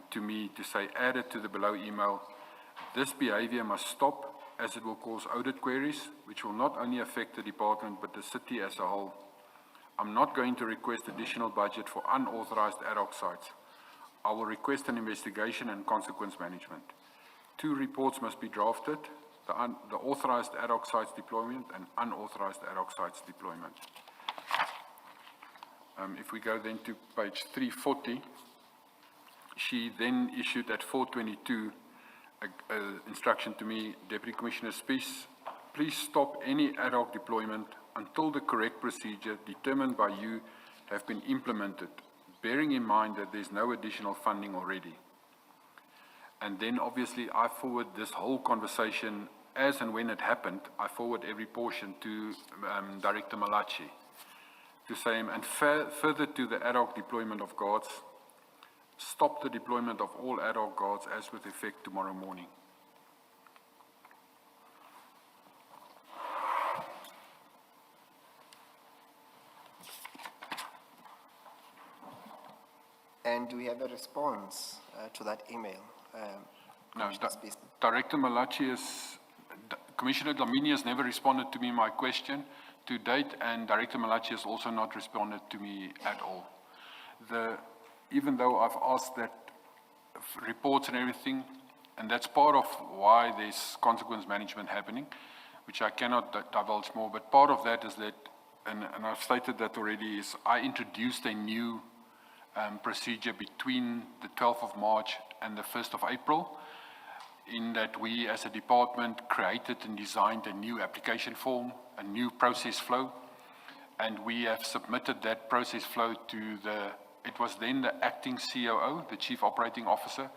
to me to say, added to the below email, this behavior must stop as it will cause audit queries, which will not only affect the department but the city as a whole. I'm not going to request additional budget for unauthorized ad hoc sites. I will request an investigation and consequence management. 2 reports must be drafted, the authorized ad hoc sites deployment and unauthorized ad hoc sites deployment. If we go then to page 340, she then issued at 422 instruction to me, Deputy Commissioner Spies, please stop any ad hoc deployment until the correct procedure determined by you have been implemented, bearing in mind that there's no additional funding already. And then obviously I forward this whole conversation as and when it happened, I forward every portion to Director Malaji to say, and further to the ad hoc deployment of guards, stop the deployment of all ad hoc guards as with effect tomorrow morning. And do we have a response to that email? No, Commissioner Spies? Director Malachi Commissioner Dlamini has never responded to me my question to date, and Director Malachi has also not responded to me at all. Even though I've asked that reports and everything, and that's part of why there's consequence management happening, which I cannot divulge more, but part of that is that, and I've stated that already, is I introduced a new procedure between the 12th of March and the 1st of April, in that we as a department created and designed a new application form, a new process flow, and we have submitted that process flow to it was then the acting COO, the Chief Operating Officer,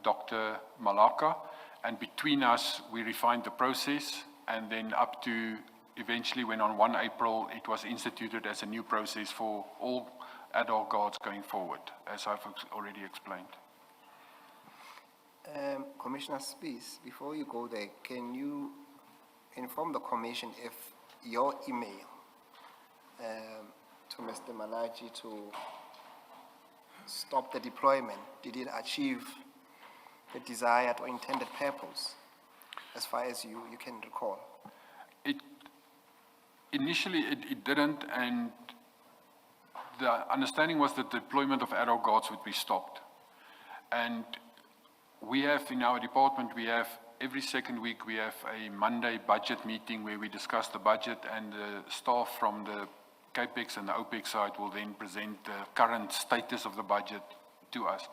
Dr. Malaka, and between us we refined the process, and then up to eventually when on 1 April it was instituted as a new process for all ad hoc guards going forward, as I've already explained. Commissioner Spies, before you go there, can you inform the Commission if your email to Mr. Malaji to stop the deployment, did it achieve the desired or intended purpose, as far as you can recall? Initially, it didn't, and the understanding was that the deployment of ad hoc guards would be stopped. And we have, in our department, we have every second week, we have a Monday budget meeting where we discuss the budget, and the staff from the CAPEX and the OPEX side will then present the current status of the budget to us.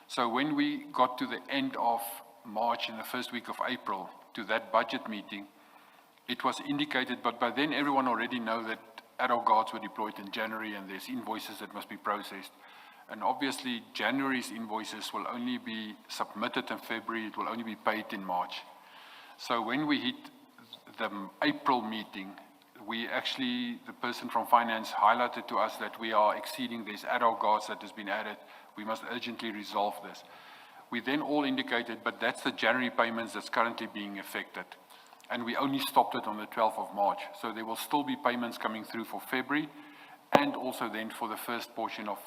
So when we got to the end of March and the first week of April to that budget meeting, it was indicated, but by then everyone already know that ad hoc guards were deployed in January and there's invoices that must be processed. And obviously January's invoices will only be submitted in February, it will only be paid in March. So when we hit the April meeting, we actually, the person from finance highlighted to us that we are exceeding these ad hoc guards that has been added. We must urgently resolve this. We then all indicated, but that's the January payments that's currently being affected. And we only stopped it on the 12th of March. So there will still be payments coming through for February and also then for the first portion of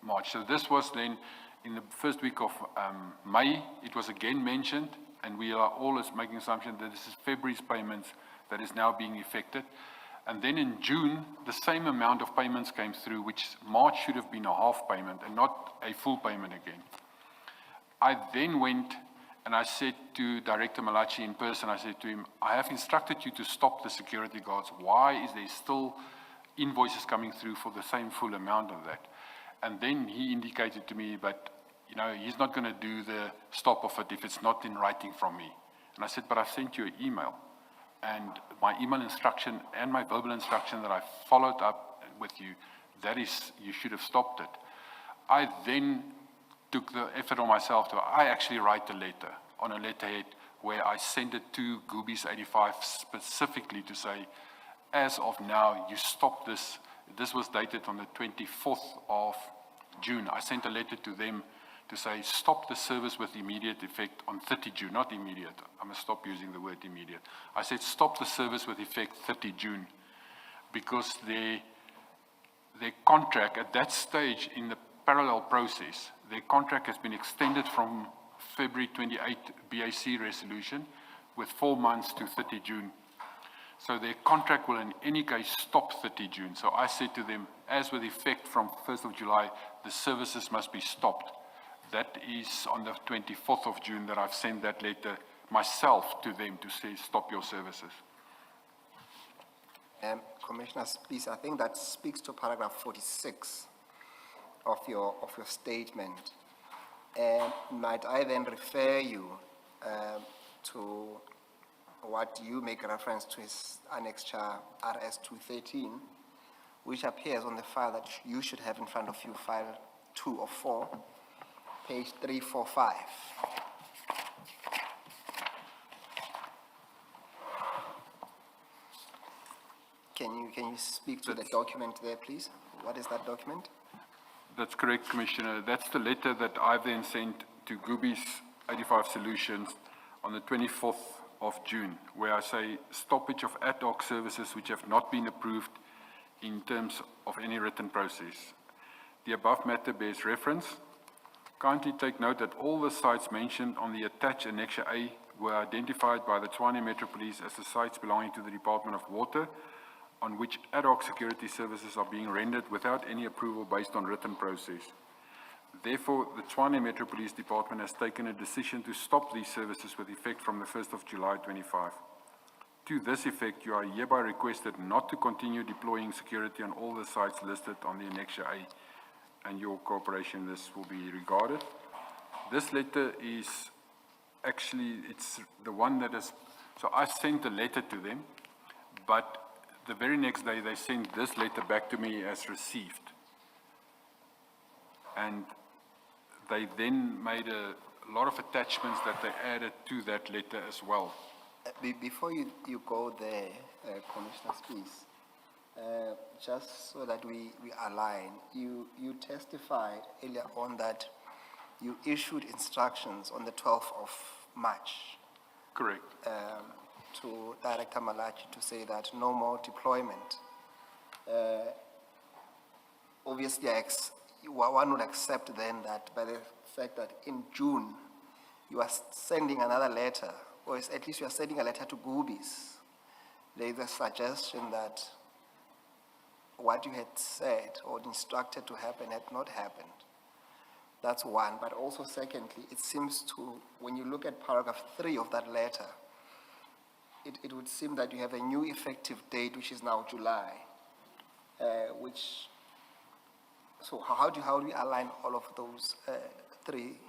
March. So this was then in the first week of May, it was again mentioned, and we are always making assumption that this is February's payments that is now being effected. And then in June, the same amount of payments came through, which March should have been a half payment and not a full payment again. I then went and I said to Director Malachi in person, I said to him, I have instructed you to stop the security guards. Why is there still invoices coming through for the same full amount of that? And then he indicated to me, but you know, he's not going to do the stop of it if it's not in writing from me. And I said, but I've sent you an email. And my email instruction and my verbal instruction that I followed up with you, that is, you should have stopped it. I then took the effort on myself I actually write a letter on a letterhead where I sent it to Goobies 85 specifically to say, as of now, you stop this. This was dated on the 24th of June. I sent a letter to them to say, stop the service with immediate effect on 30 June, not immediate. I must stop using the word immediate. I said, stop the service with effect 30 June, because their contract at that stage in the parallel process, their contract has been extended from February 28 BAC resolution with 4 months to 30 June. So their contract will in any case stop 30 June. So I said to them, as with effect from 1st of July, the services must be stopped. That is on the 24th of June that I've sent that letter myself to them to say, stop your services. Commissioner, please, I think that speaks to paragraph 46 of your statement. Might I then refer you to what you make reference to as annexure RS 213, which appears on the file that you should have in front of you, file 2 of 4, page 345. Can you speak to the document there, please? What is that document? That's correct, Commissioner. That's the letter that I then sent to Goobies 85 Solutions on the 24th of June, where I say stoppage of ad hoc services which have not been approved in terms of any written process. The above matter bears reference. Kindly take note that all the sites mentioned on the attached Annexure A were identified by the Tshwane Metro Police as the sites belonging to the Department of Water, on which ad hoc security services are being rendered without any approval based on written process. Therefore, the Tshwane Metro Police Department has taken a decision to stop these services with effect from the 1st of July 25. To this effect, you are hereby requested not to continue deploying security on all the sites listed on the Annexure A, and your cooperation in this will be regarded. This letter is actually, it's the one that is, so I sent a letter to them, but the very next day they sent this letter back to me as received. And they then made a lot of attachments that they added to that letter as well. Before you go there, Commissioner Spies, just so that we align, you testified earlier on that you issued instructions on the 12th of March. Correct. To Director Malaji to say that no more deployment. Obviously, one would accept then that by the fact that in June you are sending another letter, or at least you are sending a letter to Goobies. There is a suggestion that what you had said or instructed to happen had not happened. That's one. But also secondly, it seems to, when you look at paragraph 3 of that letter, it would seem that you have a new effective date, which is now July, so how do you align all of those 3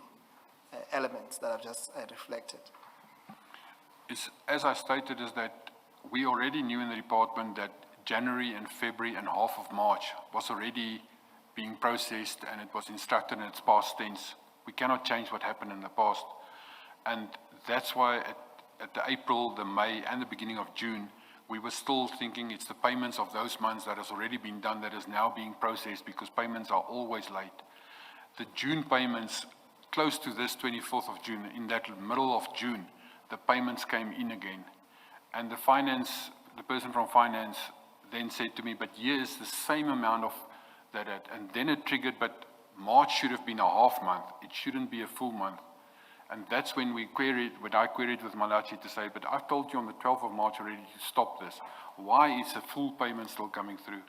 elements that I've just reflected? As I stated, is that we already knew in the department that January and February and half of March was already being processed, and it was instructed in its past tense. We cannot change what happened in the past. And that's why at the April, the May, and the beginning of June, we were still thinking it's the payments of those months that has already been done that is now being processed, because payments are always late. The June payments, close to this 24th of June, in that middle of June, the payments came in again. And the person from finance then said to me, but here's the same amount of that, and then it triggered, but March should have been a half month. It shouldn't be a full month. And that's when I queried with Malaji to say, but I've told you on the 12th of March already to stop this. Why is a full payment still coming through?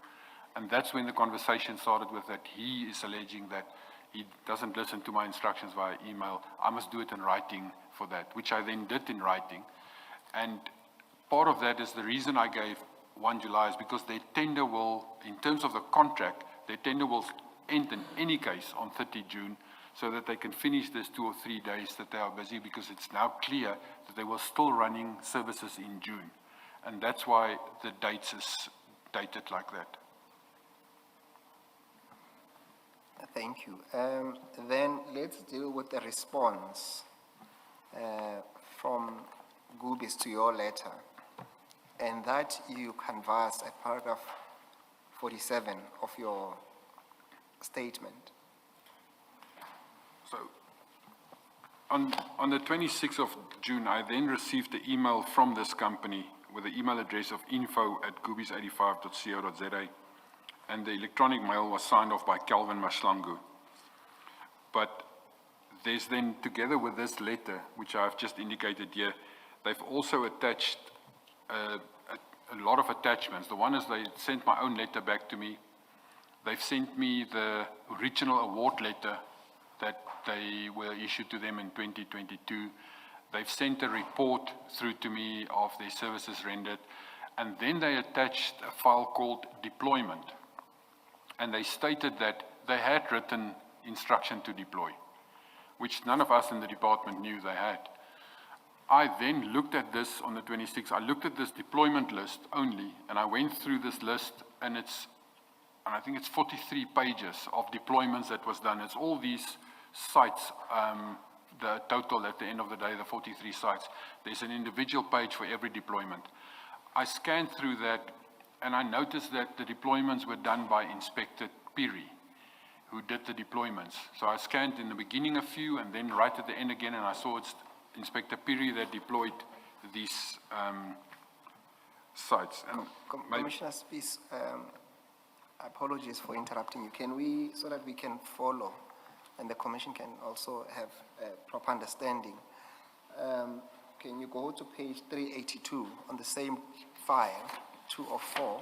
And that's when the conversation started with that he is alleging that he doesn't listen to my instructions via email. I must do it in writing for that, which I then did in writing. And part of that is the reason I gave 1 July is because their tender will, in terms of the contract, their tender will end in any case on 30 June, so that they can finish this 2 or 3 days that they are busy, because it's now clear that they were still running services in June. And that's why the dates is dated like that. Thank you. Then let's deal with the response from Goobies to your letter, and that you canvassed at paragraph 47 of your statement. So on the 26th of June, I then received the email from this company with the email address of info@gubies85.co.za, and the electronic mail was signed off by Calvin Maslangu. But there's then, together with this letter, which I've just indicated here, they've also attached a lot of attachments. The one is they sent my own letter back to me. They've sent me the original award letter that they were issued to them in 2022. They've sent a report through to me of their services rendered, and then they attached a file called deployment. And they stated that they had written instruction to deploy, which none of us in the department knew they had. I then looked at this on the 26th. I looked at this deployment list only, and I went through this list, and I think it's 43 pages of deployments that was done. It's all these sites, the total at the end of the day, the 43 sites. There's an individual page for every deployment. I scanned through that, and I noticed that the deployments were done by Inspector Piri, who did the deployments. So I scanned in the beginning a few, and then right at the end again, and I saw it's Inspector Piri that deployed these sites. And Commissioner Spies, apologies for interrupting you. Can we, so that we can follow, and the Commission can also have a proper understanding, can you go to page 382 on the same file, 2 of 4?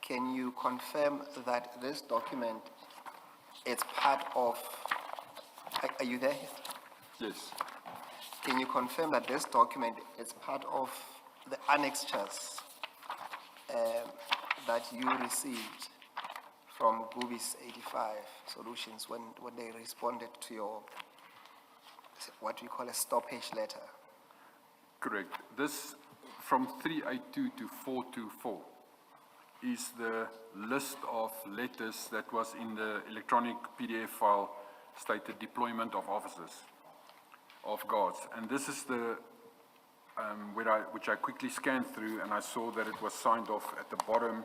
Can you confirm that this document is part of, are you there? yes, Can you confirm that this document is part of the annexures that you received from Gubies 85 Solutions when they responded to your, what we call a stoppage letter? correct. This, from 382 to 424, is the list of letters that was in the electronic PDF file stated deployment of officers, of guards. And this is the, which I quickly scanned through, and I saw that it was signed off at the bottom.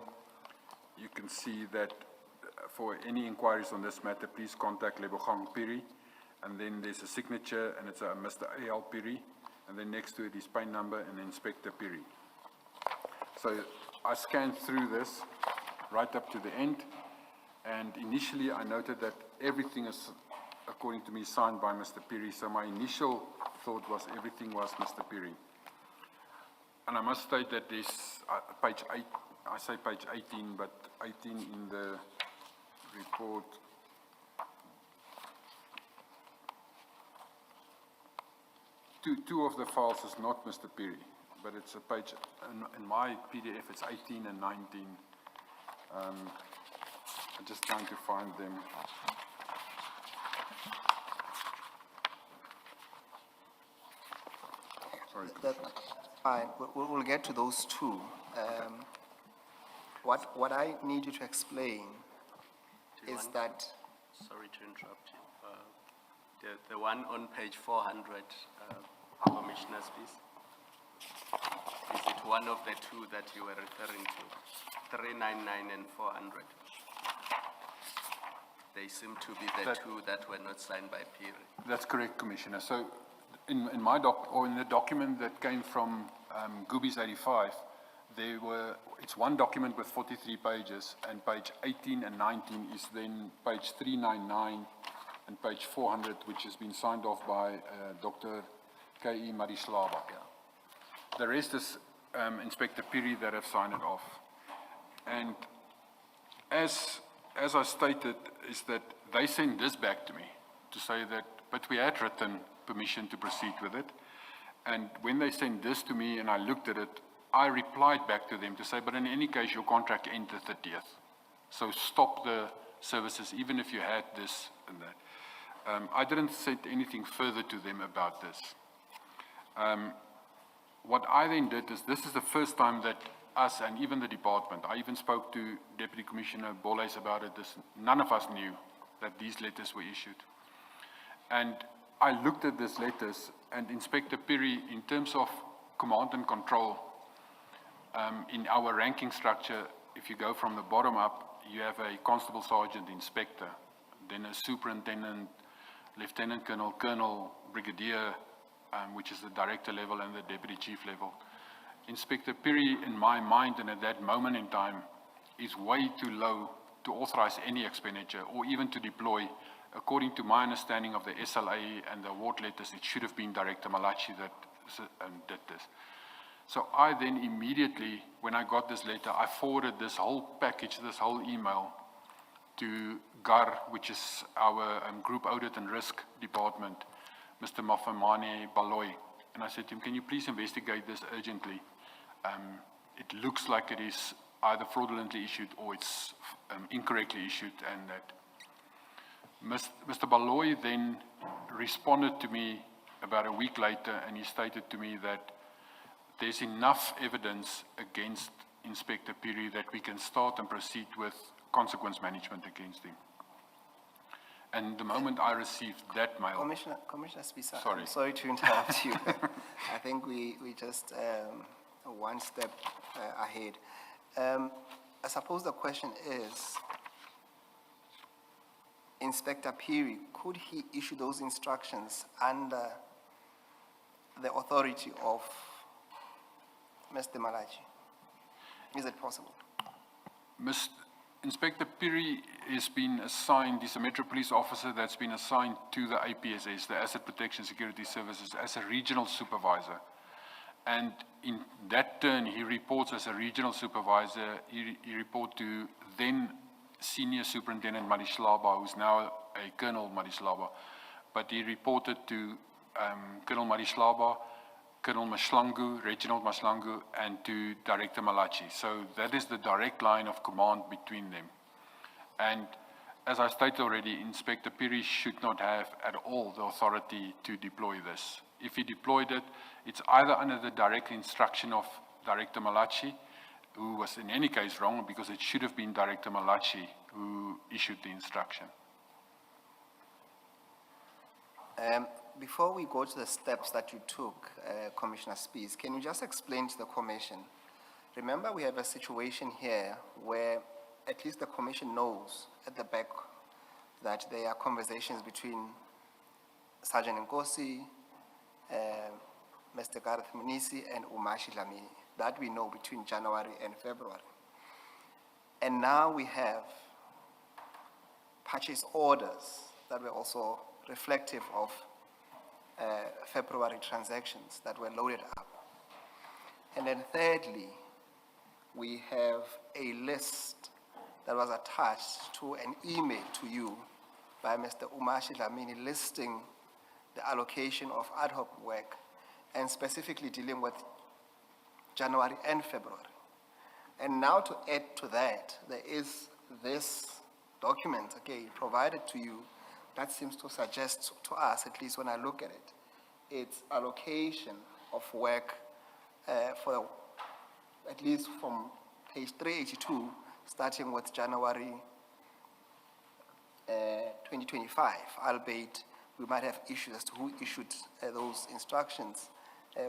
You can see that for any inquiries on this matter, please contact Lebogang Piri. And then there's a signature, and it's a Mr. A.L. Piri. And then next to it is PIN number and Inspector Piri. So I scanned through this right up to the end, and initially I noted that everything is, according to me, signed by Mr. Piri. So my initial thought was everything was Mr. Piri. And I must state that this page 8, I say page 18, but 18 in the report. Two of the files is not Mr. Piri, but it's a page, in my PDF it's 18 and 19. I'm just trying to find them. Sorry. That's fine, we'll get to those two. What I need you to explain Do you is want- that, Sorry to interrupt you. The one on page 400, Commissioners, please. Is it one of the two that you were referring to? 399 and 400. They seem to be the two that were not signed by Piri. That's correct, Commissioner. So in my in the document that came from Gubies 85, it's one document with 43 pages, and page 18 and 19 is then page 399 and page 400, which has been signed off by Dr. K.E. Marislava. The rest is Inspector Piri that have signed it off. And as I stated, is that they sent this back to me to say that, but we had written permission to proceed with it. And when they sent this to me and I looked at it, I replied back to them to say, but in any case, your contract ends the 30th. So stop the services, even if you had this and that. I didn't say anything further to them about this. What I then did is, this is the first time that us and even the department, I even spoke to Deputy Commissioner Boles about it, none of us knew that these letters were issued. And I looked at these letters, and Inspector Piri, in terms of command and control, in our ranking structure, if you go from the bottom up, you have a constable, sergeant, inspector, then a superintendent, lieutenant colonel, colonel, brigadier, which is the director level, and the deputy chief level. Inspector Piri, in my mind, and at that moment in time, is way too low to authorize any expenditure or even to deploy. According to my understanding of the SLA and the award letters, it should have been Director Malaji that did this. So I then immediately, when I got this letter, I forwarded this whole package, this whole email to GAR, which is our Group Audit and Risk Department, Mr. Mafamane Baloy. And I said to him, can you please investigate this urgently? It looks like it is either fraudulently issued or it's incorrectly issued, and that. Mr. Baloy then responded to me about a week later, and he stated to me that there's enough evidence against Inspector Piri that we can start and proceed with consequence management against him. And the moment I received that mail... Commissioner Spisa, Sorry. I'm sorry to interrupt you. I think we just one step ahead. I suppose the question is, Inspector Piri, could he issue those instructions under the authority of Mr. Malaji? Is it possible? Inspector Piri has been assigned, he's a Metro Police officer that's been assigned to the APSS, the Asset Protection Security Services, as a regional supervisor. And in that turn, he reports as a regional supervisor, he reports to then Senior Superintendent Madlanga, who's now a Colonel Madlanga, but he reported to Colonel Madlanga, Colonel Mashlangu, Reginald Mashlangu, and to Director Malaji. So that is the direct line of command between them. And as I stated already, Inspector Piri should not have at all the authority to deploy this. If he deployed it, it's either under the direct instruction of Director Malaji, who was in any case wrong, because it should have been Director Malaji who issued the instruction. Before we go to the steps that you took, Commissioner Spies, can you just explain to the Commission? Remember, we have a situation here where at least the Commission knows at the back that there are conversations between Sergeant Nkosi, Mr. Gareth Munisi, and Umashi Lamini. That we know between January and February. And now we have purchase orders that were also reflective of February transactions that were loaded up. And then thirdly, we have a list that was attached to an email to you by Mr. Umashi Lamini listing the allocation of ad hoc work and specifically dealing with January and February. And now to add to that, there is this document, okay, provided to you that seems to suggest to us, at least when I look at it, it's allocation of work for at least from page 382, starting with January 2025, albeit we might have issues as to who issued those instructions,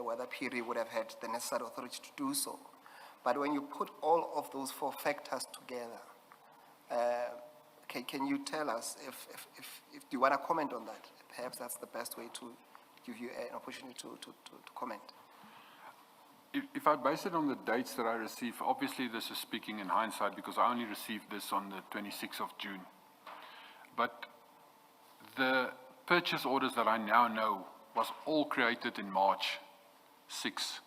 whether Piri would have had the necessary authority to do so. But when you put all of those four factors together, can you tell us if you want to comment on that? Perhaps that's the best way to give you an opportunity to comment. If I base it on the dates that I received, obviously this is speaking in hindsight because I only received this on the 26th of June. But the purchase orders that I now know was all created in March 6,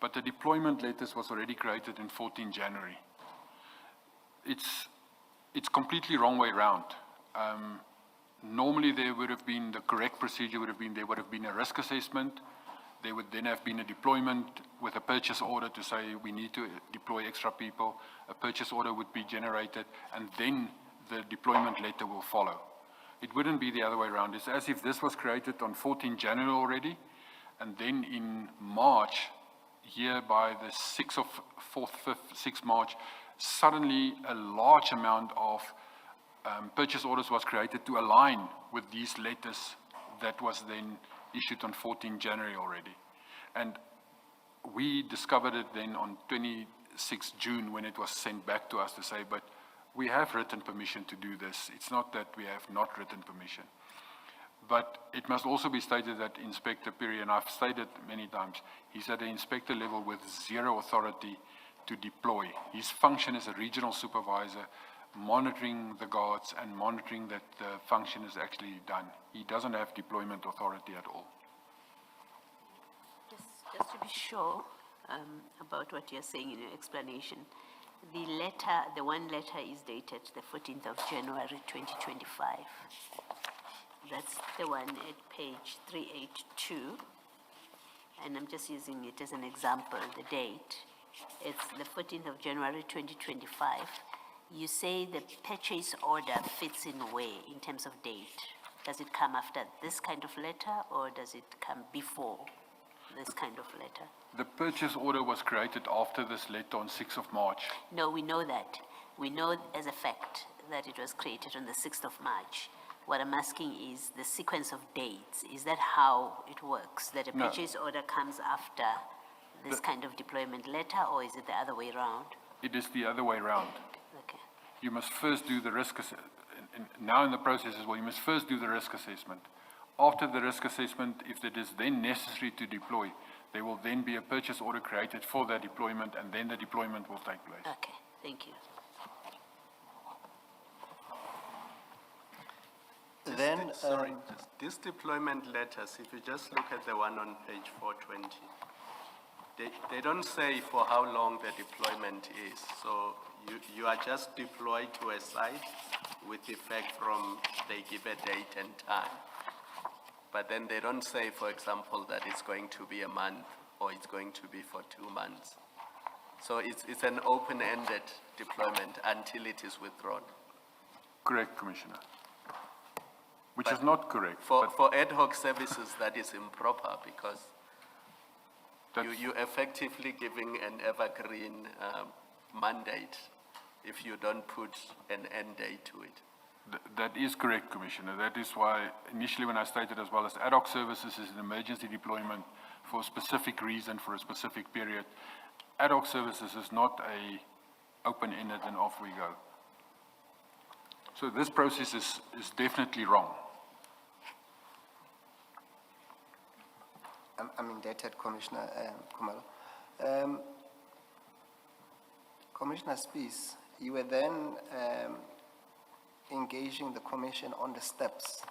but the deployment letters was already created in 14 January. It's completely wrong way around. Normally there would have been, the correct procedure would have been, there would have been a risk assessment, there would then have been a deployment with a purchase order to say we need to deploy extra people, a purchase order would be generated, and then the deployment letter will follow. It wouldn't be the other way around. It's as if this was created on 14 January already, and then in March, here by the 6th of 4th, 5th, 6th March, suddenly a large amount of purchase orders was created to align with these letters that was then issued on 14 January already. And we discovered it then on 26 June when it was sent back to us to say, but we have written permission to do this. It's not that we have not written permission. But it must also be stated that Inspector Perry, and I've stated many times, he's at the inspector level with zero authority to deploy. His function as a regional supervisor, monitoring the guards and monitoring that the function is actually done. He doesn't have deployment authority at all. Just to be sure about what you're saying in your explanation, the letter, the one letter is dated the 14th of January 2025. That's the one at page 382. And I'm just using it as an example, the date. It's the 14th of January 2025. You say the purchase order fits in a way in terms of date. Does it come after this kind of letter or does it come before this kind of letter? The purchase order was created after this letter on 6th of March. No, we know that. We know as a fact that it was created on the 6th of March. What I'm asking is the sequence of dates. Is that how it works? That a No. purchase order comes after this kind of deployment letter, or is it the other way around? It is the other way around. Okay. You must first do the risk assessment. Now in the process as well, you must first do the risk assessment. After the risk assessment, if it is then necessary to deploy, there will then be a purchase order created for that deployment, and then the deployment will take place. Okay, thank you. Then, Sorry, these deployment letters, if you just look at the one on page 420, they don't say for how long the deployment is. So you are just deployed to a site with effect from they give a date and time. But then they don't say, for example, that it's going to be a month or it's going to be for 2 months. So it's an open-ended deployment until it is withdrawn. Correct, Commissioner. Which is not correct. For ad hoc services, that is improper because That's- you effectively giving an evergreen mandate if you don't put an end date to it. That is correct, Commissioner. That is why initially when I stated as well as ad hoc services is an emergency deployment for a specific reason, for a specific period. Ad hoc services is not a open-ended and off we go. So this process is definitely wrong. I'm indebted, Commissioner Khumalo. Commissioner Spies, you were then engaging the Commission on the steps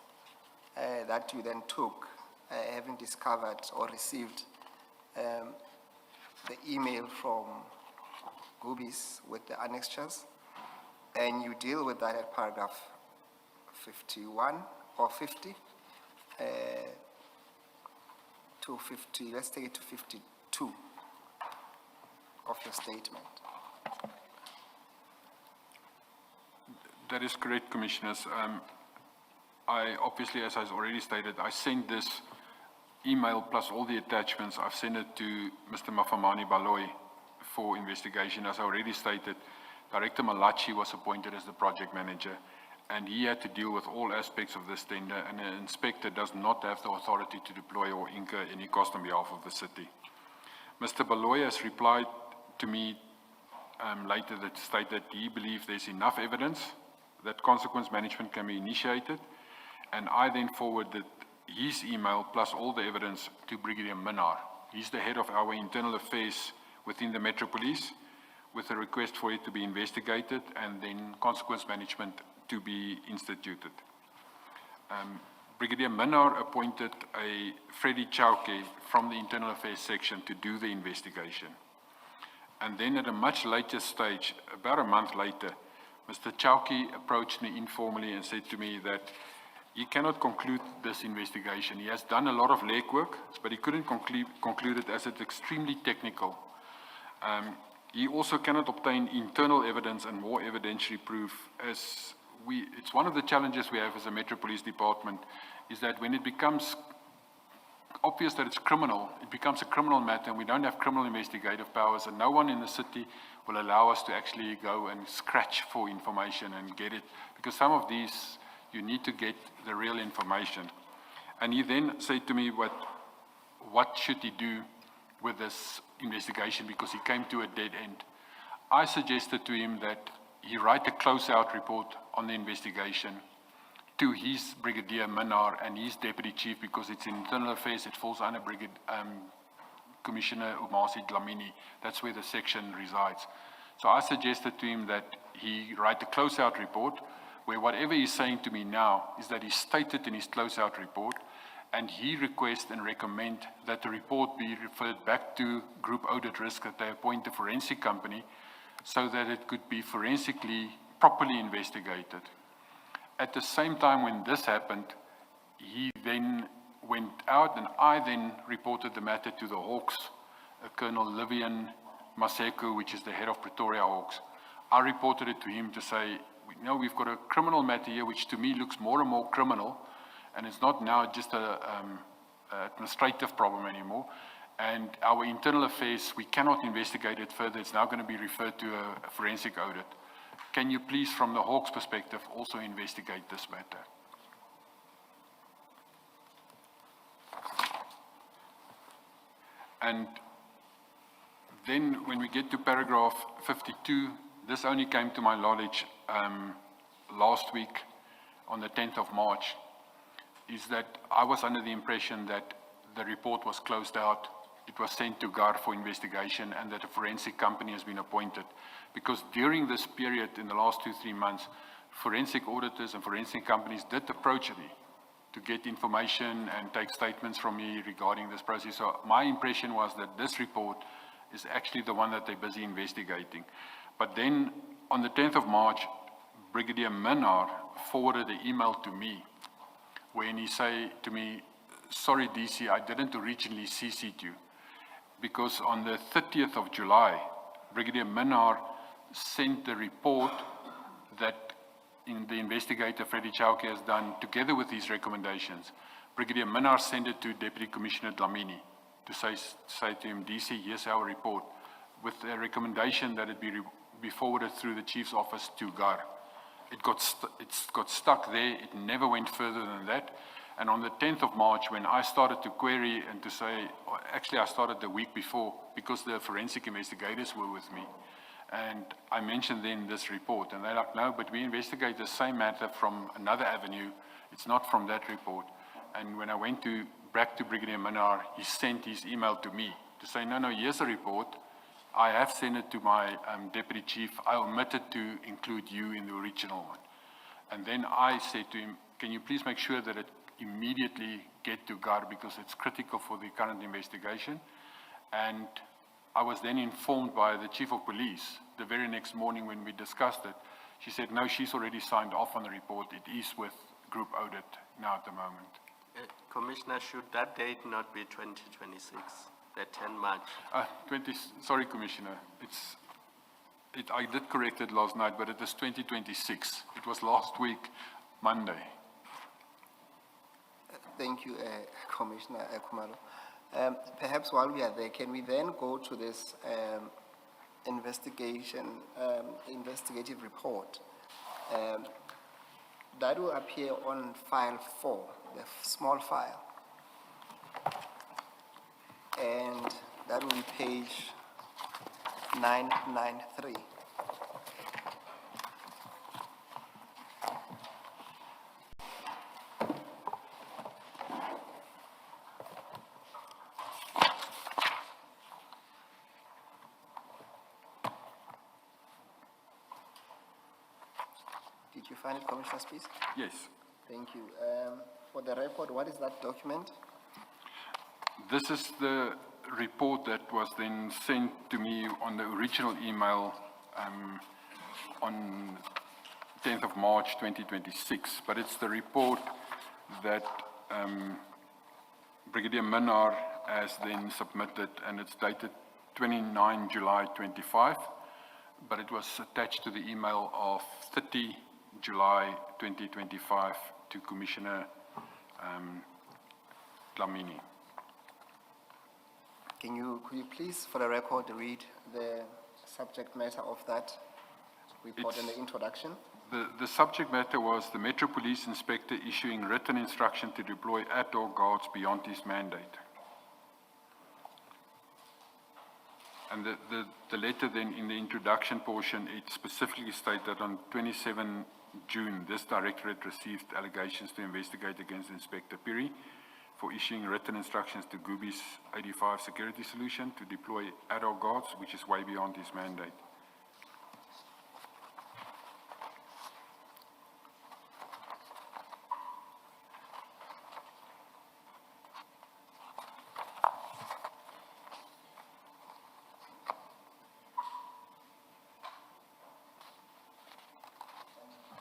that you then took, having discovered or received the email from Gubis with the annexures, and you deal with that at paragraph 51 or 50 to 50, let's take it to 52 of your statement. That is correct, Commissioners. I obviously, as I already stated, I sent this email plus all the attachments. I've sent it to Mr. Mafamani Baloyi for investigation. As I already stated, Director Malaji was appointed as the project manager, and he had to deal with all aspects of this tender, and an inspector does not have the authority to deploy or incur any cost on behalf of the city. Mr. Baloyi has replied to me later that stated he believes there's enough evidence that consequence management can be initiated, and I then forwarded his email plus all the evidence to Brigadier Minnar. He's the head of our internal affairs within the Metro Police, with a request for it to be investigated and then consequence management to be instituted. Brigadier Minnar appointed a Freddie Chauke from the internal affairs section to do the investigation. And then at a much later stage, about a month later, Mr. Chauke approached me informally and said to me that he cannot conclude this investigation. He has done a lot of legwork, but he couldn't conclude it as it's extremely technical. He also cannot obtain internal evidence and more evidentiary proof. It's one of the challenges we have as a Metro Police Department is that when it becomes obvious that it's criminal, it becomes a criminal matter, and we don't have criminal investigative powers, and no one in the city will allow us to actually go and scratch for information and get it, because some of these, you need to get the real information. And he then said to me, what should he do with this investigation, because he came to a dead end. I suggested to him that he write a closeout report on the investigation to his Brigadier Minar and his Deputy Chief, because it's internal affairs, it falls under Commissioner Umasi Dlamini. That's where the section resides. So I suggested to him that he write a closeout report where whatever he's saying to me now is that he stated in his closeout report, and he request and recommend that the report be referred back to Group Audit Risk, that they appoint a forensic company so that it could be forensically properly investigated. At the same time when this happened, he then went out, and I then reported the matter to the Hawks, Colonel Livian Maseko, which is the head of Pretoria Hawks. I reported it to him to say, we've got a criminal matter here, which to me looks more and more criminal, and it's not now just a administrative problem anymore. And our internal affairs, we cannot investigate it further. It's now going to be referred to a forensic audit. Can you please, from the Hawks' perspective, also investigate this matter? And then when we get to paragraph 52, this only came to my knowledge last week on the 10th of March, is that I was under the impression that the report was closed out, it was sent to GAR for investigation, and that a forensic company has been appointed. Because during this period, in the last 2-3 months, forensic auditors and forensic companies did approach me to get information and take statements from me regarding this process. So my impression was that this report is actually the one that they're busy investigating. But then on the 10th of March, Brigadier Minar forwarded an email to me when he said to me, sorry DC, I didn't originally CC you, because on the 30th of July, Brigadier Minar sent the report that the investigator Freddie Chauke has done together with his recommendations. Brigadier Minar sent it to Deputy Commissioner Dlamini to say to him, DC, here's our report, with a recommendation that it be forwarded through the Chief's office to GAR. It's got stuck there, it never went further than that. And on the 10th of March, when I started to query and to say, actually I started the week before, because the forensic investigators were with me. And I mentioned then this report, and they're like, no, but we investigate the same matter from another avenue. It's not from that report. And when I went back to Brigadier Minar, he sent his email to me to say, no, here's a report. I have sent it to my Deputy Chief. I omitted to include you in the original one. And then I said to him, can you please make sure that it immediately get to GAR, because it's critical for the current investigation. And I was then informed by the Chief of Police the very next morning when we discussed it. She said, no, she's already signed off on the report. It is with Group Audit now at the moment. Commissioner, should that date not be 2026, the 10 March? Sorry, Commissioner. I did correct it last night, but it is 2026. It was last week, Monday. Thank you, Commissioner Khumalo. Perhaps while we are there, can we then go to this investigative report? That will appear on file 4, the small file. And that will be page 993. Did you find it, Commissioner Spies? Yes. Thank you. For the record, what is that document? This is the report that was then sent to me on the original email on 10th of March 2026, but it's the report that Brigadier Minar has then submitted, and it's dated 29 July 25, but it was attached to the email of 30 July 2025 to Commissioner Dlamini. Could you please, for the record, read the subject matter of that report in the introduction? The subject matter was the Metro Police Inspector issuing written instruction to deploy ad hoc guards beyond his mandate. And the letter then, in the introduction portion, it specifically states that on 27 June, this directorate received allegations to investigate against Inspector Piri for issuing written instructions to Gubi's 85 security solution to deploy ad hoc guards, which is way beyond his mandate.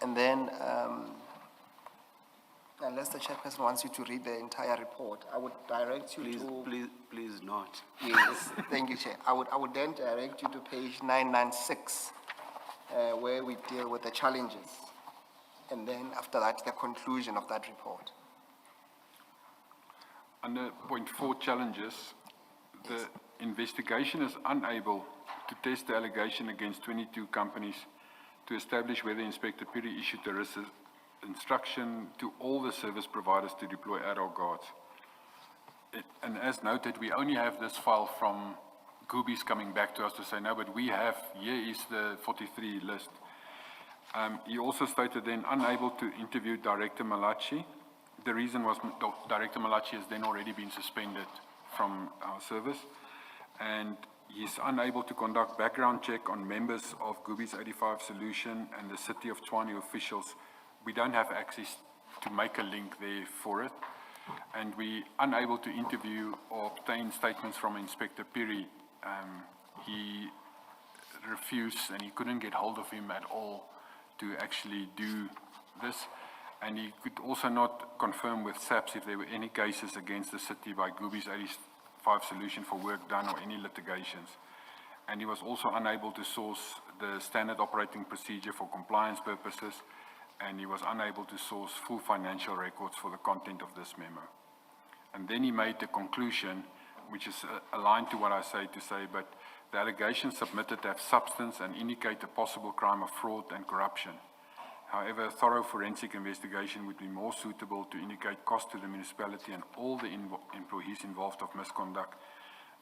And then, unless the chairperson wants you to read the entire report, I would direct you to... Please not. Yes, thank you, Chair. I would then direct you to page 996, where we deal with the challenges. And then after that, the conclusion of that report. Under point 4 challenges, the investigation is unable to test the allegation against 22 companies to establish whether Inspector Piri issued the instruction to all the service providers to deploy ad hoc guards. And as noted, we only have this file from Gubi's coming back to us to say, no, but we have, here is the 43 list. He also stated then unable to interview Director Malaji. The reason was Director Malaji has then already been suspended from our service, and he's unable to conduct background check on members of Gubi's 85 solution and the City of Tshwane officials. We don't have access to make a link there for it, and we unable to interview or obtain statements from Inspector Piri. He refused, and he couldn't get hold of him at all to actually do this. And he could also not confirm with SAPS if there were any cases against the city by Gubi's 85 solution for work done or any litigations. And he was also unable to source the standard operating procedure for compliance purposes, and he was unable to source full financial records for the content of this memo. And then he made the conclusion, which is aligned to what I say, but the allegations submitted have substance and indicate a possible crime of fraud and corruption. However, a thorough forensic investigation would be more suitable to indicate cost to the municipality and all the employees involved of misconduct,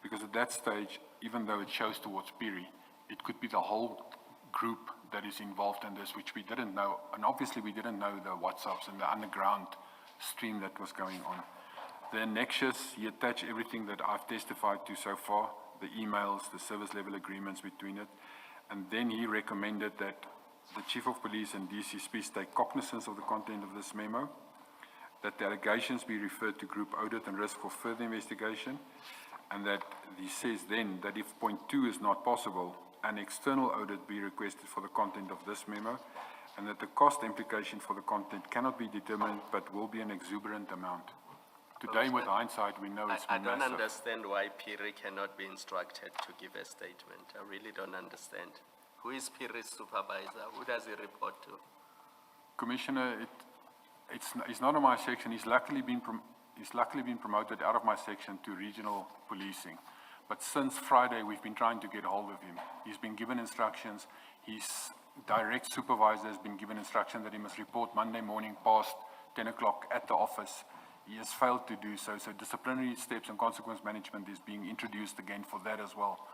because at that stage, even though it shows towards Piri, it could be the whole group that is involved in this, which we didn't know, and obviously we didn't know the WhatsApps and the underground stream that was going on. The annexures, he attached everything that I've testified to so far, the emails, the service level agreements between it, and then he recommended that the Chief of Police and DCSPs take cognizance of the content of this memo, that the allegations be referred to group audit and risk for further investigation, and that he says then that if point 2 is not possible, an external audit be requested for the content of this memo, and that the cost implication for the content cannot be determined but will be an exuberant amount. Today, with hindsight, we know it's I don't massive. understand why Piri cannot be instructed to give a statement. I really don't understand. Who is Piri's supervisor? Who does he report to? Commissioner, it's not in my section. He's luckily been promoted out of my section to regional policing. But since Friday, we've been trying to get hold of him. He's been given instructions. His direct supervisor has been given instruction that he must report Monday morning past 10 o'clock at the office. He has failed to do so. So disciplinary steps and consequence management is being introduced again for that as well.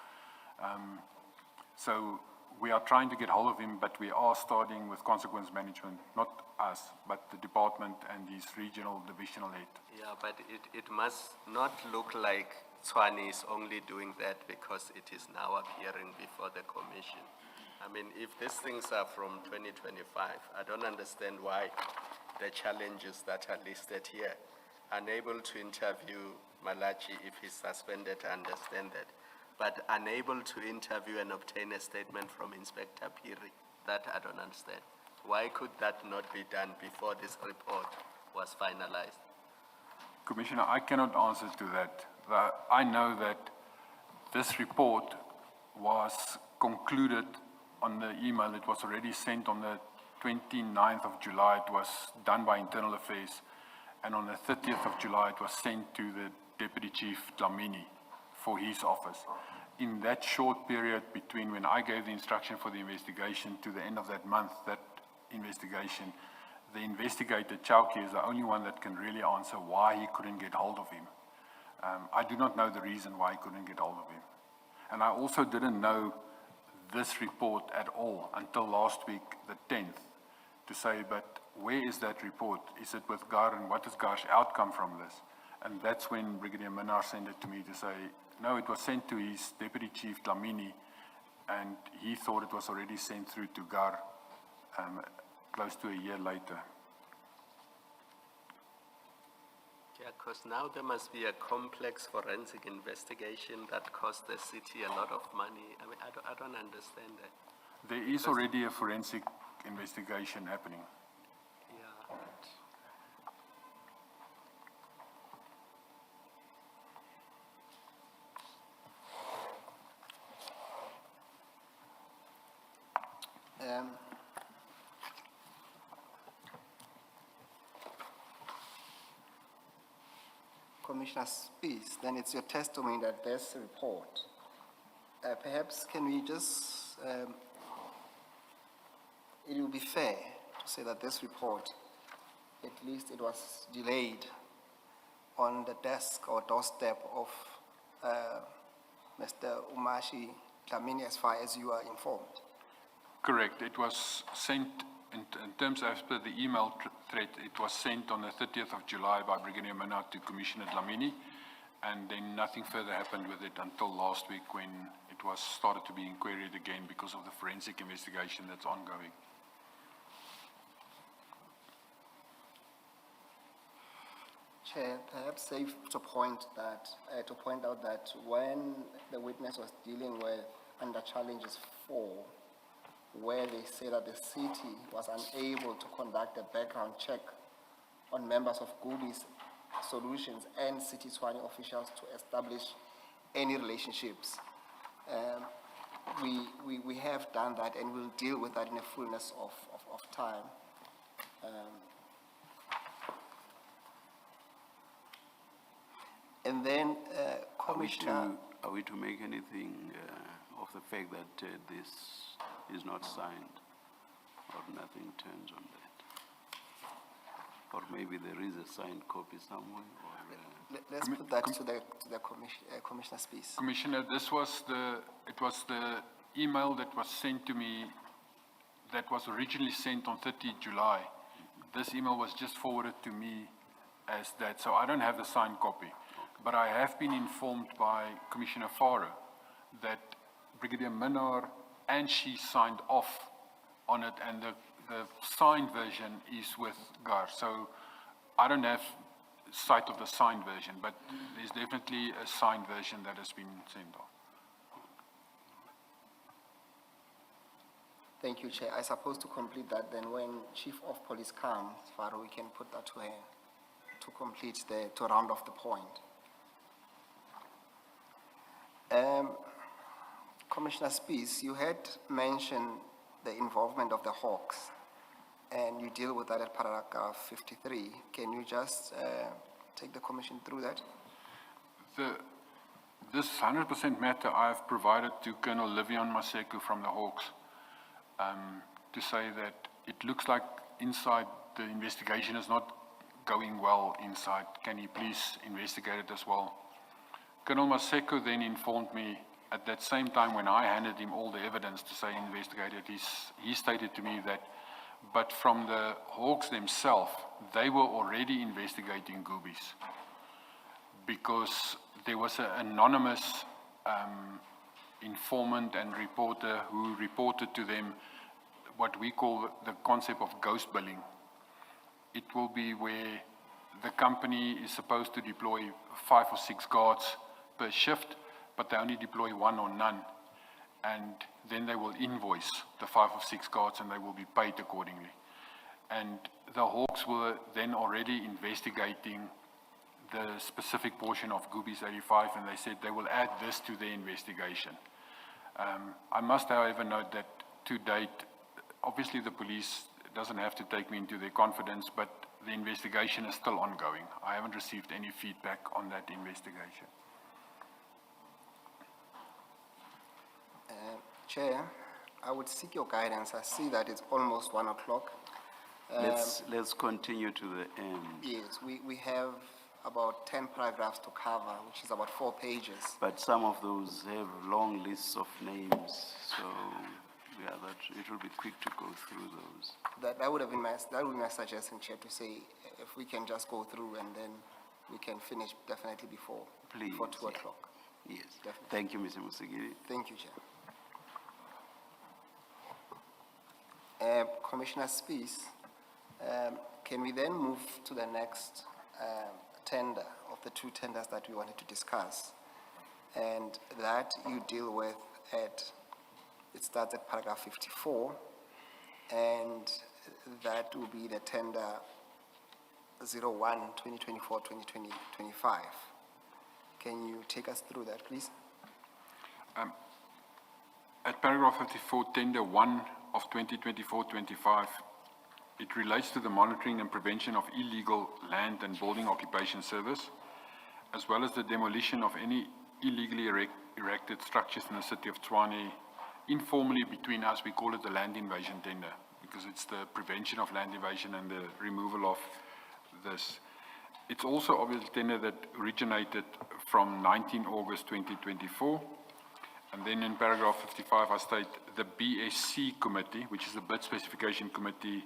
So we are trying to get hold of him, but we are starting with consequence management, not us, but the department and his regional divisional head. Yeah, but it must not look like Tshwane is only doing that because it is now appearing before the commission. I mean, if these things are from 2025, I don't understand why the challenges that are listed here, unable to interview Malaji if he's suspended, I understand that, but unable to interview and obtain a statement from Inspector Piri, that I don't understand. Why could that not be done before this report was finalized? Commissioner, I cannot answer to that. I know that this report was concluded on the email. It was already sent on the 29th of July. It was done by Internal Affairs. And on the 30th of July, it was sent to the Deputy Chief Dlamini for his office. In that short period between when I gave the instruction for the investigation to the end of that month, that investigation, the investigator, Chowki, is the only one that can really answer why he couldn't get hold of him. I do not know the reason why he couldn't get hold of him. And I also didn't know this report at all until last week, the 10th, to say, but where is that report? Is it with GAR, and what is GAR's outcome from this? And that's when Brigadier Minnar sent it to me to say, no, it was sent to his Deputy Chief Dlamini, and he thought it was already sent through to GAR close to a year later. Yeah, because now there must be a complex forensic investigation that cost the city a lot of money. I mean, I don't understand that. There is already a forensic investigation happening. Yeah, Commissioner Spies, then it's your testimony that this report. Perhaps can we just, it will be fair to say that this report, at least it was delayed on the desk or doorstep of Mr. Umashi Dlamini, as far as you are informed. Correct. It was sent, in terms as per the email thread, it was sent on the 30th of July by Brigadier Minnar to Commissioner Dlamini, and then nothing further happened with it until last week when it was started to be inquired again because of the forensic investigation that's ongoing. Chair, perhaps safe to point out that when the witness was dealing with under challenges 4, where they say that the city was unable to conduct a background check on members of Goobies Solutions and City Tshwane officials to establish any relationships. We have done that, and we'll deal with that in the fullness of time. And then, Commissioner... Are we to make anything of the fact that this is not signed, or nothing turns on that? Or maybe there is a signed copy somewhere, or... Let's put that to the Commissioner Spies. Commissioner, it was the email that was sent to me that was originally sent on 30 July. This email was just forwarded to me as that, so I don't have the signed copy. But I have been informed by Commissioner Farah that Brigadier Minnar and she signed off on it, and the signed version is with GAR. So I don't have sight of the signed version, but there's definitely a signed version that has been sent off. Thank you, Chair. I suppose to complete that, then when Chief of Police comes, Farah, we can put that to her to complete to round off the point. Commissioner Spies, you had mentioned the involvement of the Hawks, and you deal with that at paragraph 53. Can you just take the commission through that? This 100% matter I have provided to Colonel Livion Maseko from the Hawks to say that it looks like inside the investigation is not going well inside. Can you please investigate it as well? Colonel Maseko then informed me at that same time when I handed him all the evidence to say investigate it, he stated to me that, but from the Hawks themselves, they were already investigating Goobies because there was an anonymous informant and reporter who reported to them what we call the concept of ghost billing. It will be where the company is supposed to deploy 5 or 6 guards per shift, but they only deploy 1 or none. And then they will invoice the 5 or 6 guards and they will be paid accordingly. And the Hawks were then already investigating the specific portion of Goobies 85, and they said they will add this to their investigation. I must, however, note that to date, obviously the police doesn't have to take me into their confidence, but the investigation is still ongoing. I haven't received any feedback on that investigation. Chair, I would seek your guidance. I see that it's almost 1 o'clock. Let's continue to the end. Yes, we have about 10 paragraphs to cover, which is about 4 pages. But some of those have long lists of names, so yeah, that it will be quick to go through those. That would be my suggestion, Chair, to say if we can just go through and then we can finish definitely before Please, 2 yeah. o'clock. Yes. Definitely. Thank you, Mr. Musigiri. Thank you, Chair. Commissioner Spies, can we then move to the next tender of the 2 tenders that we wanted to discuss? And that you deal with it starts at paragraph 54, and that will be the tender 01, 2024-2025. Can you take us through that, please? At paragraph 54, tender 1 of 2024-25, it relates to the monitoring and prevention of illegal land and building occupation service, as well as the demolition of any illegally erected structures in the city of Tshwane. Informally, between us, we call it the land invasion tender, because it's the prevention of land invasion and the removal of this. It's also obviously a tender that originated from 19 August 2024. And then in paragraph 55, I state the BSC committee, which is the bid specification committee,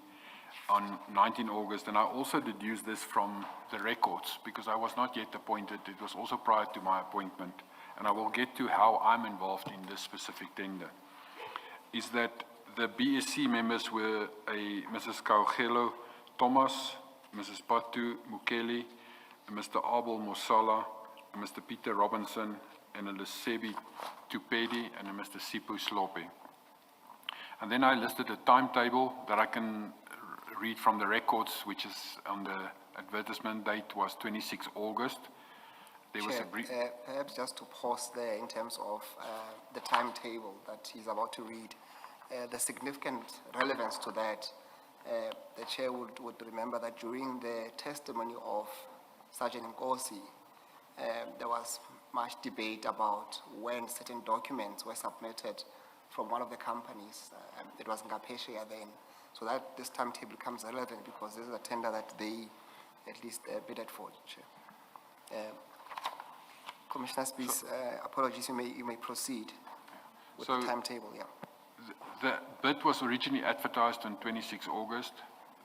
on 19 August. And I also deduce this from the records, because I was not yet appointed. It was also prior to my appointment. And I will get to how I'm involved in this specific tender. Is that the BSC members were Mrs. Kaugelo Thomas, Mrs. Patu Mukeli, Mr. Abel Mosala, Mr. Peter Robinson, and a Lesebi Tupedi, and a Mr. Sipu Slope. And then I listed a timetable that I can read from the records, which is on the advertisement date was 26 August. There was a brief... Perhaps just to pause there in terms of the timetable that he's about to read. The significant relevance to that, the chair would remember that during the testimony of Sergeant Nkosi, there was much debate about when certain documents were submitted from one of the companies. It was Ngapesheya then. So that this timetable becomes relevant because this is a tender that they at least bidded for, Chair. Commissioner Spies, apologies, you may proceed with the timetable, yeah. The bid was originally advertised on 26 August.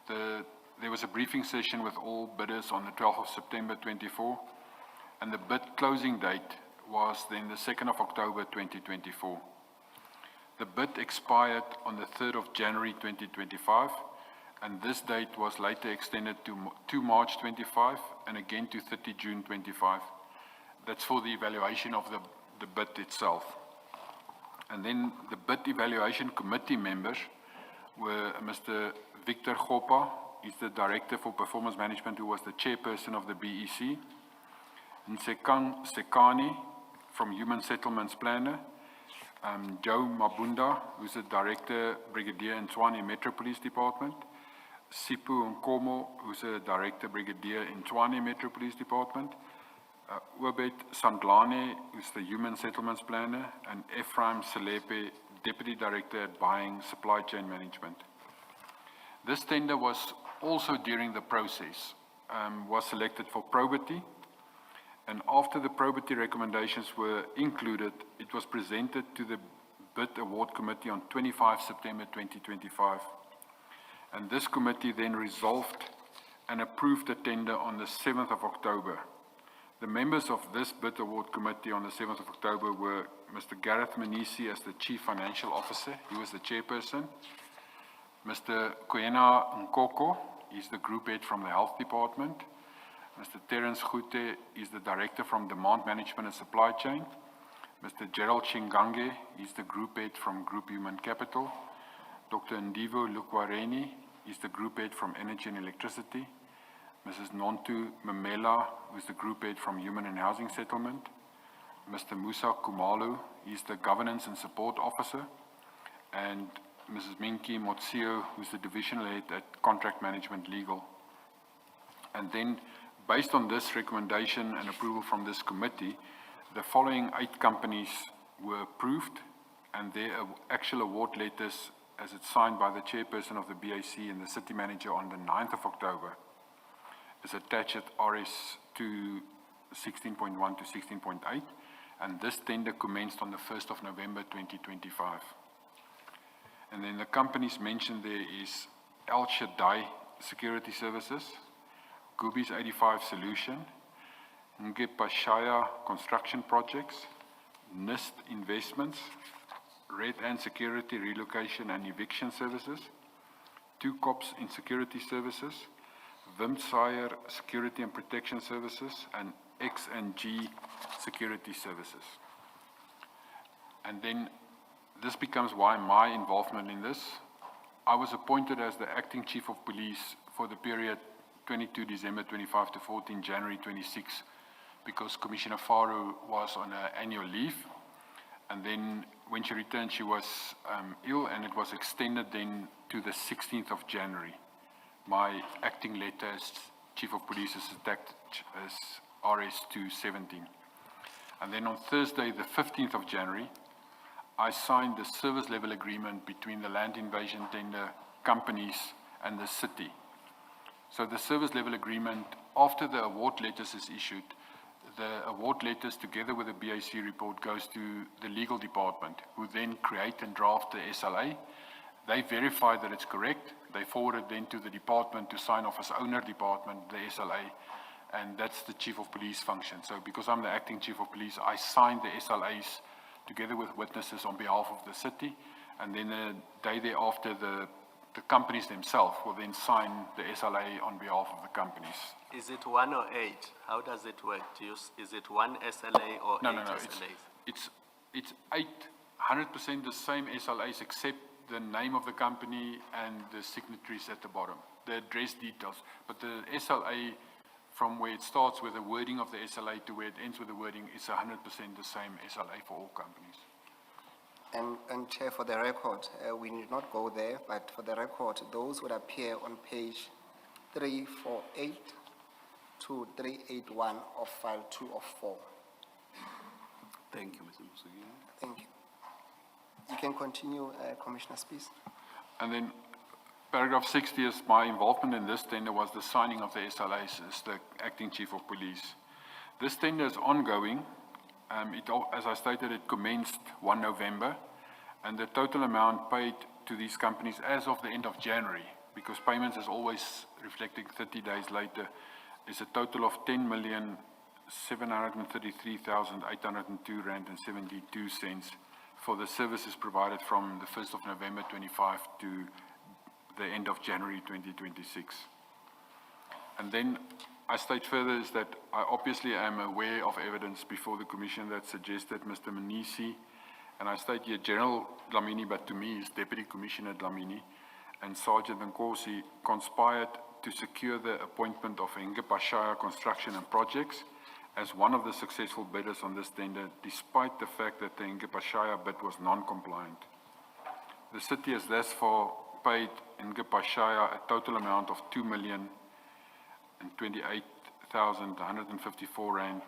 There was a briefing session with all bidders on the 12th of September 24, and the bid closing date was then the 2nd of October 2024. The bid expired on the 3rd of January 2025, and this date was later extended to March 25 and again to 30 June 25. That's for the evaluation of the bid itself. And then the bid evaluation committee members were Mr. Victor Gopa, he's the Director for Performance Management, who was the chairperson of the BEC, Nsekang Sekani from Human Settlements Planner, Joe Mabunda, who's the Director, Brigadier in Tshwane Metro Police Department, Sipu Nkomo, who's a Director, Brigadier in Tshwane Metro Police Department, Obed Sandlane, who's the Human Settlements Planner, and Ephraim Selepe, Deputy Director at Buying Supply Chain Management. This tender was also during the process, was selected for probity, and after the probity recommendations were included, it was presented to the Bid Award Committee on 25 September 2025. And this committee then resolved and approved the tender on the 7th of October. The members of this Bid Award Committee on the 7th of October were Mr. Gareth Manisi as the Chief Financial Officer, he was the chairperson, Mr. Koena Nkoko, he's the Group Head from the Health Department, Mr. Terence Gute is the Director from Demand Management and Supply Chain, Mr. Gerald Chingange, he's the Group Head from Group Human Capital, Dr. Ndivo Lukwareni, he's the Group Head from Energy and Electricity, Mrs. Nontu Mamela, who is the Group Head from Human and Housing Settlement, Mr. Musa Kumalu, he's the Governance and Support Officer, and Mrs. Minki Motsio, who's the Divisional Head at Contract Management Legal. And then, based on this recommendation and approval from this committee, the following 8 companies were approved, and their actual award letters, as it's signed by the chairperson of the BAC and the city manager on the 9th of October, is attached at RS to 16.1 to 16.8, and this tender commenced on the 1st of November 2025. And then the companies mentioned there is El Shaddai Security Services, Gubi's 85 Solution, Ngepashaya Construction Projects, NIST Investments, Red Ant Security Relocation and Eviction Services, Two Cops in Security Services, Wimsayer Security and Protection Services, and X&G Security Services. And then this becomes why my involvement in this. I was appointed as the Acting Chief of Police for the period 22 December 25 to 14 January 26, because Commissioner Faru was on an annual leave. And then when she returned, she was ill, and it was extended then to the 16th of January. My acting letter as Chief of Police is attached as RS-217. And then on Thursday, the 15th of January, I signed the service level agreement between the land invasion tender companies and the city. So the service level agreement, after the award letters is issued, the award letters together with the BAC report goes to the legal department, who then create and draft the SLA. They verify that it's correct. They forward it then to the department to sign off as owner department, the SLA, and that's the Chief of Police function. So because I'm the Acting Chief of Police, I sign the SLAs together with witnesses on behalf of the city, and then the day thereafter, the companies themselves will then sign the SLA on behalf of the companies. Is it 1 or 8? How does it work? Is it 1 SLA or 8 SLAs? It's 100% the same SLAs except the name of the company and the signatories at the bottom, the address details. But the SLA, from where it starts with the wording of the SLA to where it ends with the wording, is 100% the same SLA for all companies. And Chair, for the record, we need not go there, but for the record, those would appear on page 348 to 381 of file 2 of 4. Thank you, Mr. Musugi. Thank you. You can continue, Commissioner Spies. And then paragraph 60 is my involvement in this tender was the signing of the SLAs as the Acting Chief of Police. This tender is ongoing. As I stated, it commenced 1 November, and the total amount paid to these companies as of the end of January, because payments is always reflecting 30 days later, is a total of 10,733,802 rand and 72 cents for the services provided from the 1st of November 25 to the end of January 2026. And then I state further is that I obviously am aware of evidence before the Commission that suggests that Mr. Manisi, and I state here General Dlamini, but to me is Deputy Commissioner Dlamini, and Sergeant Nkosi conspired to secure the appointment of Ngepashaya Construction and Projects as one of the successful bidders on this tender, despite the fact that the Ngepashaya bid was non-compliant. The city has therefore paid Ngepashaya a total amount of 2,028,154 rand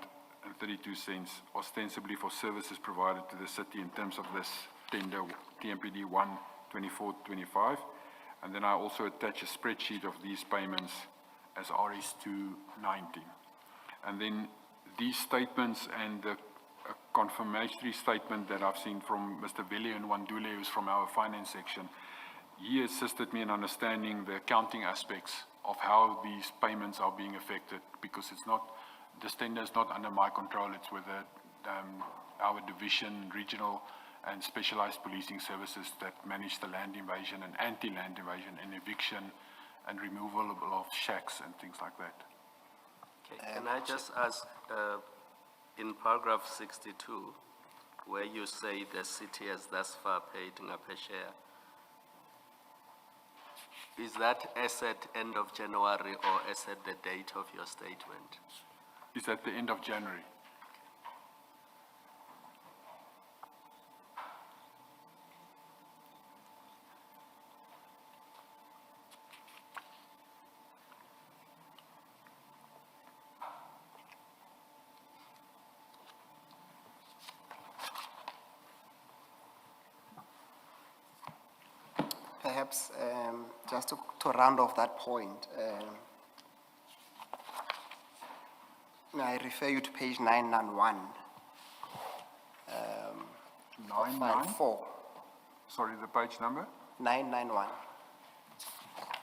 and 32 cents, ostensibly for services provided to the city in terms of this tender, TMPD 1/24/25. And then I also attach a spreadsheet of these payments as RS-219. And then these statements and the confirmatory statement that I've seen from Mr. Veli and Wandule, who's from our finance section, he assisted me in understanding the accounting aspects of how these payments are being affected, because it's not, this tender is not under my control, it's with our division, regional and specialized policing services that manage the land invasion and anti-land invasion and eviction and removal of shacks and things like that. Okay, can I just ask, in paragraph 62, where you say the city has thus far paid Ngapeshare, is that as at end of January or as at the date of your statement? It's at the end of January. Perhaps just to round off that point, I refer you to page 991, file 4, Sorry, the page number? 991.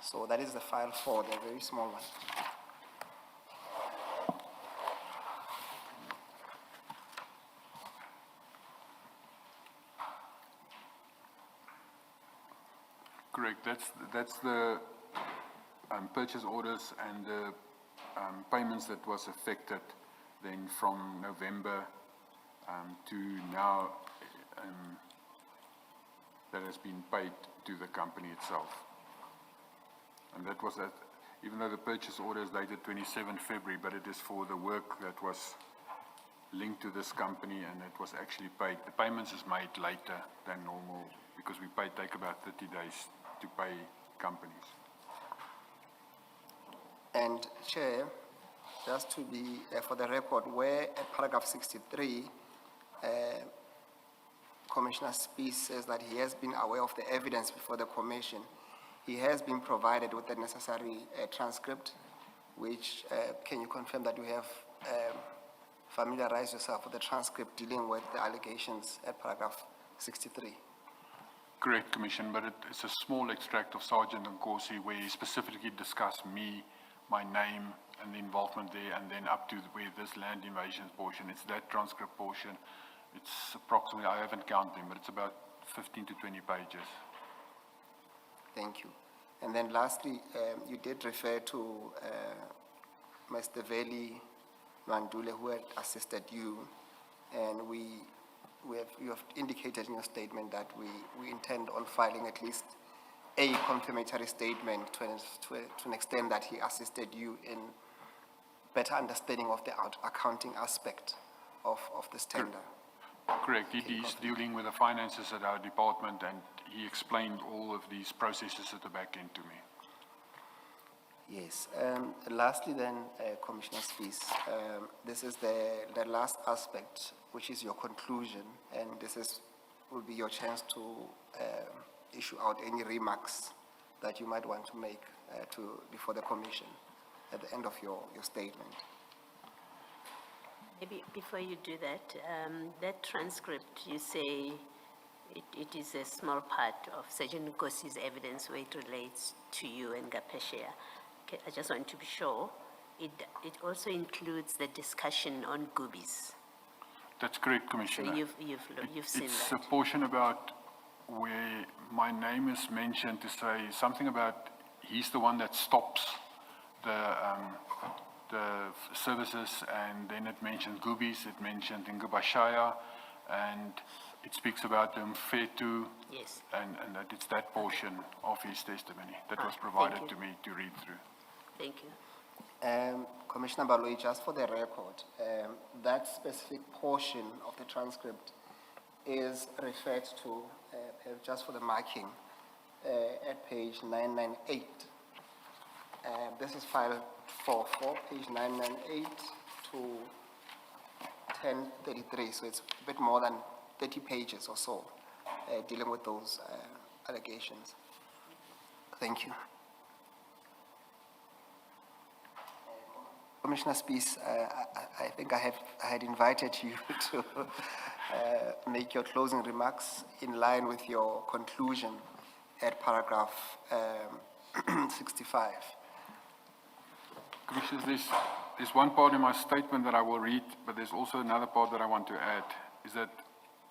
So that is the file 4, the very small one. Correct, that's the purchase orders and the payments that was affected then from November to now, that has been paid to the company itself. And that was that, even though the purchase order is dated 27 February, but it is for the work that was linked to this company and it was actually paid. The payments is made later than normal because we take about 30 days to pay companies. And Chair, just to be, for the record, where paragraph 63, Commissioner Spies says that he has been aware of the evidence before the commission. He has been provided with the necessary transcript, which, can you confirm that you have familiarized yourself with the transcript dealing with the allegations at paragraph 63? Correct, Commission, but it's a small extract of Sergeant Nkosi where he specifically discussed me, my name, and the involvement there, and then up to where this land invasion portion. It's that transcript portion. It's approximately, I haven't counted them, but it's about 15 to 20 pages. Thank you. And then lastly, you did refer to Mr. Veli Mandule, who had assisted you, and you have indicated in your statement that we intend on filing at least a confirmatory statement to an extent that he assisted you in better understanding of the accounting aspect of this tender. Correct. He's dealing with the finances at our department, and he explained all of these processes at the back end to me. Yes. Lastly then, Commissioner Spies, this is the last aspect, which is your conclusion, and this will be your chance to issue out any remarks that you might want to make before the commission at the end of your statement. Maybe before you do that, that transcript, you say it is a small part of Sergeant Nkosi's evidence where it relates to you and Gapeshia. Okay, I just want to be sure. It also includes the discussion on Goobies. That's correct, Commissioner. So you've seen It's that. a portion about where my name is mentioned to say something about he's the one that stops the services, and then it mentioned Goobies, it mentioned Ngubashaya, and it speaks about Mfetu. Yes. And that it's that portion of his testimony that was Thank provided you. to me to read through. Thank you. Commissioner Baloyi, just for the record, that specific portion of the transcript is referred to, just for the marking, at page 998. This is file 44, page 998 to 1033, so it's a bit more than 30 pages or so, dealing with those allegations. Thank you. Commissioner Spies, I think I had invited you to make your closing remarks in line with your conclusion at paragraph 65. Commissioners, there's one part in my statement that I will read, but there's also another part that I want to add, is that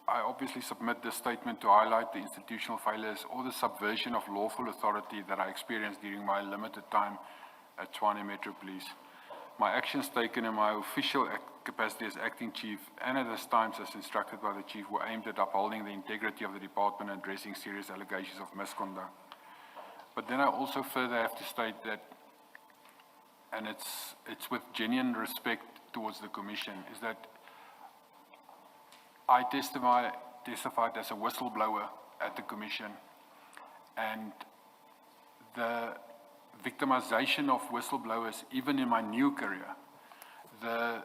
I obviously submit this statement to highlight the institutional failures or the subversion of lawful authority that I experienced during my limited time at Tshwane Metro Police. My actions taken in my official capacity as acting chief and at those times as instructed by the chief were aimed at upholding the integrity of the department and addressing serious allegations of misconduct. But then I also further have to state that, and it's with genuine respect towards the commission, is that I testified as a whistleblower at the commission, and the victimization of whistleblowers, even in my new career, the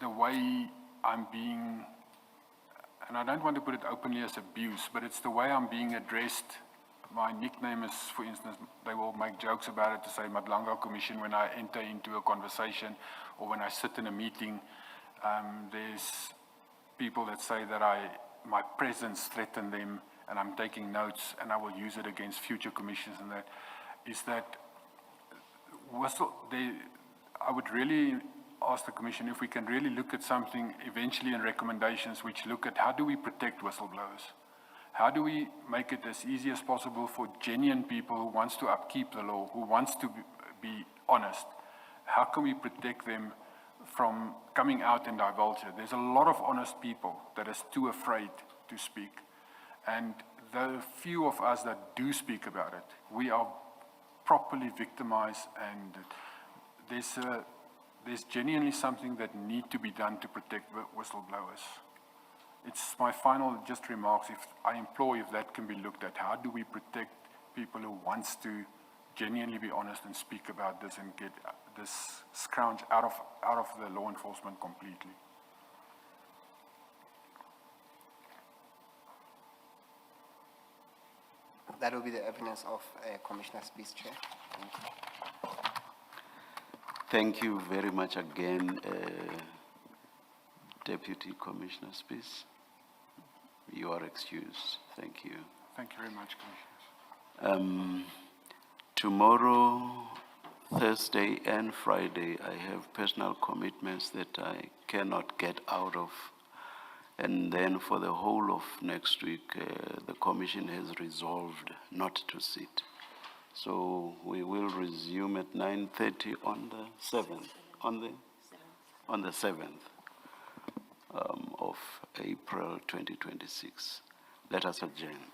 way I'm being, and I don't want to put it openly as abuse, but it's the way I'm being addressed my nickname is, for instance, they will make jokes about it to say Madlanga Commission when I enter into a conversation or when I sit in a meeting. There's people that say that my presence threatened them and I'm taking notes and I will use it against future commissions, and that is that I would really ask the Commission if we can really look at something eventually in recommendations which look at how do we protect whistleblowers? How do we make it as easy as possible for genuine people who wants to upkeep the law, who wants to be honest? How can we protect them from coming out and divulge it? There's a lot of honest people that is too afraid to speak. And the few of us that do speak about it, we are properly victimized, and there's genuinely something that needs to be done to protect whistleblowers. It's my final just remarks. If I implore if that can be looked at, how do we protect people who wants to genuinely be honest and speak about this and get this scrounge out of the law enforcement completely? That will be the evidence of Commissioner Spies, Chair. Thank you very much again, Deputy Commissioner Spies. You are excused. Thank you. Thank you very much, Commissioners. Tomorrow, Thursday and Friday, I have personal commitments that I cannot get out of. And then for the whole of next week, the Commission has resolved not to sit. So we will resume at 9:30 on the 7th, on the 7th of April 2026. Let us adjourn.